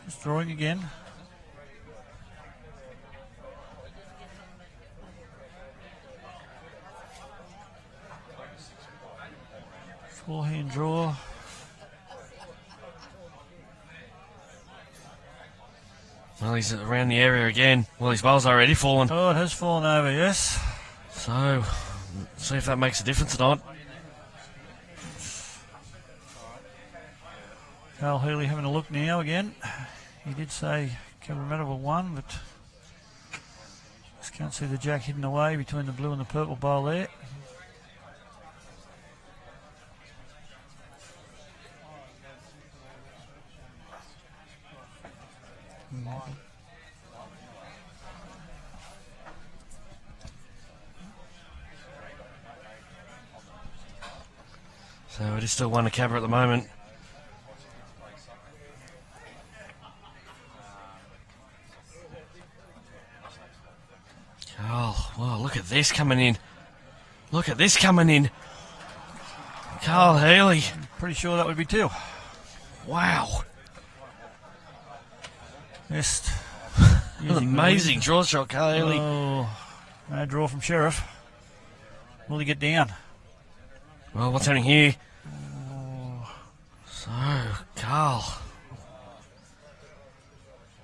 Just drawing again. Forehand draw. Well, he's around the area again. Well, his bowl's already fallen. Oh, it has fallen over, yes. So, see if that makes a difference or not. Carl Healey having a look now again. He did say Cabramatta will won, but just can't see the jack hidden away between the blue and the purple bowl there. So it is still 1 to Cabra at the moment. Oh, wow, look at this coming in. Look at this coming in. Carl Healey. Pretty sure that would be 2. Wow. Just An amazing draw shot, Carl Healey. Oh, no draw from Sherriff. Will he get down? Well, what's happening here? So, Carl.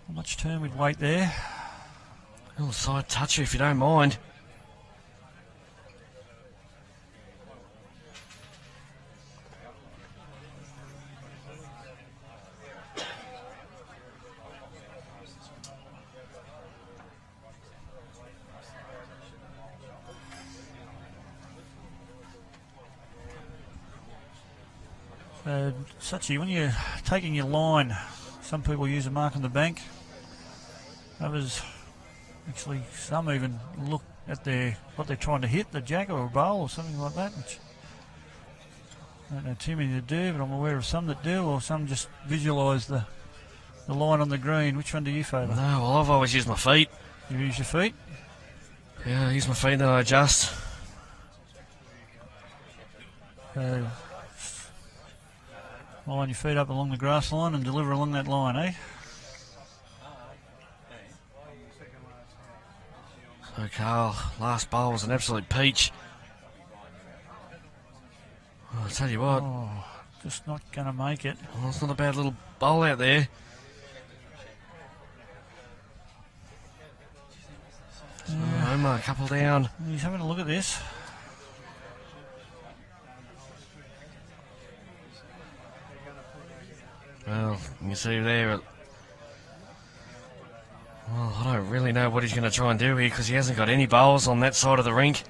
Not much turn with weight there. A little side toucher if you don't mind. Suchy, when you're taking your line, some people use a mark on the bank. Others, actually, some even look at what they're trying to hit, the jack or a bowl or something like that, which I don't know too many that do, but I'm aware of some that do, or some just visualise the line on the green. Which one do you favour? No, well, I've always used my feet. You use your feet? Yeah, I use my feet, then I adjust. Line your feet up along the grass line and deliver along that line, eh? So, Carl, last bowl was an absolute peach. Well, I'll tell you what. Oh, just not going to make it. Well, it's not a bad little bowl out there. So, Omar, a couple down. He's having a look at this. Well, you can see there. Well, I don't really know what he's going to try and do here because he hasn't got any bowls on that side of the rink.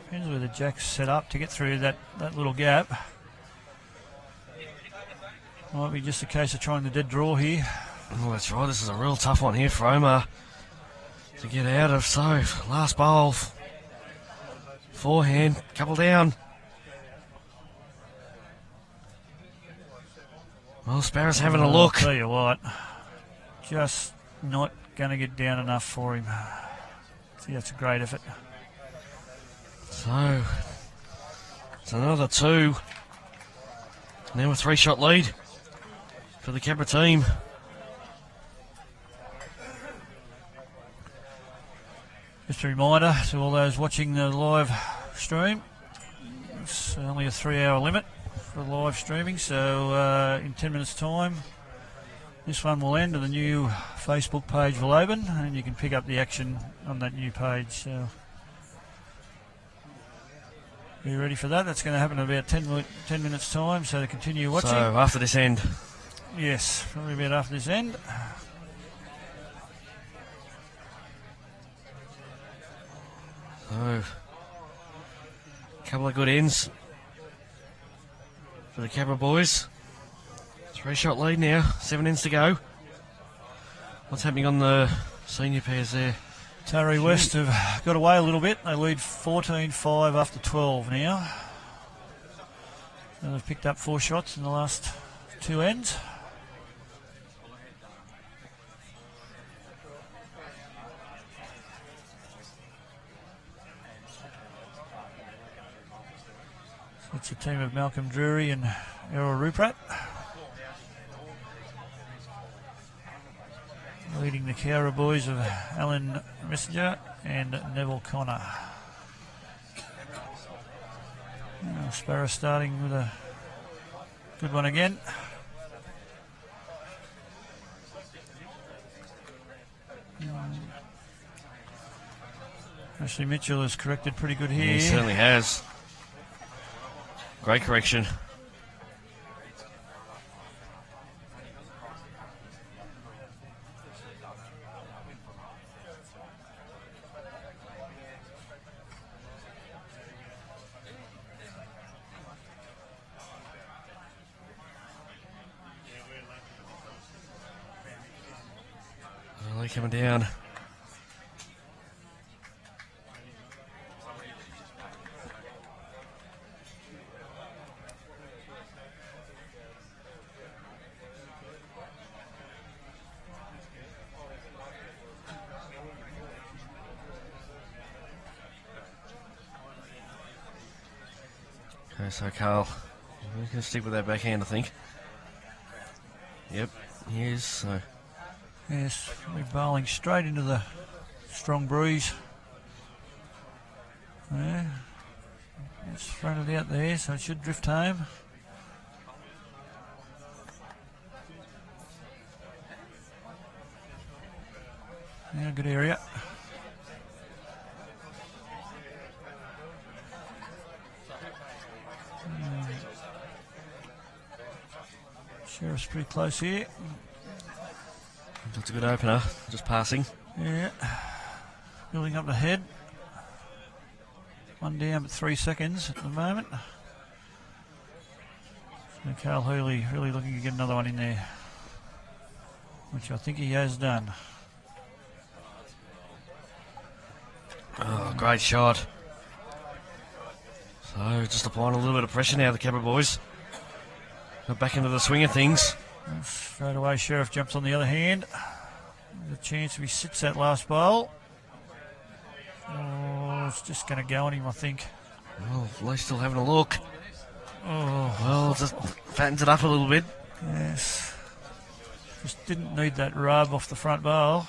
Depends where the jack's set up to get through that little gap. Might be just a case of trying the dead draw here. Oh, that's right. This is a real tough one here for Omar to get out of. So, last bowl. Forehand, couple down. Well, Sparrow's having a look. I'll tell you what, just not going to get down enough for him. See, that's a great effort. So, it's another 2. Now a 3-shot lead for the Cabra team. Just a reminder to all those watching the live stream, it's only a 3-hour limit for live streaming, so in 10 minutes time this one will end and the new Facebook page will open and you can pick up the action on that new page. So are you ready for that? That's going to happen in about 10 minutes time, so to continue watching. So after this end. Yes, probably about after this end. So, a couple of good ends for the Cabra boys. 3-shot lead now, 7 ends to go. What's happening on the senior pairs there? Tarry West have got away a little bit. They lead 14-5 after 12 now. And they've picked up 4 shots in the last 2 ends. So it's a team of Malcolm Drury and Errol Rupert. Leading the Cowra boys of Alan Messenger and Neville Connor. Sparrow starting with a good one again. Ashley Mitchell has corrected pretty good here. He certainly has. Great correction. They're coming down. Okay, so Carl, we can stick with that backhand, I think. Yep, he is. So. Yes, we're bowling straight into the strong breeze. Yeah, it's fronted out there, so it should drift home. Yeah, good area. Sheriff's pretty close here. That's a good opener, just passing. Yeah, building up the head. One down but 3 seconds at the moment. So Carl Healey really looking to get another one in there, which I think he has done. Oh, great shot. So just applying a little bit of pressure now, the Cabra boys. They're back into the swing of things. Straight away, Sherriff jumps on the other hand. There's a chance if he sits that last bowl. Oh, it's just going to go on him, I think. Well, at least still having a look. Oh, well, just fattens it up a little bit. Yes. Just didn't need that rub off the front bowl.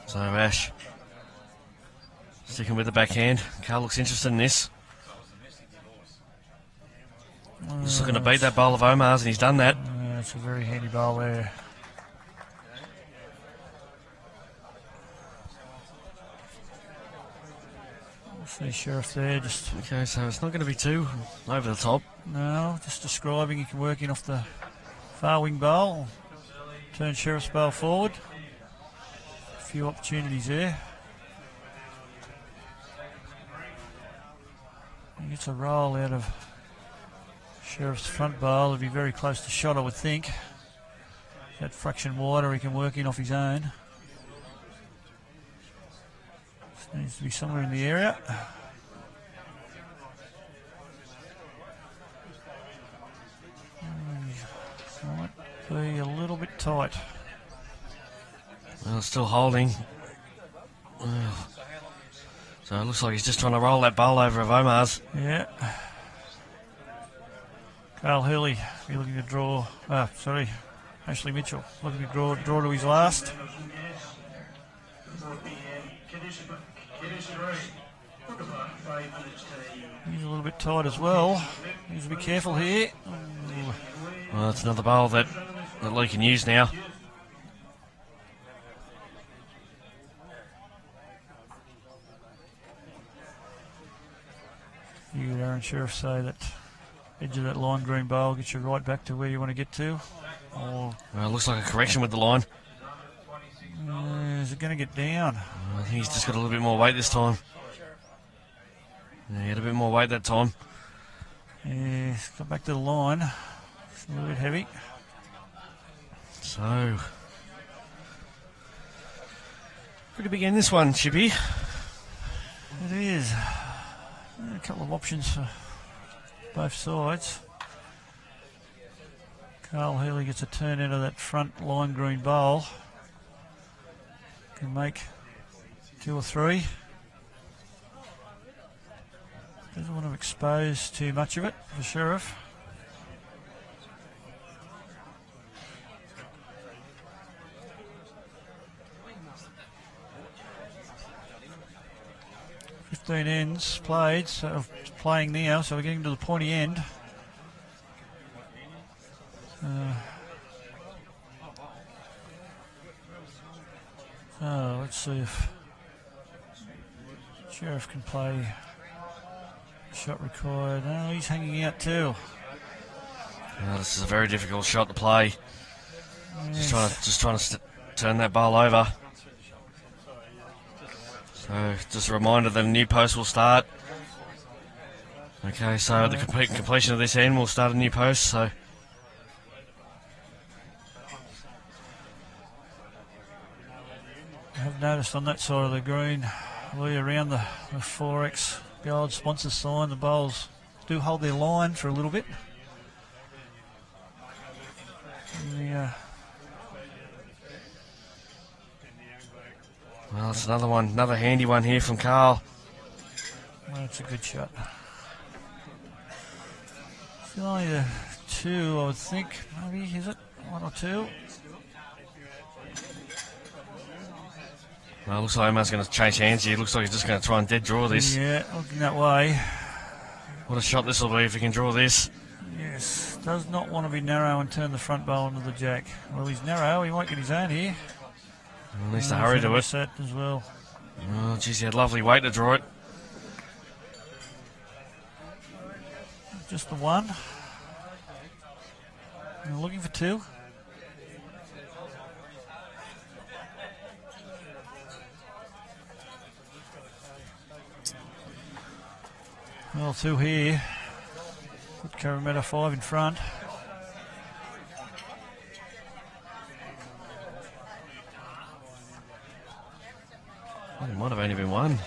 So Ash sticking with the backhand. Carl looks interested in this. Just looking to beat that bowl of Omar's, and he's done that. Yeah, it's a very handy bowl there. See Sherriff there, just... Okay, so it's not going to be too over the top. No, just describing he can work in off the far wing bowl. Turn Sheriff's bowl forward. A few opportunities there. He gets a roll out of Sheriff's front bowl. He'll be very close to shot, I would think. That fraction wider he can work in off his own. Just needs to be somewhere in the area. Might be a little bit tight. Well, it's still holding. Well, so it looks like he's just trying to roll that bowl over of Omar's. Yeah. Carl Healey be looking to draw. Ashley Mitchell looking to draw to his last. He's a little bit tight as well. Needs to be careful here. Well, it's another bowl that Lee can use now. You, Aaron Sherriff, say that edge of that line green bowl gets you right back to where you want to get to? Or Well, it looks like a correction with the line. is it going to get down? I think he's just got a little bit more weight this time. Yeah, he had a bit more weight that time. Yeah, it's got back to the line. It's a little bit heavy. So, pretty big end this one, Chippy. It is. A couple of options for both sides. Carl Healey gets a turn out of that front lime green bowl. Can make 2 or 3. Doesn't want to expose too much of it for Sherriff. Fifteen ends played, so playing now, so we're getting to the pointy end. Let's see if Sherriff can play. Shot required. Oh, he's hanging out too. Oh, this is a very difficult shot to play. Yes. Just trying to turn that bowl over. So, just a reminder that a new post will start. Okay, so at the completion of this end, we'll start a new post. So, I have noticed on that side of the green, really around the 4X gold sponsor sign, the bowls do hold their line for a little bit. well, it's another handy one here from Carl. Well, it's a good shot. It's only the 2, I would think. Maybe, is it? 1 or 2? Well, looks like Emma's going to change hands here. Looks like he's just going to try and dead draw this. Yeah, looking that way. What a shot this will be if he can draw this. Yes, does not want to be narrow and turn the front bowl into the jack. Well, he's narrow, he might get his own here. He needs to hurry to it. Set as well. Oh, geez, he had lovely weight to draw it. Just the 1. And looking for 2. Well, 2 here. Put Carametta 5 in front. Well, it might have only been 1.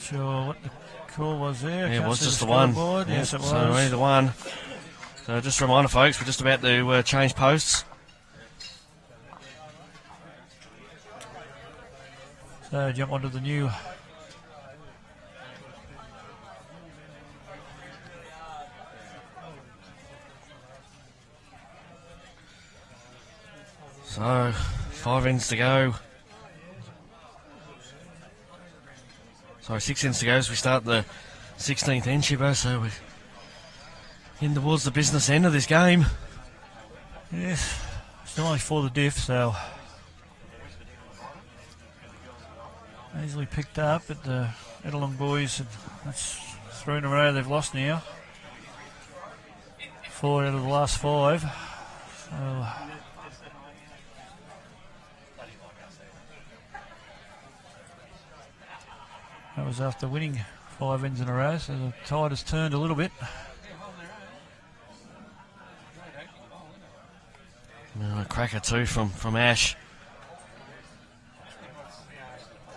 Sure what the call was there. Yeah, it Can't was see just the the 1. scoreboard. Yeah, Yes, it was. So only the 1. So just a reminder, folks, we're just about to change posts. So jump onto the new. So 5 ends to go. Sorry, 6 ends to go as we start the 16th end, Shibbo. So we're in towards the business end of this game. Yes, still only for the diff, so easily picked up, but the Edelong boys, that's 3 in a row they've lost now. 4 out of the last 5. So that was after winning 5 ends in a row, so the tide has turned a little bit. A cracker too from Ash.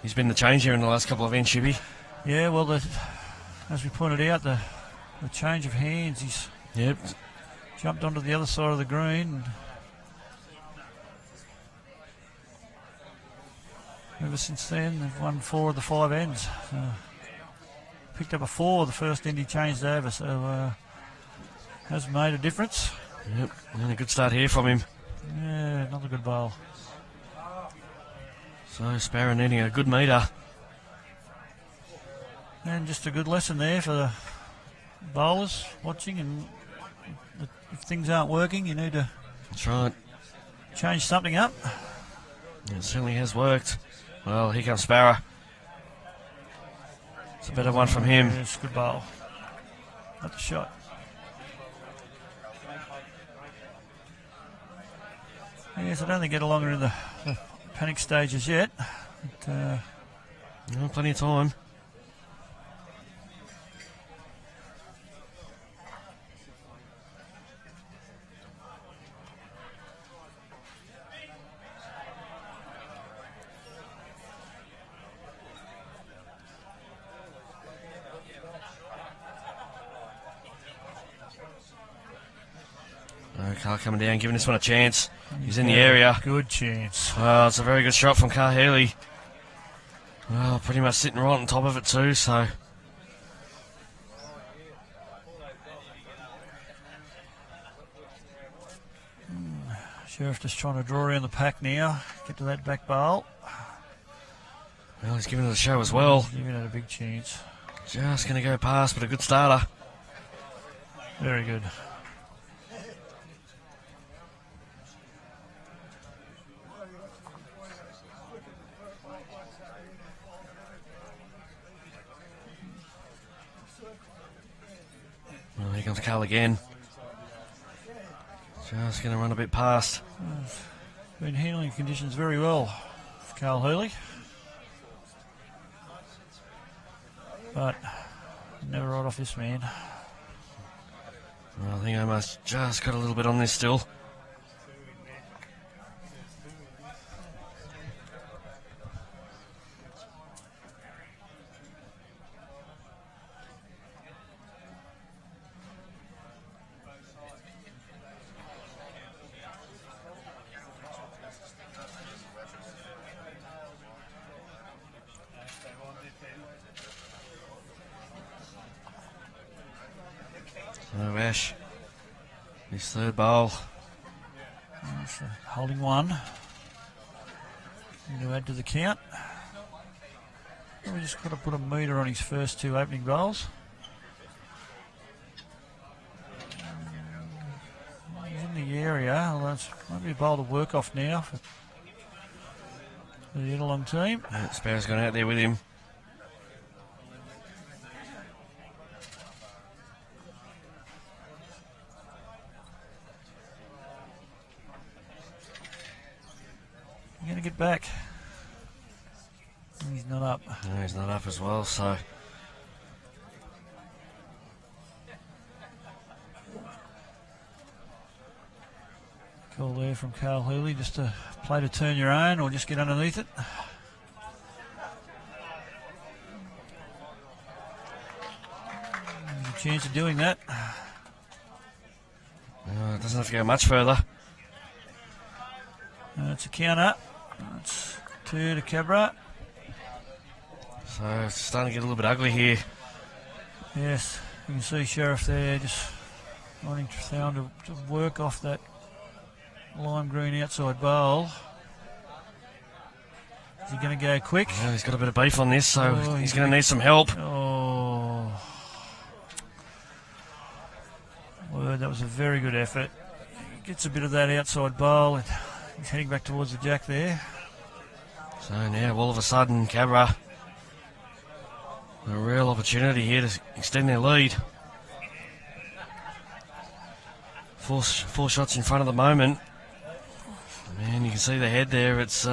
He's been the change here in the last couple of ends, Shibby. Yeah, well, as we pointed out, the change of hands, he's jumped onto the other side of the green. Ever since then, they've won 4 of the 5 ends. Picked up a 4 the first end he changed over, so has made a difference. Yep, and a good start here from him. Yeah, another good bowl. So Sparrow needing a good meter. And just a good lesson there for the bowlers watching, and if things aren't working, you need to That's right. change something up. It certainly has worked. Well, here comes Sparrow. It's a better one from him. Yes, good bowl. Not the shot. Yes, I don't think get longer in the panic stages yet. But, Plenty of time. Carl coming down, giving this one a chance. He's in the area. Good chance. Well, it's a very good shot from Carl Healey. Well, pretty much sitting right on top of it too, so. Sherriff just trying to draw around the pack now. Get to that back bowl. Well, he's giving it a show as well. He's giving it a big chance. Just going to go past, but a good starter. Very good. Well, here comes Carl again. Just going to run a bit past. Been handling conditions very well for Carl Healey. But never right off this man. Well, I think I must just got a little bit on this still. So Ash, his third bowl. Holding one. Need to add to the count. We just got to put a metre on his first two opening bowls. He's in the area. Well, that's might be a bowl to work off now for the Yettalong team. Yeah, Sparrow's gone out there with him. Going to get back. He's not up. No, he's not up as well, so. Call there from Carl Healey, just to play to turn your own or just get underneath it. There's a chance of doing that. It doesn't have to go much further. It's a counter. It's 2 to Cabra. So it's starting to get a little bit ugly here. Yes, you can see Sherriff there just wanting Thethowan to work off that lime green outside bowl. Is he going to go quick? Well, he's got a bit of beef on this, so he's going to need some help. Oh. Well, that was a very good effort. He gets a bit of that outside bowl and he's heading back towards the jack there. So now all of a sudden Cabra, a real opportunity here to extend their lead. Four shots in front at the moment. Man, you can see the head there. It's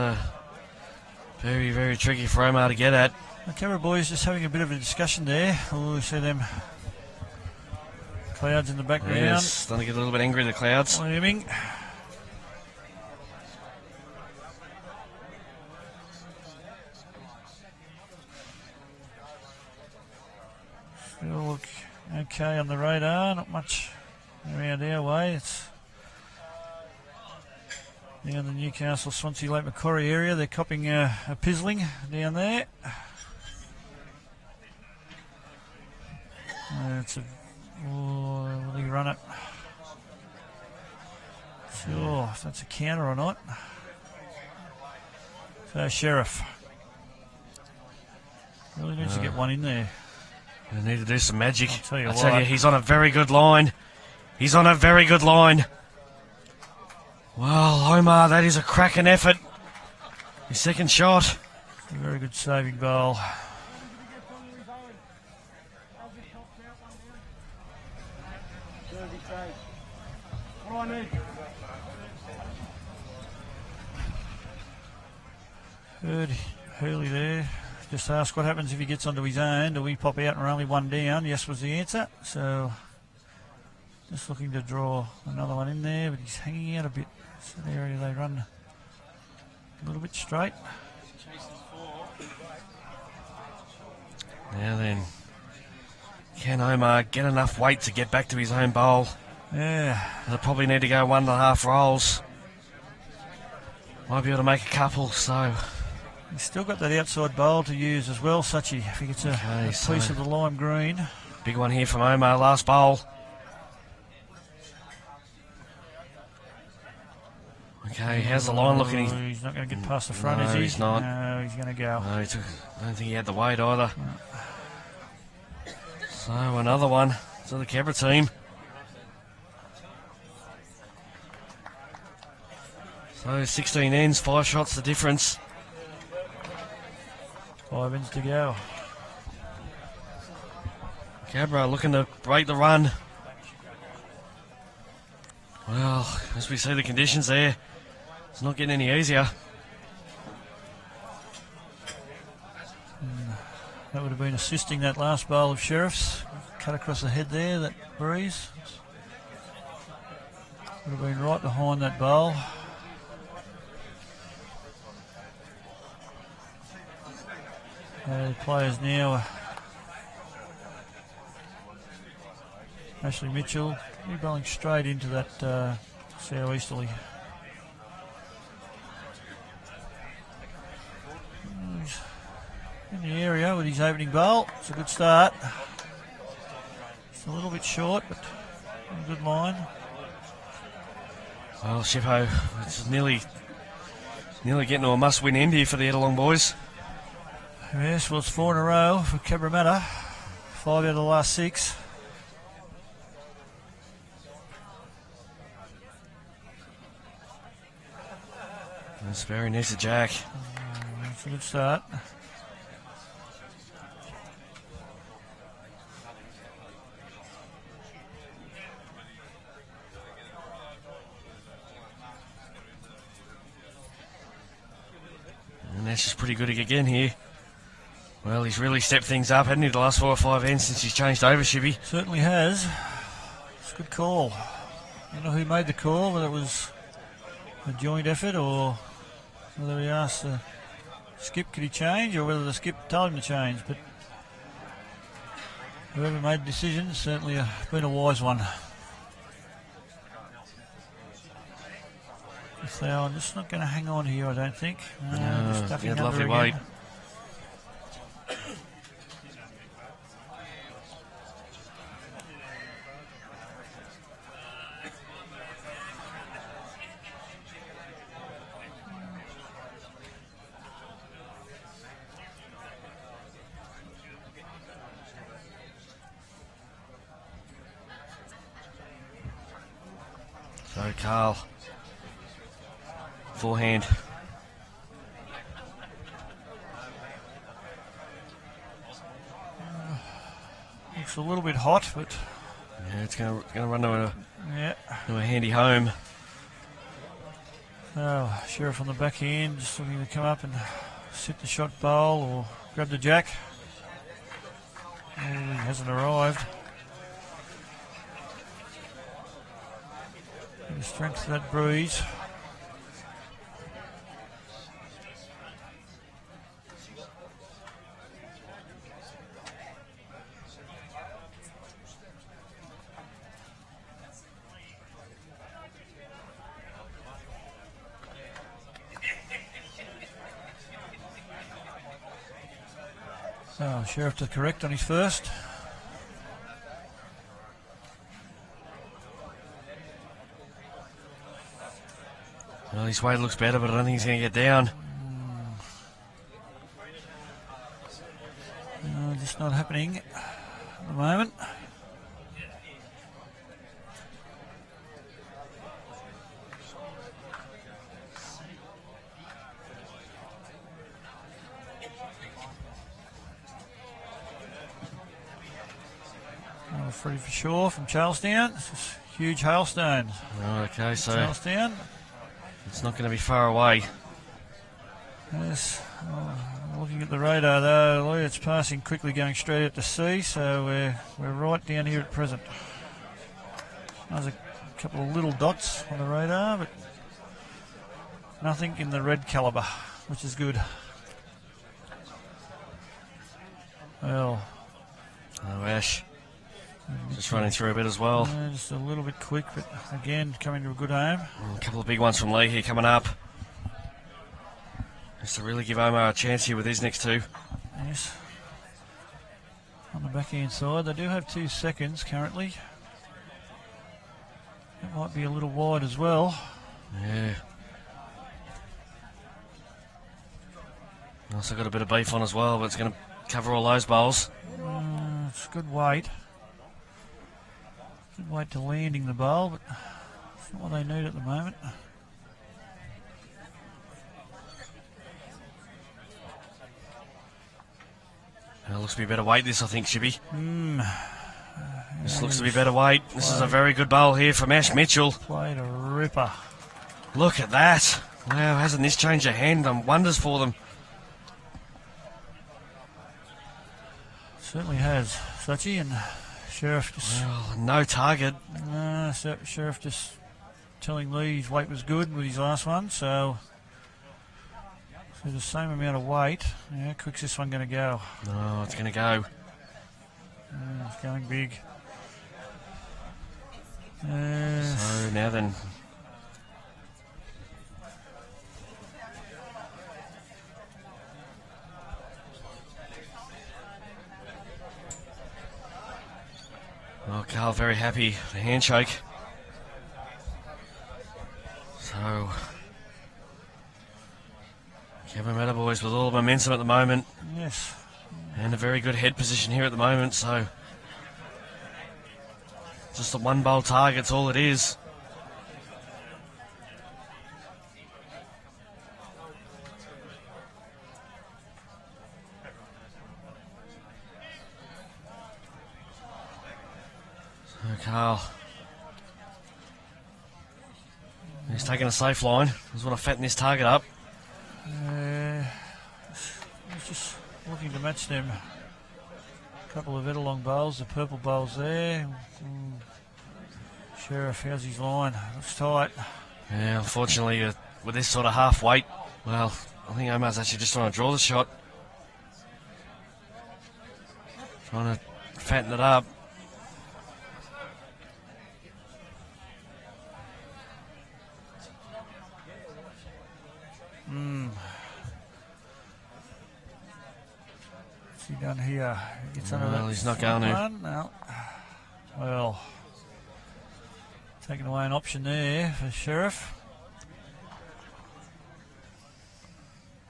very, very tricky for Omar to get at. The Cabra boys just having a bit of a discussion there. Oh, we see them clouds in the background. Yes, starting to get a little bit angry, the clouds. Looming. Still look okay on the radar, not much around our way. It's down the Newcastle, Swansea, Lake Macquarie area. They're copping a pizzling down there. It's a. Will he run it? Sure, if that's a counter or not. So Sherriff really needs to get one in there. They need to do some magic. I'll tell you he's on a very good line. He's on a very good line. Well, Omar, that is a cracking effort. His second shot. A very good saving bowl. Jersey trade. What do I need? Heard Healey there. Just asked what happens if he gets onto his own. Do we pop out and we're only one down? Yes was the answer. So just looking to draw another one in there, but he's hanging out a bit. It's an area they run a little bit straight. Now then, can Omar get enough weight to get back to his own bowl? Yeah. They'll probably need to go 1.5 rolls. Might be able to make a couple, so... He's still got that outside bowl to use as well, Suchi. If he gets a piece of the lime green. Big one here from Omar, last bowl. Okay, how's the line looking? He's not going to get past the front, is he? He's not. No, he's going to go. No, I don't think he had the weight either. So another one to the Kebra team. So 16 ends, 5 shots the difference. 5 ends to go. Kebra looking to break the run. Well, as we see the conditions there, it's not getting any easier. That would have been assisting that last bowl of Sherriff's. Cut across the head there, that breeze. Would have been right behind that bowl. The players now, Ashley Mitchell, he's bowling straight into that southeasterly. He's in the area with his opening bowl. It's a good start. It's a little bit short, but a good line. Well, Shippo, it's nearly getting to a must-win end here for the Edelong boys. Yes, well, it's 4 in a row for Cabramatta. 5 out of the last 6. That's very nice of Jack. It's a good start. And that's just pretty good again here. Well, he's really stepped things up, hasn't he, the last 4 or 5 ends since he's changed over, Shibby? Certainly has. It's a good call. I don't know who made the call, whether it was a joint effort or whether he asked the skip could he change or whether the skip told him to change. But whoever made the decision, certainly been a wise one. Thethowan just not going to hang on here, I don't think. Just ducking under lovely again. weight. So Carl, forehand. Looks a little bit hot, but Yeah, it's going to run to yeah. a handy home. So Sherriff on the backhand, just looking to come up and sit the shot bowl or grab the jack. Oh, he hasn't arrived. The strength of that breeze. So Sherriff to correct on his first. Well, his weight looks better, but I don't think he's going to get down. Just not happening at the moment. Freddie for sure from Charlestown. This is huge hailstones. Okay, so Charlestown. it's not going to be far away. Yes. Looking at the radar though, Lee, it's passing quickly, going straight out to sea, so we're right down here at present. There's a couple of little dots on the radar, but nothing in the red calibre, which is good. Well, Ash just running through a bit as well. Just a little bit quick, but again coming to a good home. A couple of big ones from Lee here coming up. Just to really give Omar a chance here with his next two. Yes. On the backhand side, they do have 2 seconds currently. That might be a little wide as well. Yeah. Also got a bit of beef on as well, but it's going to cover all those bowls. It's good weight. Good weight to landing the bowl, but it's not what they need at the moment. Looks to be better weight this, I think, Shibby. This looks to be better weight. This is a very good bowl here from Ash Mitchell. Played a ripper. Look at that. Wow, hasn't this changed a hand? Done wonders for them. Certainly has. Suchi and Sherriff just... Well, no target. Sherriff just telling Lee his weight was good with his last one, so the same amount of weight. Yeah, quick's this one going to go? Oh, it's going to go. It's going big. So now then. Oh, Carl very happy. The handshake. So Cabramatta boys with all the momentum at the moment. Yes. And a very good head position here at the moment, so just a one bowl target's all it is. So Carl, he's taking a safe line. He's want to fatten this target up. He's just looking to match them. A couple of Edelong bowls, the purple bowls there. Sherriff, how's his line? Looks tight. Yeah, unfortunately, with this sort of half weight, well, I think Omar's actually just trying to draw the shot. Trying to fatten it up. What's he done here? Well, he's not going to. No. Well, taking away an option there for Sherriff.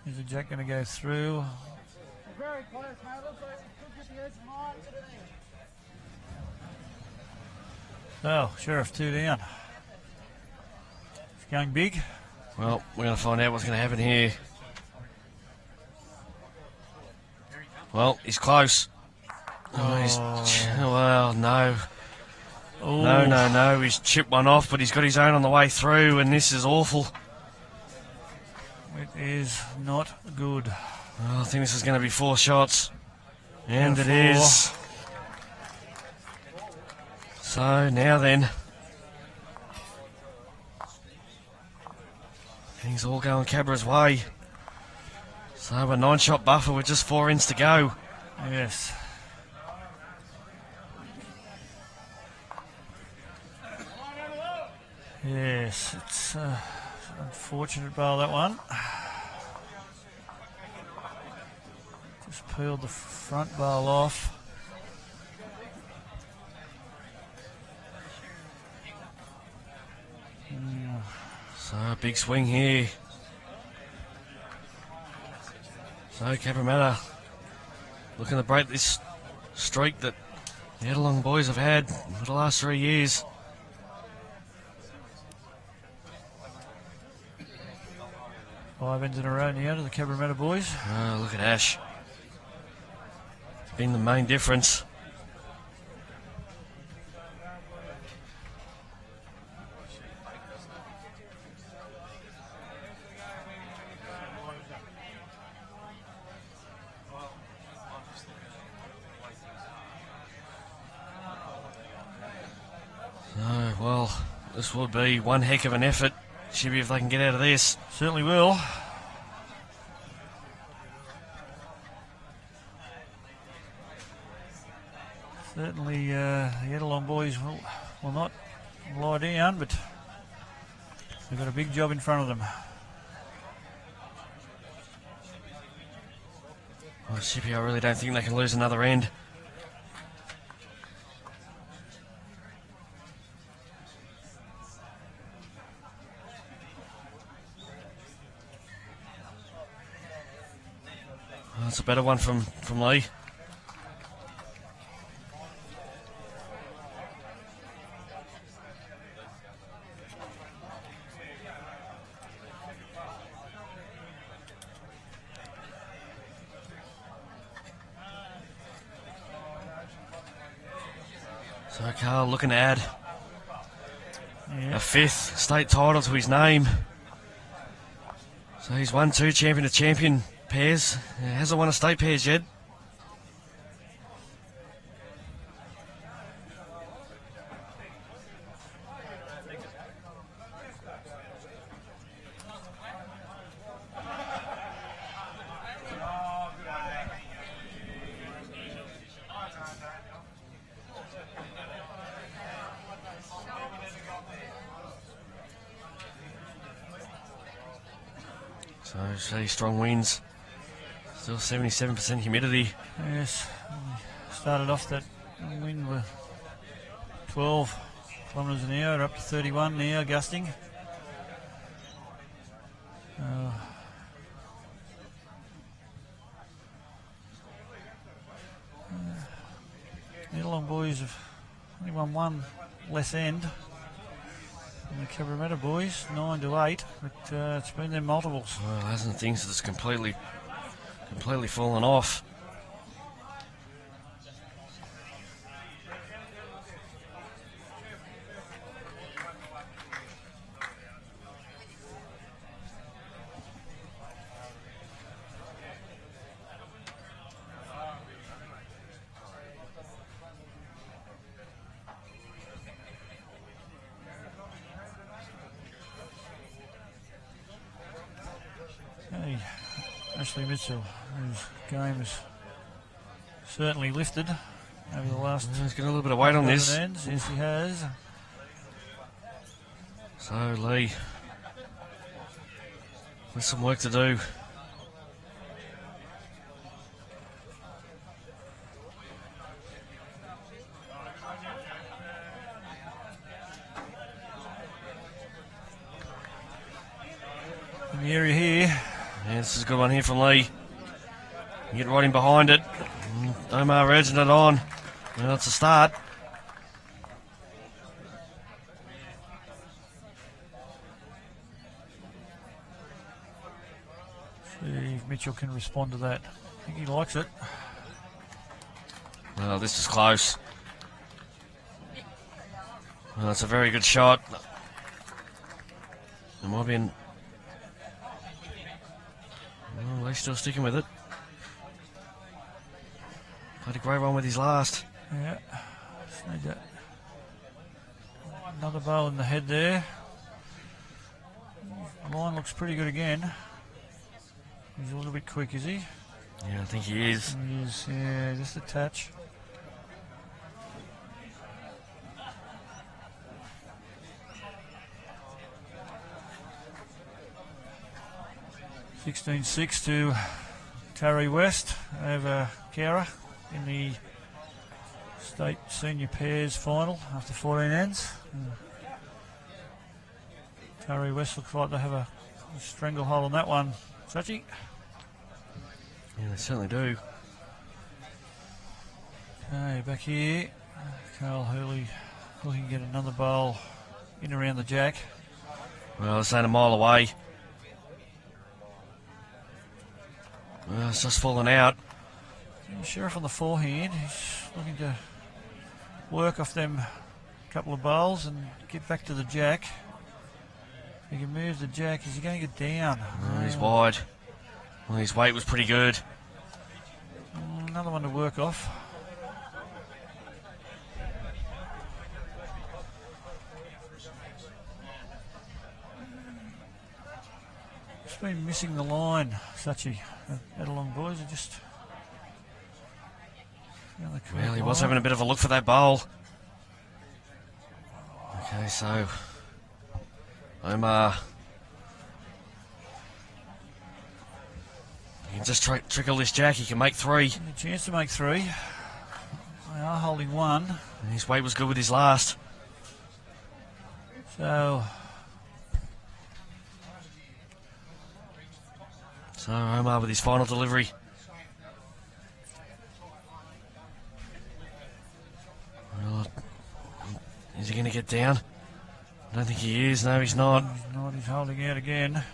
Is the jack going to go through? Very close, mate. Looks like we could get the edge right. So, Sherriff 2 down. It's going big. Well, we're going to find out what's going to happen here. Well, he's close. Well, no. Ooh. No. He's chipped one off, but he's got his own on the way through, and this is awful. It is not good. Well, I think this is going to be 4 shots. And it 4. is. So, now then. Things all going Cabra's way. So, a 9-shot buffer with just 4 ends to go. Yes. Yes, it's unfortunate bowl, that one. Just peeled the front bowl off. So, a big swing here. So, Cabramatta looking to break this streak that the Edelong boys have had for the last 3 years. Five ends in a row now to the Cabramatta boys. Oh, look at Ash. Been the main difference. well, this will be one heck of an effort. Shibby, if they can get out of this. Certainly will. Certainly, the Edelong boys will not lie down, but they've got a big job in front of them. Well, Shibby, I really don't think they can lose another end. That's a better one from Lee. So Carl looking to add a 5th state title to his name. So he's won 2 champion to champion pairs. He hasn't won a state pairs yet. So see strong winds. Still 77% humidity. Yes, we started off that wind with 12 kilometres an hour, up to 31 now, gusting. The Edelong boys have only won one less end. And the Cabramatta boys, 9-8, but it's been their multiples. Well, hasn't things that's completely fallen off. Hey, Ashley Mitchell, whose game has certainly lifted over the last. He's got a little bit of weight on this. Ends. Yes, he has. So Lee, with some work to do. In the area here. Yeah, this is a good one here from Lee. Get right in behind it. Omar urging it on. Well, it's a start. See if Mitchell can respond to that. I think he likes it. Well, this is close. Well, it's a very good shot. It might be in. Well, Lee's still sticking with it. Played a great one with his last. Yeah. Just need that. Another bowl in the head there. The line looks pretty good again. He's a little bit quick, is he? Yeah, I think he is. He is, yeah, just a touch. (16-6) to Tarry West over Cowra in the state senior pairs final after 14 ends. Tarry West looks like they have a stranglehold on that one. Sachi? Yeah, they certainly do. Okay, back here. Carl Healey looking to get another bowl in around the jack. Well, it's ain't a mile away. Well, it's just fallen out. Sherriff on the forehand. He's looking to work off them couple of bowls and get back to the jack. If he can move the jack, is he going to get down? Oh, he's wide. Well, his weight was pretty good. Another one to work off. Just been missing the line. Suchy. Edelong boys are just. Well, he was having a bit of a look for that bowl. Okay, so Omar. He can just trickle this jack. He can make 3. A chance to make 3. They are holding 1. And his weight was good with his last. So Omar with his final delivery. Well, is he going to get down? I don't think he is. No, he's not. He's not. He's holding out again.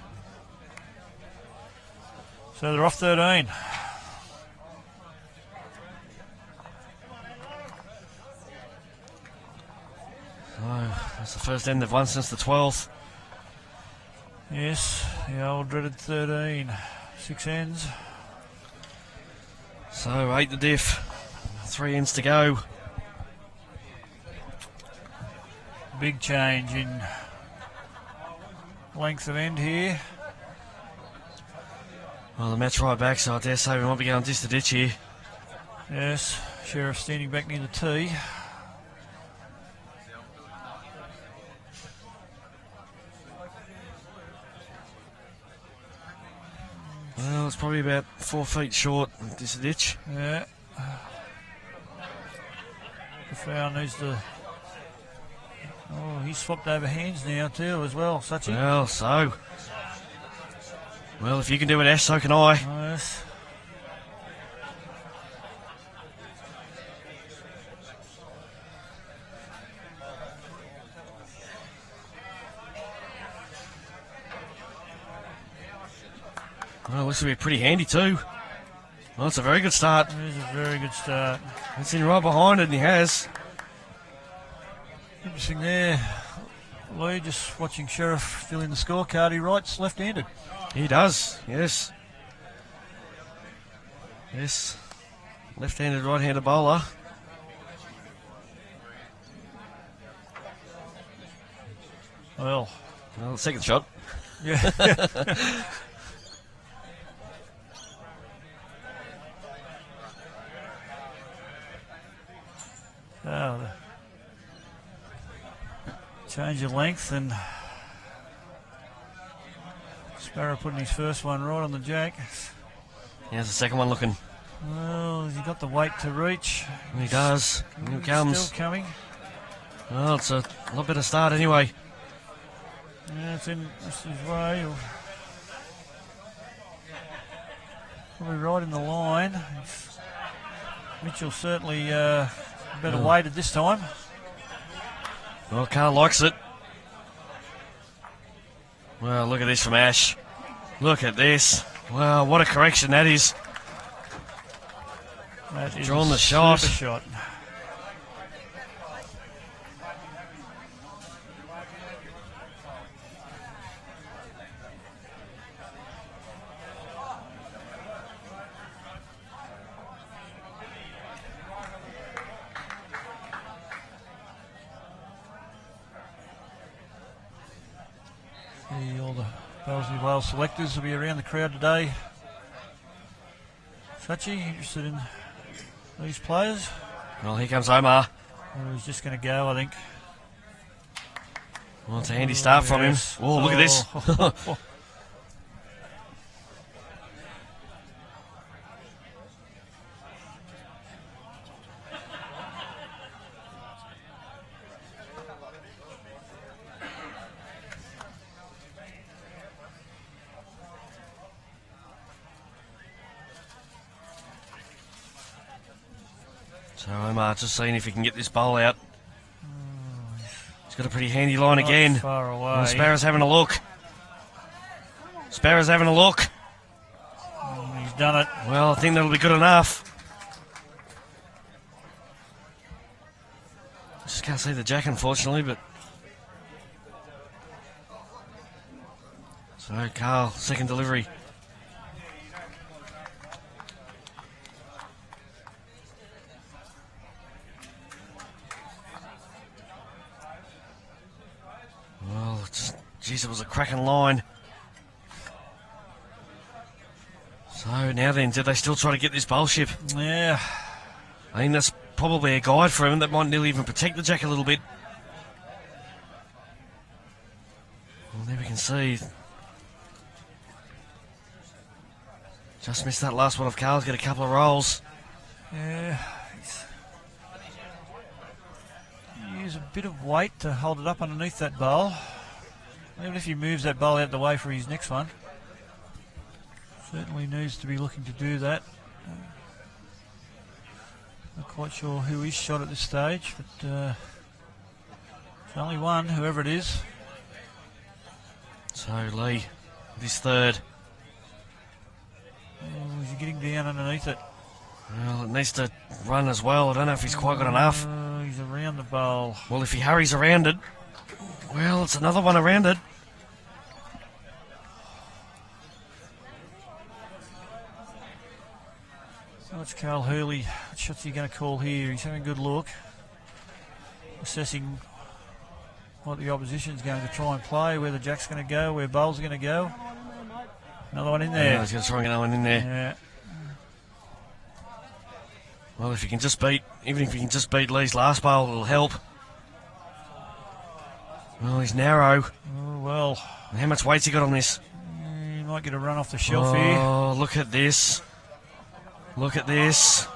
So they're off 13. So that's the first end they've won since the 12th. Yes, the old dreaded 13. 6 ends. So 8 the diff. 3 ends to go. Big change in length of end here. Well, the match right back, so I dare say we might be going ditch to ditch here. Yes, Sherriff standing back near the tee. Well, it's probably about 4 feet short of this ditch. Yeah. Thethowan needs to. Oh, he's swapped over hands now too as well, Suchy. Well, so. Well, if you can do it, Ash, so can I. Yes. Well, looks to be pretty handy too. Well, it's a very good start. It is a very good start. It's in right behind it, and he has. Interesting there. Lee just watching Sherriff fill in the scorecard. He writes left-handed. He does, yes. Yes. Left-handed, right-handed bowler. Well, second shot. yeah. Oh, change of length, and Sparrow putting his first one right on the jack. Here's the second one looking. Well, has he got the weight to reach? He does. Here it comes. Still coming. Well, it's a lot better start anyway. Yeah, it's in this his way. Probably right in the line. Mitchell certainly better weighted this time. Well, Carl likes it. Well, look at this from Ash. Look at this. Wow, what a correction that is. That is Drawn the a shot. super shot. All the Bowls NSW selectors will be around the crowd today. Suchy, interested in these players? Well, here comes Omar. Or he's just going to go, I think. Well, it's a handy start from him. Yes. Oh, look at this. So Omar just seeing if he can get this bowl out. He's got a pretty handy line Not again. far away. Well, Sparrow's having a look. Sparrow's having a look. He's done it. Well, I think that'll be good enough. Just can't see the jack, unfortunately, but... So, Carl, second delivery. Well, just, geez, it was a cracking line. So now then, did they still try to get this bowl ship? Yeah. I think that's probably a guide for him that might nearly even protect the jack a little bit. Well, there we can see. Just missed that last one of Carl's, get a couple of rolls. Yeah. Use a bit of weight to hold it up underneath that bowl. Even if he moves that bowl out the way for his next one. Certainly needs to be looking to do that. Not quite sure who is shot at this stage, but it's only one, whoever it is. So Lee, this third. Oh, is he getting down underneath it? Well, it needs to run as well. I don't know if he's quite got enough. He's around the bowl. Well, if he hurries around it, well, it's another one around it. So it's Carl Healey. What shot's he going to call here? He's having a good look. Assessing what the opposition's going to try and play, where the jack's going to go, where bowl's going to go. Another one in there. Yeah, he's going to try and get another one in there. Yeah. Well, if you can just beat, even if you can just beat Lee's last bowl, it'll help. Well, he's narrow. Oh, well. And how much weight's he got on this? He might get a run off the shelf here. Oh, look at this. Look at this.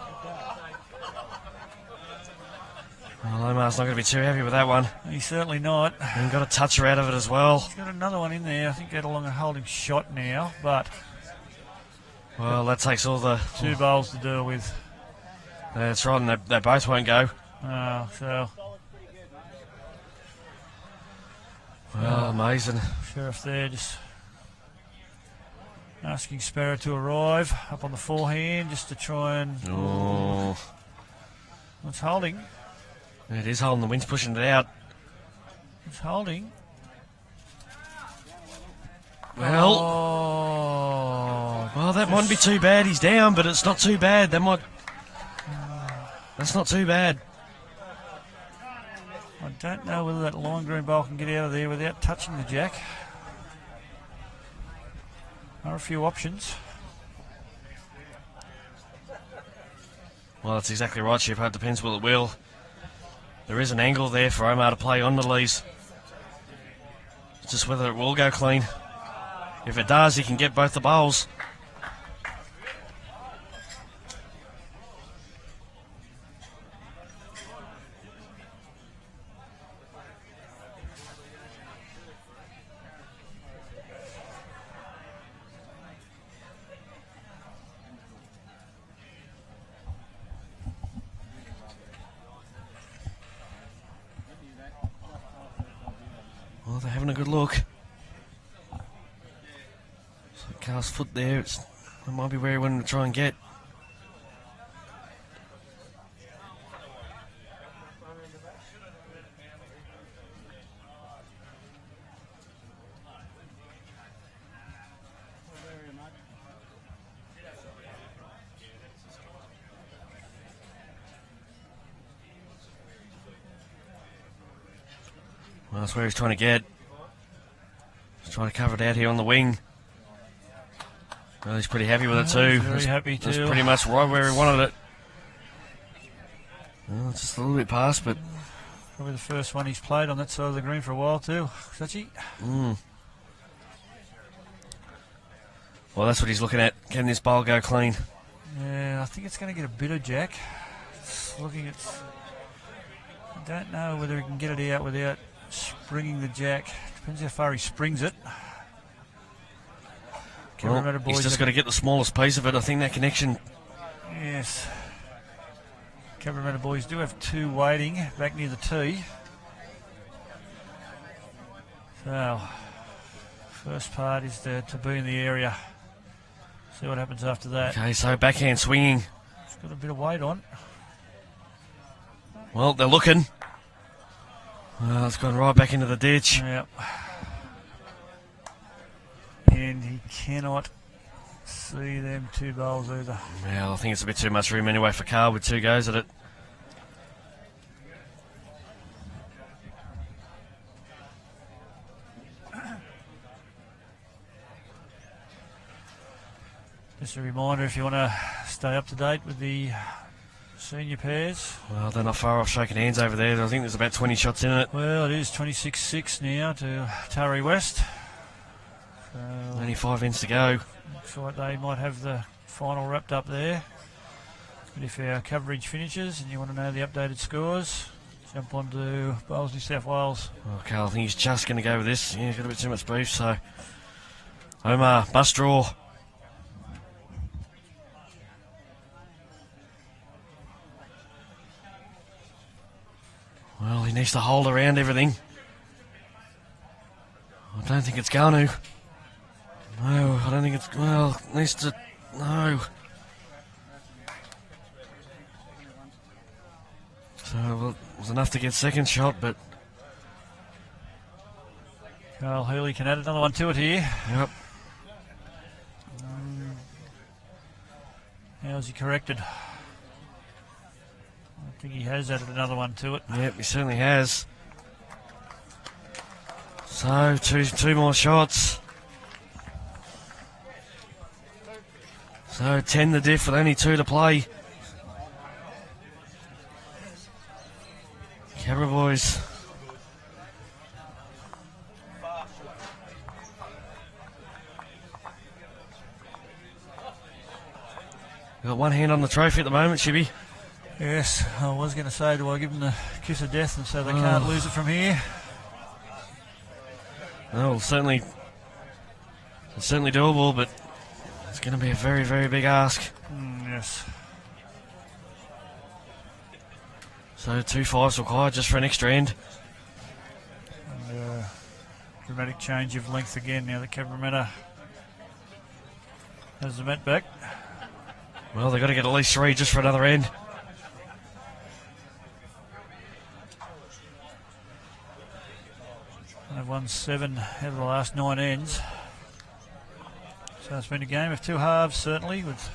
Well, Omar's not going to be too happy with that one. He's certainly not. And got a toucher out of it as well. He's got another one in there. I think that along a holding shot now, but... Well, that takes all the... Two bowls to deal with. That's right, and they both won't go. Oh, so... Well, amazing. Sherriff there just asking Sparrow to arrive up on the forehand just to try and... Oh. It's holding. It is holding, the wind's pushing it out. It's holding. Well, well, that mightn't be too bad. He's down, but it's not too bad. That's not too bad. I don't know whether that lime green bowl can get out of there without touching the jack. There are a few options. Well, that's exactly right, Chip. It depends what it will. There is an angle there for Omar to play on the lees. It's just whether it will go clean. If it does, he can get both the bowls. Well, they're having a good look. So Carl's foot there, it might be where he wanted to try and get. Well, that's where he's trying to get. He's trying to cover it out here on the wing. Well, he's pretty happy with it too. Very happy too. That's pretty much right where he wanted it. Well, it's just a little bit past, but... Probably the first one he's played on that side of the green for a while too. Sachi. Well, that's what he's looking at. Can this bowl go clean? Yeah, I think it's going to get a bit of jack. It's looking at... I don't know whether he can get it out without springing the jack. Depends how far he springs it. Well, he's just got to get the smallest piece of it. I think that connection... Yes. Cabramatta boys do have two waiting back near the tee. So, first part is to be in the area. See what happens after that. Okay, so backhand swinging. It's got a bit of weight on. Well, they're looking. Well, it's gone right back into the ditch. Yep. And he cannot see them two bowls either. Well, I think it's a bit too much room anyway for Carl with two goes at it. Just a reminder, if you want to stay up to date with the senior pairs. Well, they're not far off shaking hands over there. I think there's about 20 shots in it. Well, it is 26-6 now to Taree West. So Only 5 ends to go. looks like they might have the final wrapped up there. But if our coverage finishes and you want to know the updated scores, jump onto Bowls New South Wales. Okay, I think he's just going to go with this. Yeah, he's got a bit too much beef, so... Omar, must draw. Well, he needs to hold around everything. I don't think it's going to. No, I don't think it's... Well, it needs to... No. So, well, it was enough to get second shot, but... Carl Healey can add another one to it here. Yep. How's he corrected? I think he has added another one to it. Yep, he certainly has. So, two more shots. So, 10 the diff with only 2 to play. Cabra boys. Got one hand on the trophy at the moment, Shibby. Yes, I was going to say, do I give them the kiss of death and so they can't lose it from here? No, it's certainly doable, but it's going to be a very, very big ask. Yes. So 2 5s required just for an extra end. And, dramatic change of length again now that Cabramatta has the mat back. Well, they've got to get at least 3 just for another end. They've won 7 out of the last 9 ends. So it's been a game of 2 halves, certainly, with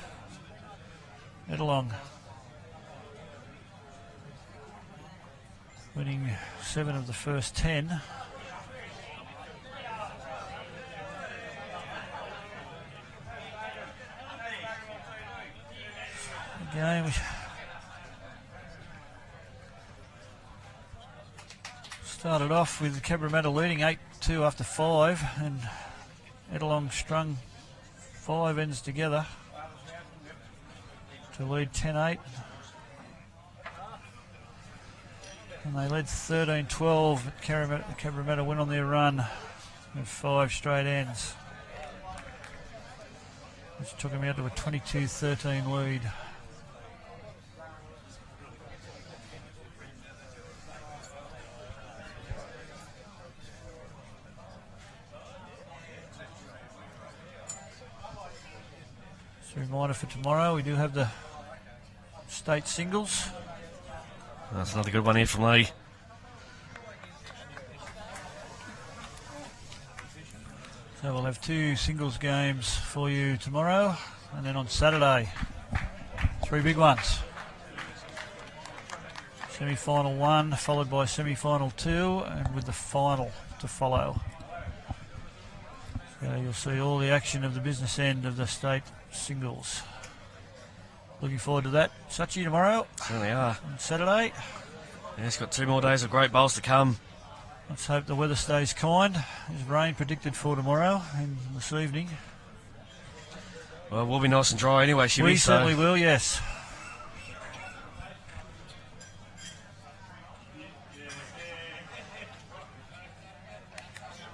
Edelong winning 7 of the first 10. The game started off with Cabramatta leading 8-2 after 5, and Edelong strung 5 ends together to lead 10-8. And they led 13-12, but Cabramatta went on their run with 5 straight ends, which took them out to a 22-13 lead. Just a reminder for tomorrow, we do have the state singles. That's another good one here from Lee. So we'll have 2 singles games for you tomorrow, and then on Saturday, 3 big ones. Semi-final 1 followed by semi-final 2, and with the final to follow. So you'll see all the action of the business end of the state singles. Looking forward to that. Sachi tomorrow. Certainly are. On Saturday. Yeah, it's got 2 more days of great bowls to come. Let's hope the weather stays kind. There's rain predicted for tomorrow and this evening. Well, we'll be nice and dry anyway, Shibby. We certainly will, yes.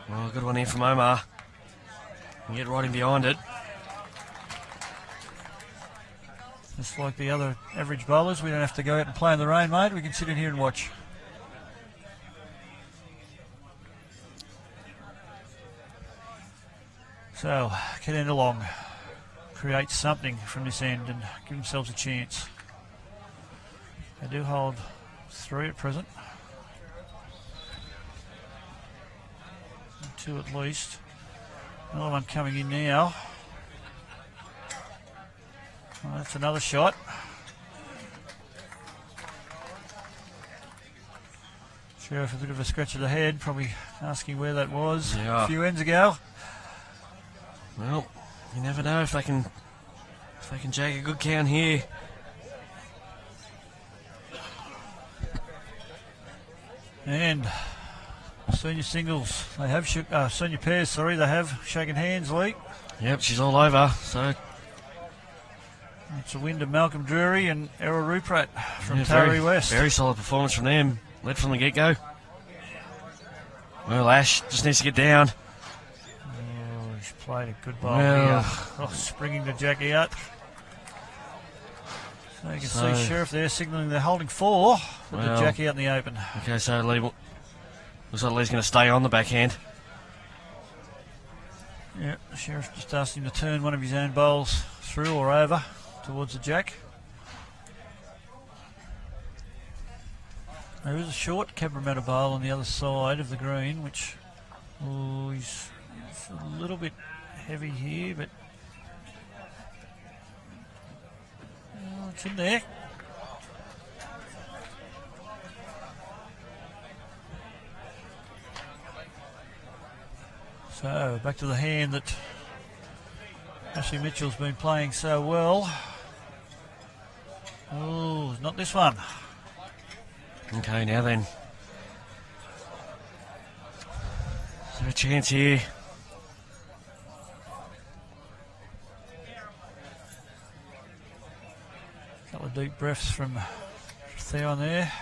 Well, good one here from Omar. Can get right in behind it. Just like the other average bowlers, we don't have to go out and play in the rain, mate. We can sit in here and watch. So, get in along, create something from this end and give themselves a chance. They do hold 3 at present. 2 at least. Another one coming in now. Oh, that's another shot. Sherriff a bit of a scratch of the head, probably asking where that was a few ends ago. Well, you never know if they can If they can jag a good count here. And senior singles, they have senior pairs. Sorry, they have shaken hands. Lee. Yep, she's all over. So it's a win to Malcolm Drury and Errol Rupert from yeah, Taree West. Very solid performance from them. Led from the get-go. Well, Ash just needs to get down. Oh, he's played a good ball Well, here. Oh, springing the Jackie out. So you can see Sherriff there signalling they're holding 4 with the Jackie out in the open. Okay, so Lee, looks like Lee's going to stay on the backhand. Yeah, Sherriff just asked him to turn one of his own bowls through or over towards the jack. There is a short Cabramatta bowl on the other side of the green, which he's a little bit heavy here, but it's in there. So back to the hand that Ashley Mitchell's been playing so well. Oh, not this one. Okay, now then. Is there a chance here? A couple of deep breaths from Thethowan there.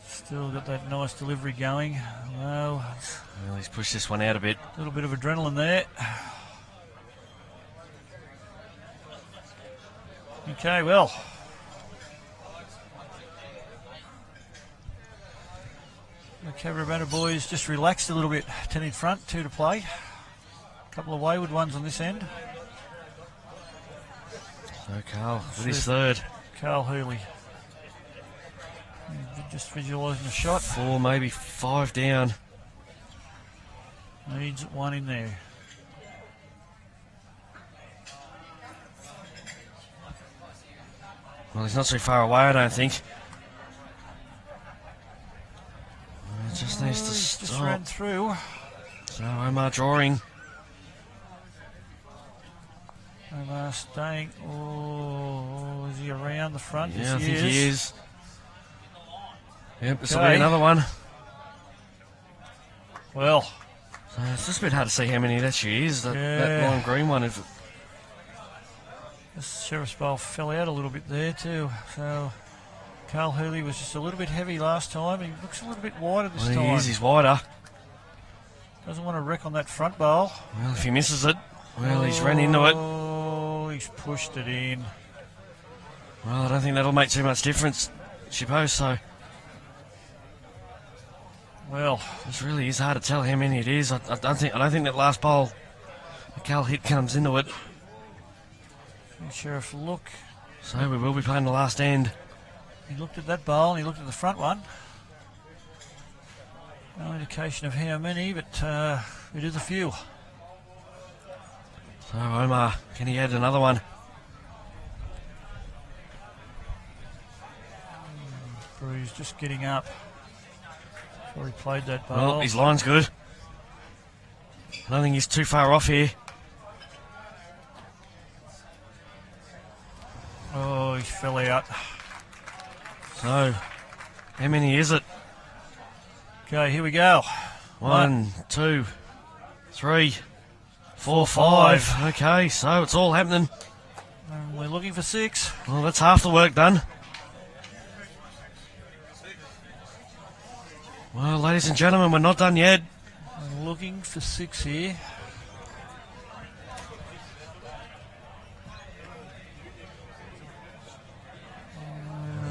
Still got that nice delivery going. Well, He's pushed this one out a bit. a little bit of adrenaline there. Okay, well. The Cabramatta boys just relaxed a little bit. 10 in front, 2 to play. A couple of wayward ones on this end. So Carl with his third. Carl Healey. Just visualising a shot. 4, maybe 5 down. Needs 1 in there. Well, he's not so far away, I don't think. It just needs to He's just stop. ran through. So Omar drawing. Omar staying. Oh, is he around the front? Yeah, Yes, I think he is. Yep, this will Okay. be another one. Well, So it's just a bit hard to see how many that she is. That Yeah. lime green one. If the Sheriff's bowl fell out a little bit there too. So Carl Healey was just a little bit heavy last time. He looks a little bit wider this well, time. he is, he's wider. Doesn't want to wreck on that front bowl. Well, if he misses it, well, he's ran into it. Oh, he's pushed it in. Well, I don't think that'll make too much difference, suppose so. Well, It really is hard to tell how many it is. I don't think that last bowl, the Cal hit comes into it. Sheriff look. So we will be playing the last end. He looked at that bowl and he looked at the front one. No indication of how many, but it is a few. So Omar, can he add another one? Breeze just getting up before he played that bowl. Well, his line's good. I don't think he's too far off here. Oh, he fell out. So, how many is it? Okay, here we go. 1, 2, 3, 4, 5. Okay, so it's all happening. And we're looking for 6. Well, that's half the work done. Well, ladies and gentlemen, we're not done yet. I'm looking for 6 here.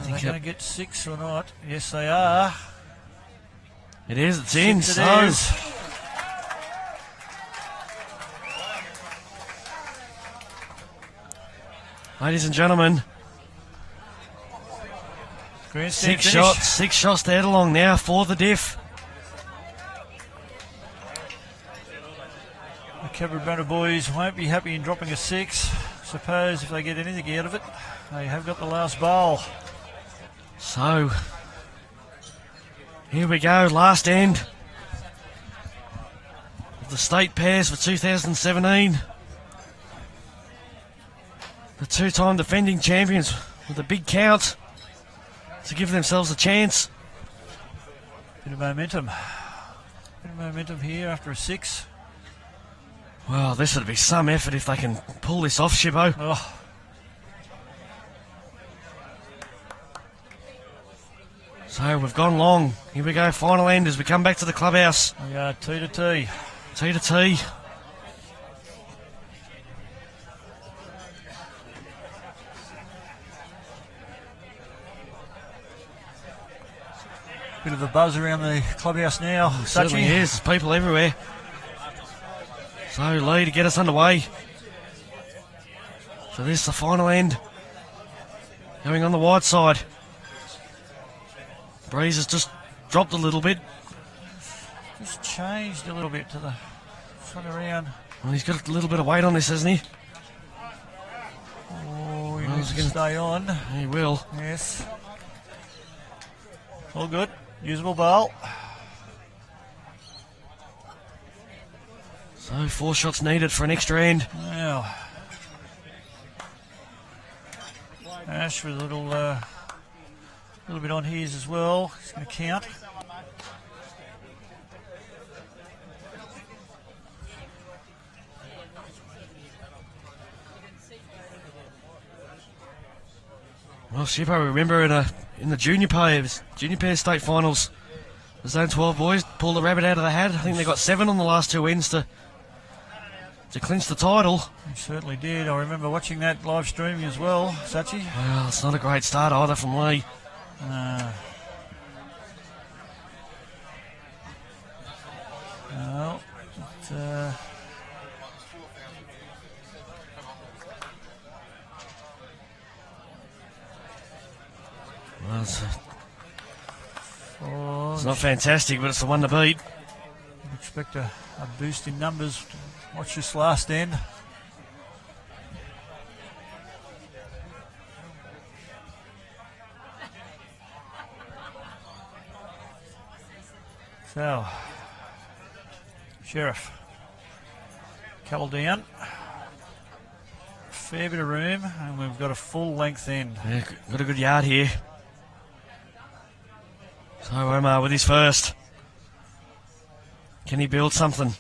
Are they going to get 6 or not? Yes, they are. It is, it's in. 6 So, it is. ladies and gentlemen, Grandstand 6 finish. shots, 6 shots to head along now for the diff. The Cabramatta boys won't be happy in dropping a 6. Suppose if they get anything out of it, they have got the last bowl. So, here we go, last end of the state pairs for 2017. The two-time defending champions with a big count to give themselves a chance. Bit of momentum. Bit of momentum here after a 6. Well, this would be some effort if they can pull this off, Shippo. Oh. So we've gone long. Here we go, final end as we come back to the clubhouse. We are T to T. T to T. Bit of a buzz around the clubhouse now. Certainly is. There's people everywhere. So Lee to get us underway. So this is the final end. Going on the wide side. Breeze has just dropped a little bit. Just changed a little bit to the front around. Well, he's got a little bit of weight on this, hasn't he? Oh, he needs to stay on. He will. Yes. All good. Usable bowl. So 4 shots needed for an extra end. Now, Ash with a little bit on his as well. He's going to count. Well, Shippo, remember in the junior pair state finals, the Zone 12 boys pulled the rabbit out of the hat. I think they got 7 on the last 2 ends to clinch the title. He certainly did. I remember watching that live streaming as well, Sachi. Well, it's not a great start either from Lee. No, well, it's not fantastic, but it's the one to beat. Expect a boost in numbers. Watch this last end. So, Sherriff. Couple down. Fair bit of room, and we've got a full length end. Yeah, got a good yard here. So Omar with his first. Can he build something?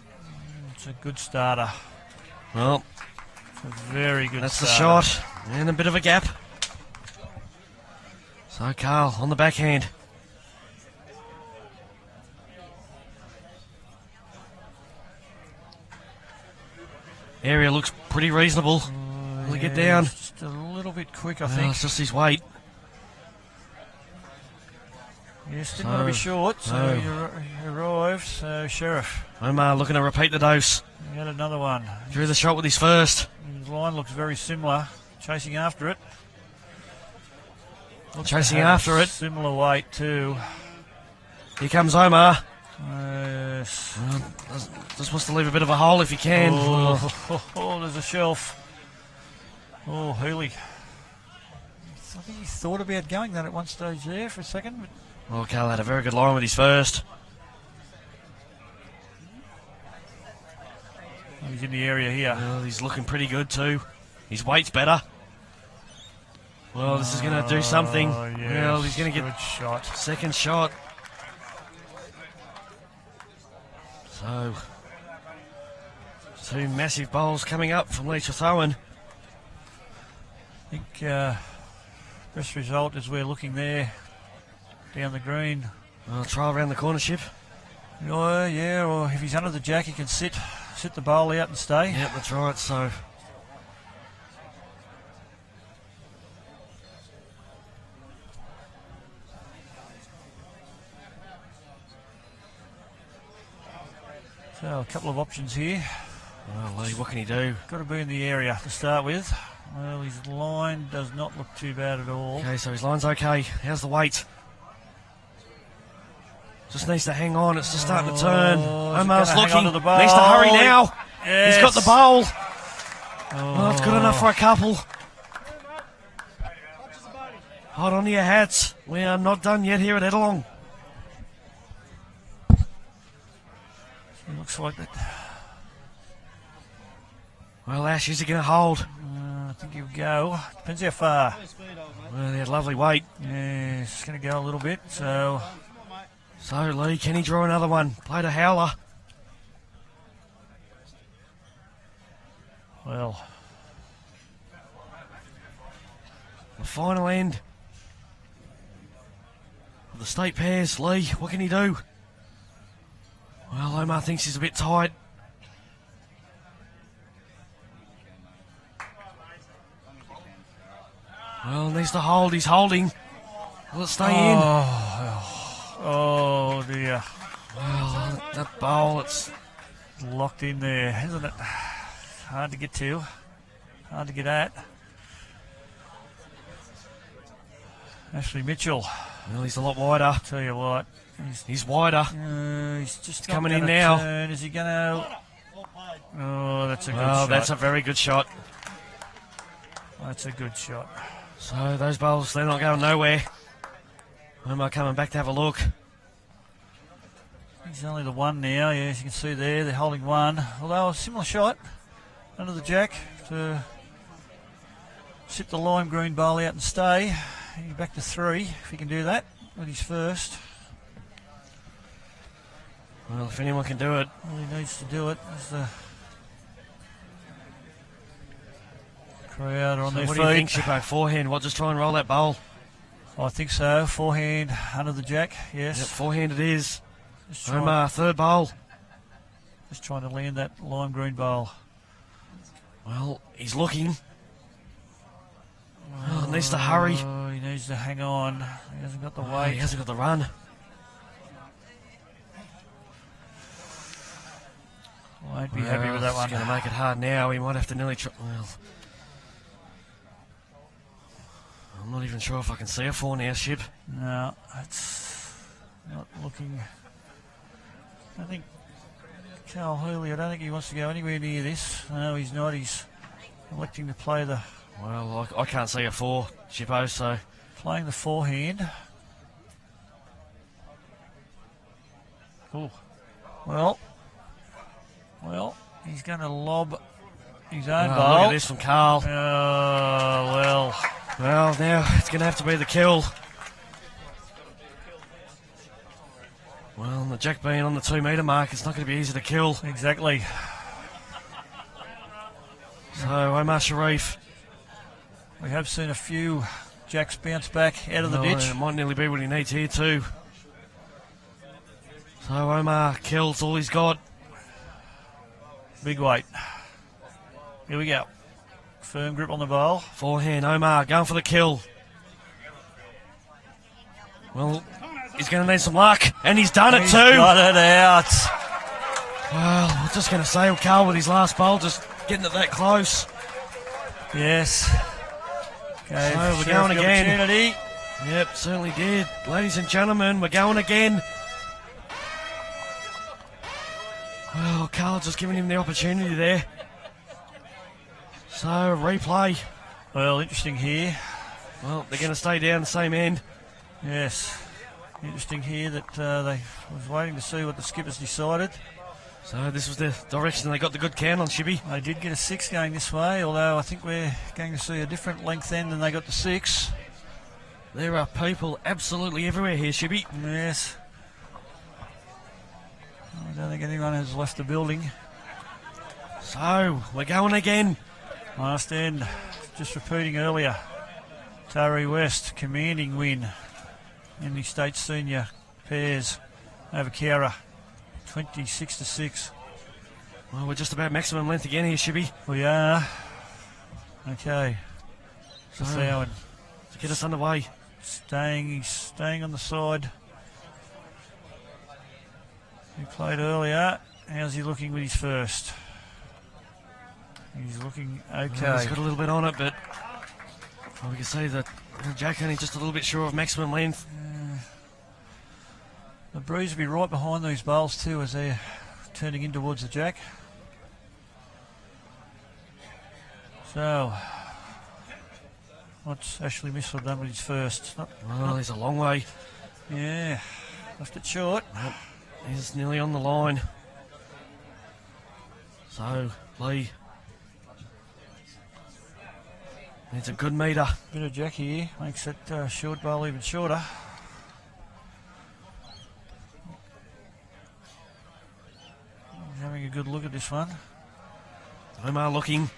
It's a good starter. Well, it's a very good that's starter. the shot. And a bit of a gap. So Carl on the backhand. Area looks pretty reasonable. Will he get down? Just a little bit quick, I Well, think. it's just his weight. Yes, didn't want to be short, so he arrived. So Sherriff. Omar looking to repeat the dose. He had another one. Drew the shot with his first. His line looks very similar. Chasing after it. Chasing after it. Similar weight too. Here comes Omar. Yes. Just wants to leave a bit of a hole if he can. Oh, there's a shelf. Oh, Healey. I think he thought about going that at one stage there for a second. But Well, Carl had a very good line with his first. he's in the area here. Well, he's looking pretty good too. His weight's better. Well, this is going to do something. Yes, Well, he's going to good get shot. second shot. So, 2 massive bowls coming up from Thethowan. I think best result as we're looking there down the green. Well, try around the corner, Ship. Oh, yeah, or if he's under the jack, he can sit the bowl out and stay. Yep, that's right. So, So a couple of options here. well, Lee, what can he do? Got to be in the area to start with. Well, his line does not look too bad at all. Okay, so his line's okay. How's the weight? Just needs to hang on. It's just starting to turn. Omar's looking. To the bowl? Needs to hurry now. Yes. He's got the bowl. Oh, it's good enough for a couple. Hold on to your hats. We are not done yet here at Edelong. Looks like that. Well, Ash, is he going to hold? think he'll go. Depends how far. Well, he had lovely weight. Yeah, it's going to go a little bit. So Lee, can he draw another one? Played a howler. Well, the final end of the state pairs. Lee, what can he do? Well, Omar thinks he's a bit tight. Well, needs to hold. He's holding. Will it stay in? Oh dear. Well, that bowl, it's Locked in there, isn't it? Hard to get to. Hard to get at. Ashley Mitchell. well, he's a lot wider. Tell you what. He's wider. He's just coming not in gonna now. turn. Is he going to... Oh, that's a good Well, shot. that's a very good shot. That's a good shot. So those bowls, they're not going nowhere. Omar coming back to have a look. He's only the one now, yeah, as you can see there, they're holding one. Although a similar shot under the jack to sit the lime green bowl out and stay. He's back to 3 if he can do that with his first. Well, if anyone can do it. All he needs to do it is the crowd are on their What feet. do you think, Shippo? Forehand, what, just try and roll that bowl? I think so. Forehand under the jack, yes. Yep, forehand it is. Just trying, Omar, third bowl. just trying to land that lime green bowl. Well, he's looking. Well, needs to hurry. Oh, he needs to hang on. He hasn't got the Oh, weight. he hasn't got the run. Won't be happy with that one. He's going to make it hard now. He might have to nearly try. Well, I'm not even sure if I can see a 4 now, Ship. No, it's not looking. I think Carl Healey, I don't think he wants to go anywhere near this. No, he's not. He's electing to play the Well, I can't see a 4, Shippo, so. playing the forehand. Oh, well, he's going to lob his own Oh, bowl. look at this from Carl. Oh, well. Well, now it's going to have to be the kill. Well, and the jack being on the 2 metre mark, it's not going to be easy to kill. Exactly. So, Omar Sherriff. We have seen a few jacks bounce back out of the ditch. It might nearly be what he needs here too. So Omar kills all he's got. Big weight. Here we go. Firm grip on the bowl. Forehand, Omar going for the kill. Well, he's going to need some luck, and he's done it He's too. got it out. Well, I'm just going to say, Carl with his last bowl, just getting it that close. Yes. Okay, So we're Sherriff going the again. opportunity. Yep, certainly did. Ladies and gentlemen, we're going again. Well, Carl just giving him the opportunity there. So, replay. Well, interesting here. Well, they're going to stay down the same end. Yes. Interesting here that they was waiting to see what the skippers decided. So this was the direction they got the good count on, Shibby. They did get a 6 going this way, although I think we're going to see a different length end than they got the 6. There are people absolutely everywhere here, Shibby. Yes. I don't think anyone has left the building. So, we're going again. Last end, just repeating earlier. Taree West, commanding win in the state senior pairs over Kiara, 26-6. Well, we're just about maximum length again here, Shibby. We are. Okay. So, Thethowan to get us underway. he's staying on the side. He played earlier. How's he looking with his first? He's looking okay. Well, he's got a little bit on it, but well, we can see that Jack only just a little bit short of maximum length. The breeze will be right behind these bowls too as they're turning in towards the jack. So, what's Ashley Mitchell done with his first? Well, he's a long way. Yeah, left it short. He's nearly on the line. So, Lee. It's a good meter. Bit of jack here makes that short bowl even shorter. He's having a good look at this one. Omar looking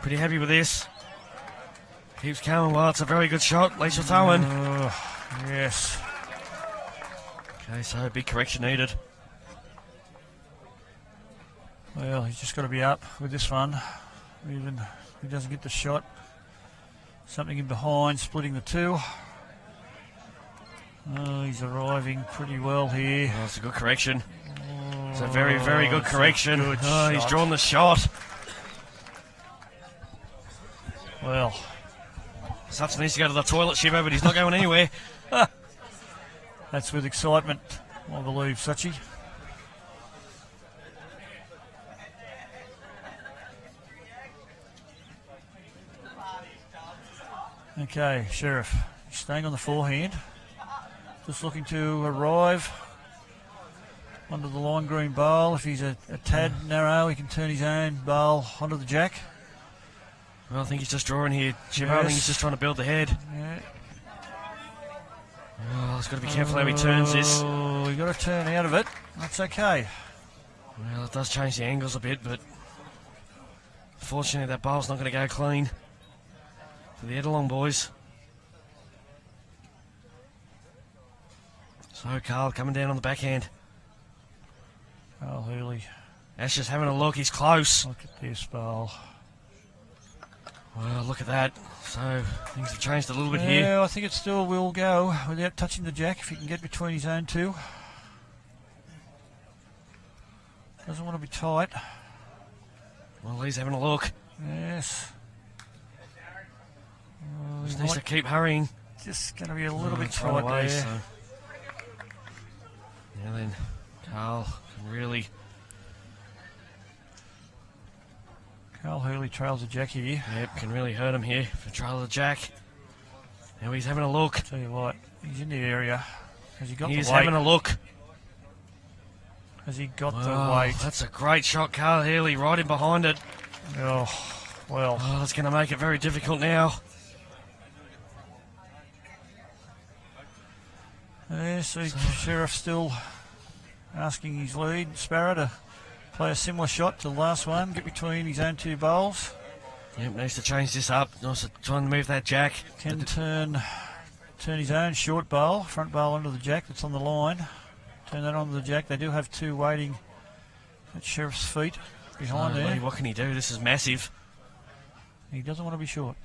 pretty happy with this. Keeps coming. Well, it's a very good shot. Lisa Thethowan. Yes. Okay, so big correction needed. Well, he's just got to be up with this one. Even if he doesn't get the shot. Something in behind, splitting the two. Oh, he's arriving pretty well here. Oh, it's a good correction. It's a very, very good correction. Good He's shot. drawn the shot. Well, Such needs to go to the toilet, Shivo, but he's not going anywhere. that's with excitement, I believe, Sachi. Okay, Sherriff, staying on the forehand. Just looking to arrive onto the lime green bowl. If he's a tad narrow, he can turn his own bowl onto the jack. Well, I think he's just drawing here, Shivo. I think he's just trying to build the head. Yeah. Oh, he's got to be careful how he turns this. Oh, you got to turn out of it. That's okay. Well, it does change the angles a bit, but fortunately that bowl's not going to go clean for the Headalong boys. So Carl coming down on the backhand. Oh, Healey, Ash just having a look. He's close. look at this bowl. Well, look at that. So things have changed a little bit here. Yeah, I think it still will go without touching the jack if he can get between his own two. Doesn't want to be tight. Well, he's having a look. Yes. Oh, Just he needs to might- keep hurrying. just going to be a little bit It's far tight away, there. so. Now then, Carl can really. Carl Healey trails the jack here. Yep, can really hurt him here for trail of the jack. Now he's having a look. Tell you what, he's in the area. Has he got He's the weight? having a look. Has he got Oh, the weight? that's a great shot, Carl Healey, right in behind it. Oh, well. Oh, that's going to make it very difficult now. Yes, Sherriff still asking his lead, Sparrow, to play a similar shot to the last one, get between his own two bowls. Yep, needs to change this up. Also trying to move that jack. Can turn his own short bowl, front bowl onto the jack that's on the line. Turn that onto the jack. They do have two waiting at Sheriff's feet behind there. What can he do? This is massive. He doesn't want to be short.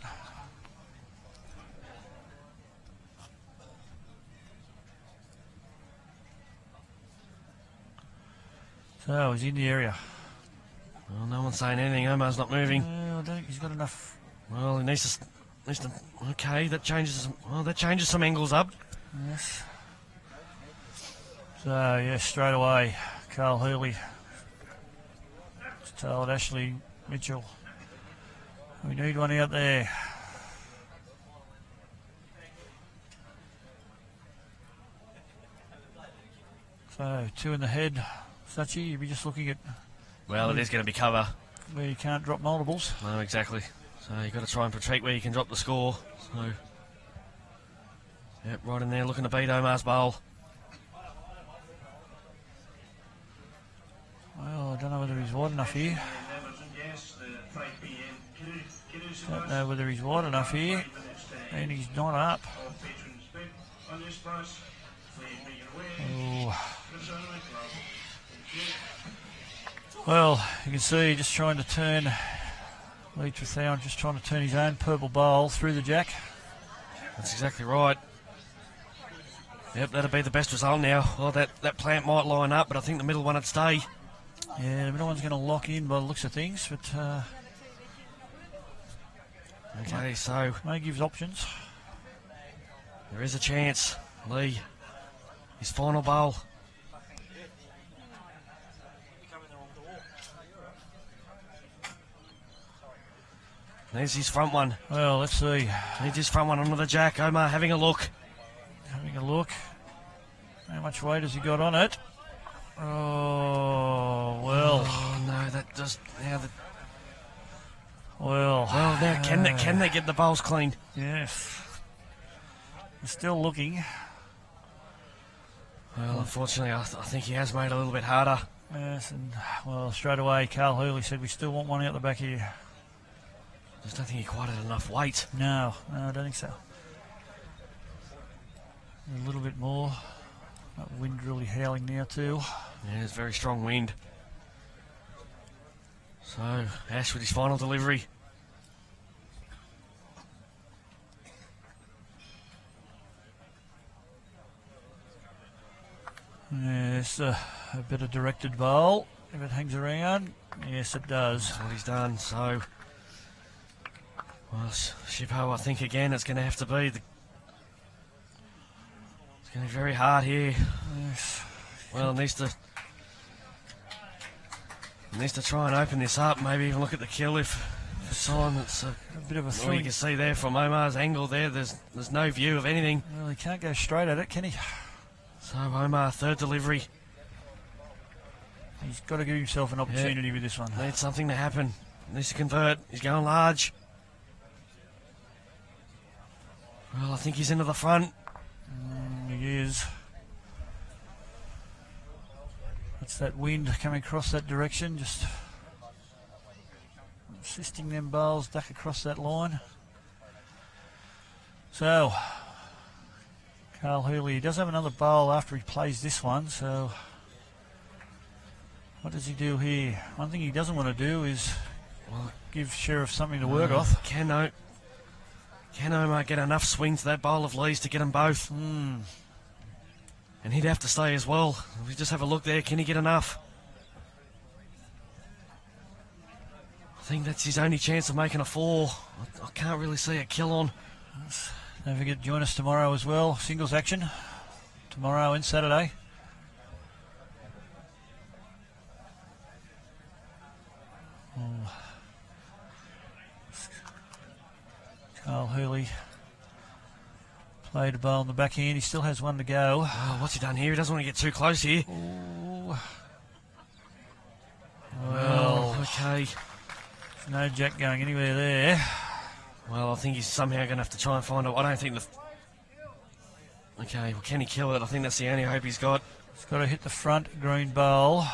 So he's in the area. Well, no one's saying anything. Omar's not moving. I don't think he's got enough. Well, he needs to. Okay, that changes. Well, that changes some angles up. Yes. So yes, straight away, Carl Healey told Ashley Mitchell, we need one out there. So two in the head, Sachi. You'd be just looking at Well, it is going to be cover. where you can't drop multiples. No, exactly. So you've got to try and protect where you can drop the score. So, yep, right in there looking to beat Omar's bowl. Well, I don't know whether he's wide enough here. Don't know whether he's wide enough here. And he's not up. Oh. Well, you can see just trying to turn Thethowan, just trying to turn his own purple bowl through the jack. That's exactly right. Yep, that'll be the best result now. Well, that plant might line up, but I think the middle one would stay. Yeah, the middle one's going to lock in by the looks of things, but Okay, so may give options. there is a chance. Lee, his final bowl. There's his front one. Well, let's see. Needs his front one onto the jack. Omar having a look. Having a look. How much weight has he got on it? Oh, well. Oh no, that just now that. Well, now can they get the bowls clean? Yes. We're still looking. Well, unfortunately, I think he has made it a little bit harder. Yes, and well, straight away, Carl Healey said we still want one out the back here. Just don't think he quite had enough weight. No, I don't think so. A little bit more. That wind really howling now too. Yeah, it's very strong wind. So, Ash with his final delivery. Yes, a bit of directed bowl. If it hangs around, yes, it does. That's what he's done. So, well, Shippo, I think again it's going to have to be it's going to be very hard here. Yes. Well, needs to try and open this up. Maybe even look at the kill if it's on. It's a bit of a well, throw. you can see there from Omar's angle there. There's no view of anything. Well, he can't go straight at it, can he? So Omar, third delivery. He's got to give himself an opportunity with this one. Needs something to happen. Needs to convert. He's going large. Well, I think he's into the front. He is. It's that wind coming across that direction, just assisting them bowls duck across that line. So, Carl Healey does have another bowl after he plays this one, so what does he do here? One thing he doesn't want to do is give Sherriff something to work off. Can Omar get enough swing to that bowl of Lee's to get them both? And he'd have to stay as well. We just have a look there. Can he get enough? I think that's his only chance of making a 4. I can't really see a kill on. Don't forget, join us tomorrow as well. Singles action tomorrow and Saturday. Carl Healey played a bowl in the backhand. He still has one to go. Oh, what's he done here? He doesn't want to get too close here. Ooh. Well, okay. There's no jack going anywhere there. Well, I think he's somehow going to have to try and find it. I don't think okay, well, can he kill it? I think that's the only hope he's got. He's got to hit the front green bowl,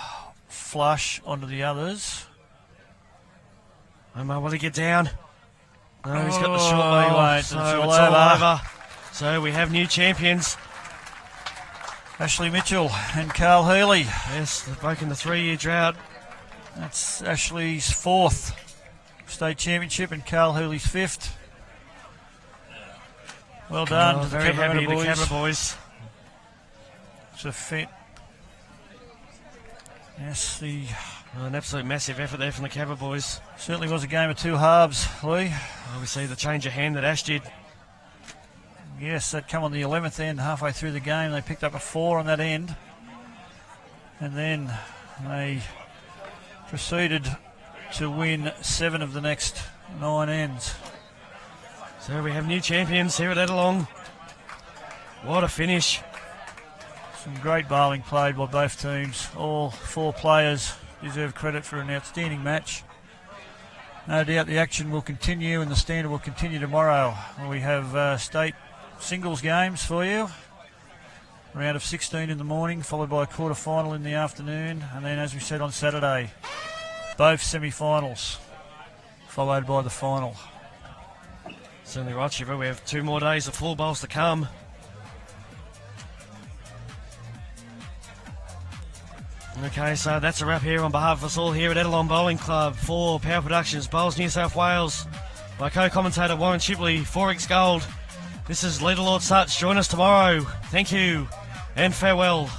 flush onto the others. Omar, will he get down? No, he's got the short way. He won't. So It's it's all all over. over. So we have new champions. Ashley Mitchell and Carl Healey. Yes, they've broken the 3-year drought. That's Ashley's 4th state championship and Carl Healey's 5th. Well done to the very happy Cabra to Cabra boys. It's a fit. Yes, an absolute massive effort there from the Cabra boys. Certainly was a game of 2 halves, Lee. Well, we see the change of hand that Ash did. Yes, that come on the 11th end, halfway through the game. They picked up a 4 on that end. And then they proceeded to win 7 of the next 9 ends. So we have new champions here at Ettalong. What a finish. Some great bowling played by both teams. All 4 players deserve credit for an outstanding match. No doubt the action will continue and the standard will continue tomorrow. We have state singles games for you. Round of 16 in the morning, followed by a quarter-final in the afternoon. And then, as we said on Saturday, both semi-finals, followed by the final. Certainly right, Shiva. We have 2 more days of 4 bowls to come. Okay, so that's a wrap here on behalf of us all here at Ettalong Bowling Club for Power Productions, Bowls New South Wales. My co-commentator Warren Shipley, 4X Gold. This is Leader Lord Such. Join us tomorrow. Thank you and farewell.